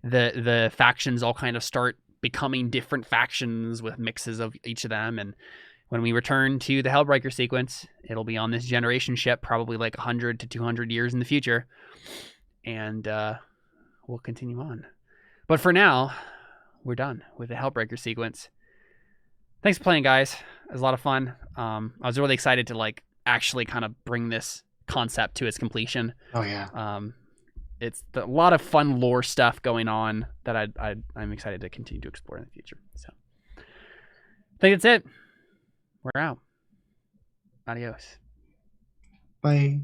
the factions all kind of start becoming different factions with mixes of each of them. And when we return to the Hellbreaker sequence, it'll be on this generation ship, probably like 100 to 200 years in the future, and we'll continue on. But for now, we're done with the Hellbreaker sequence. Thanks for playing, guys. It was a lot of fun. I was really excited to like actually kind of bring this concept to its completion. Oh yeah. It's a lot of fun lore stuff going on that I'm excited to continue to explore in the future. So I think that's it. We're out. Adios. Bye.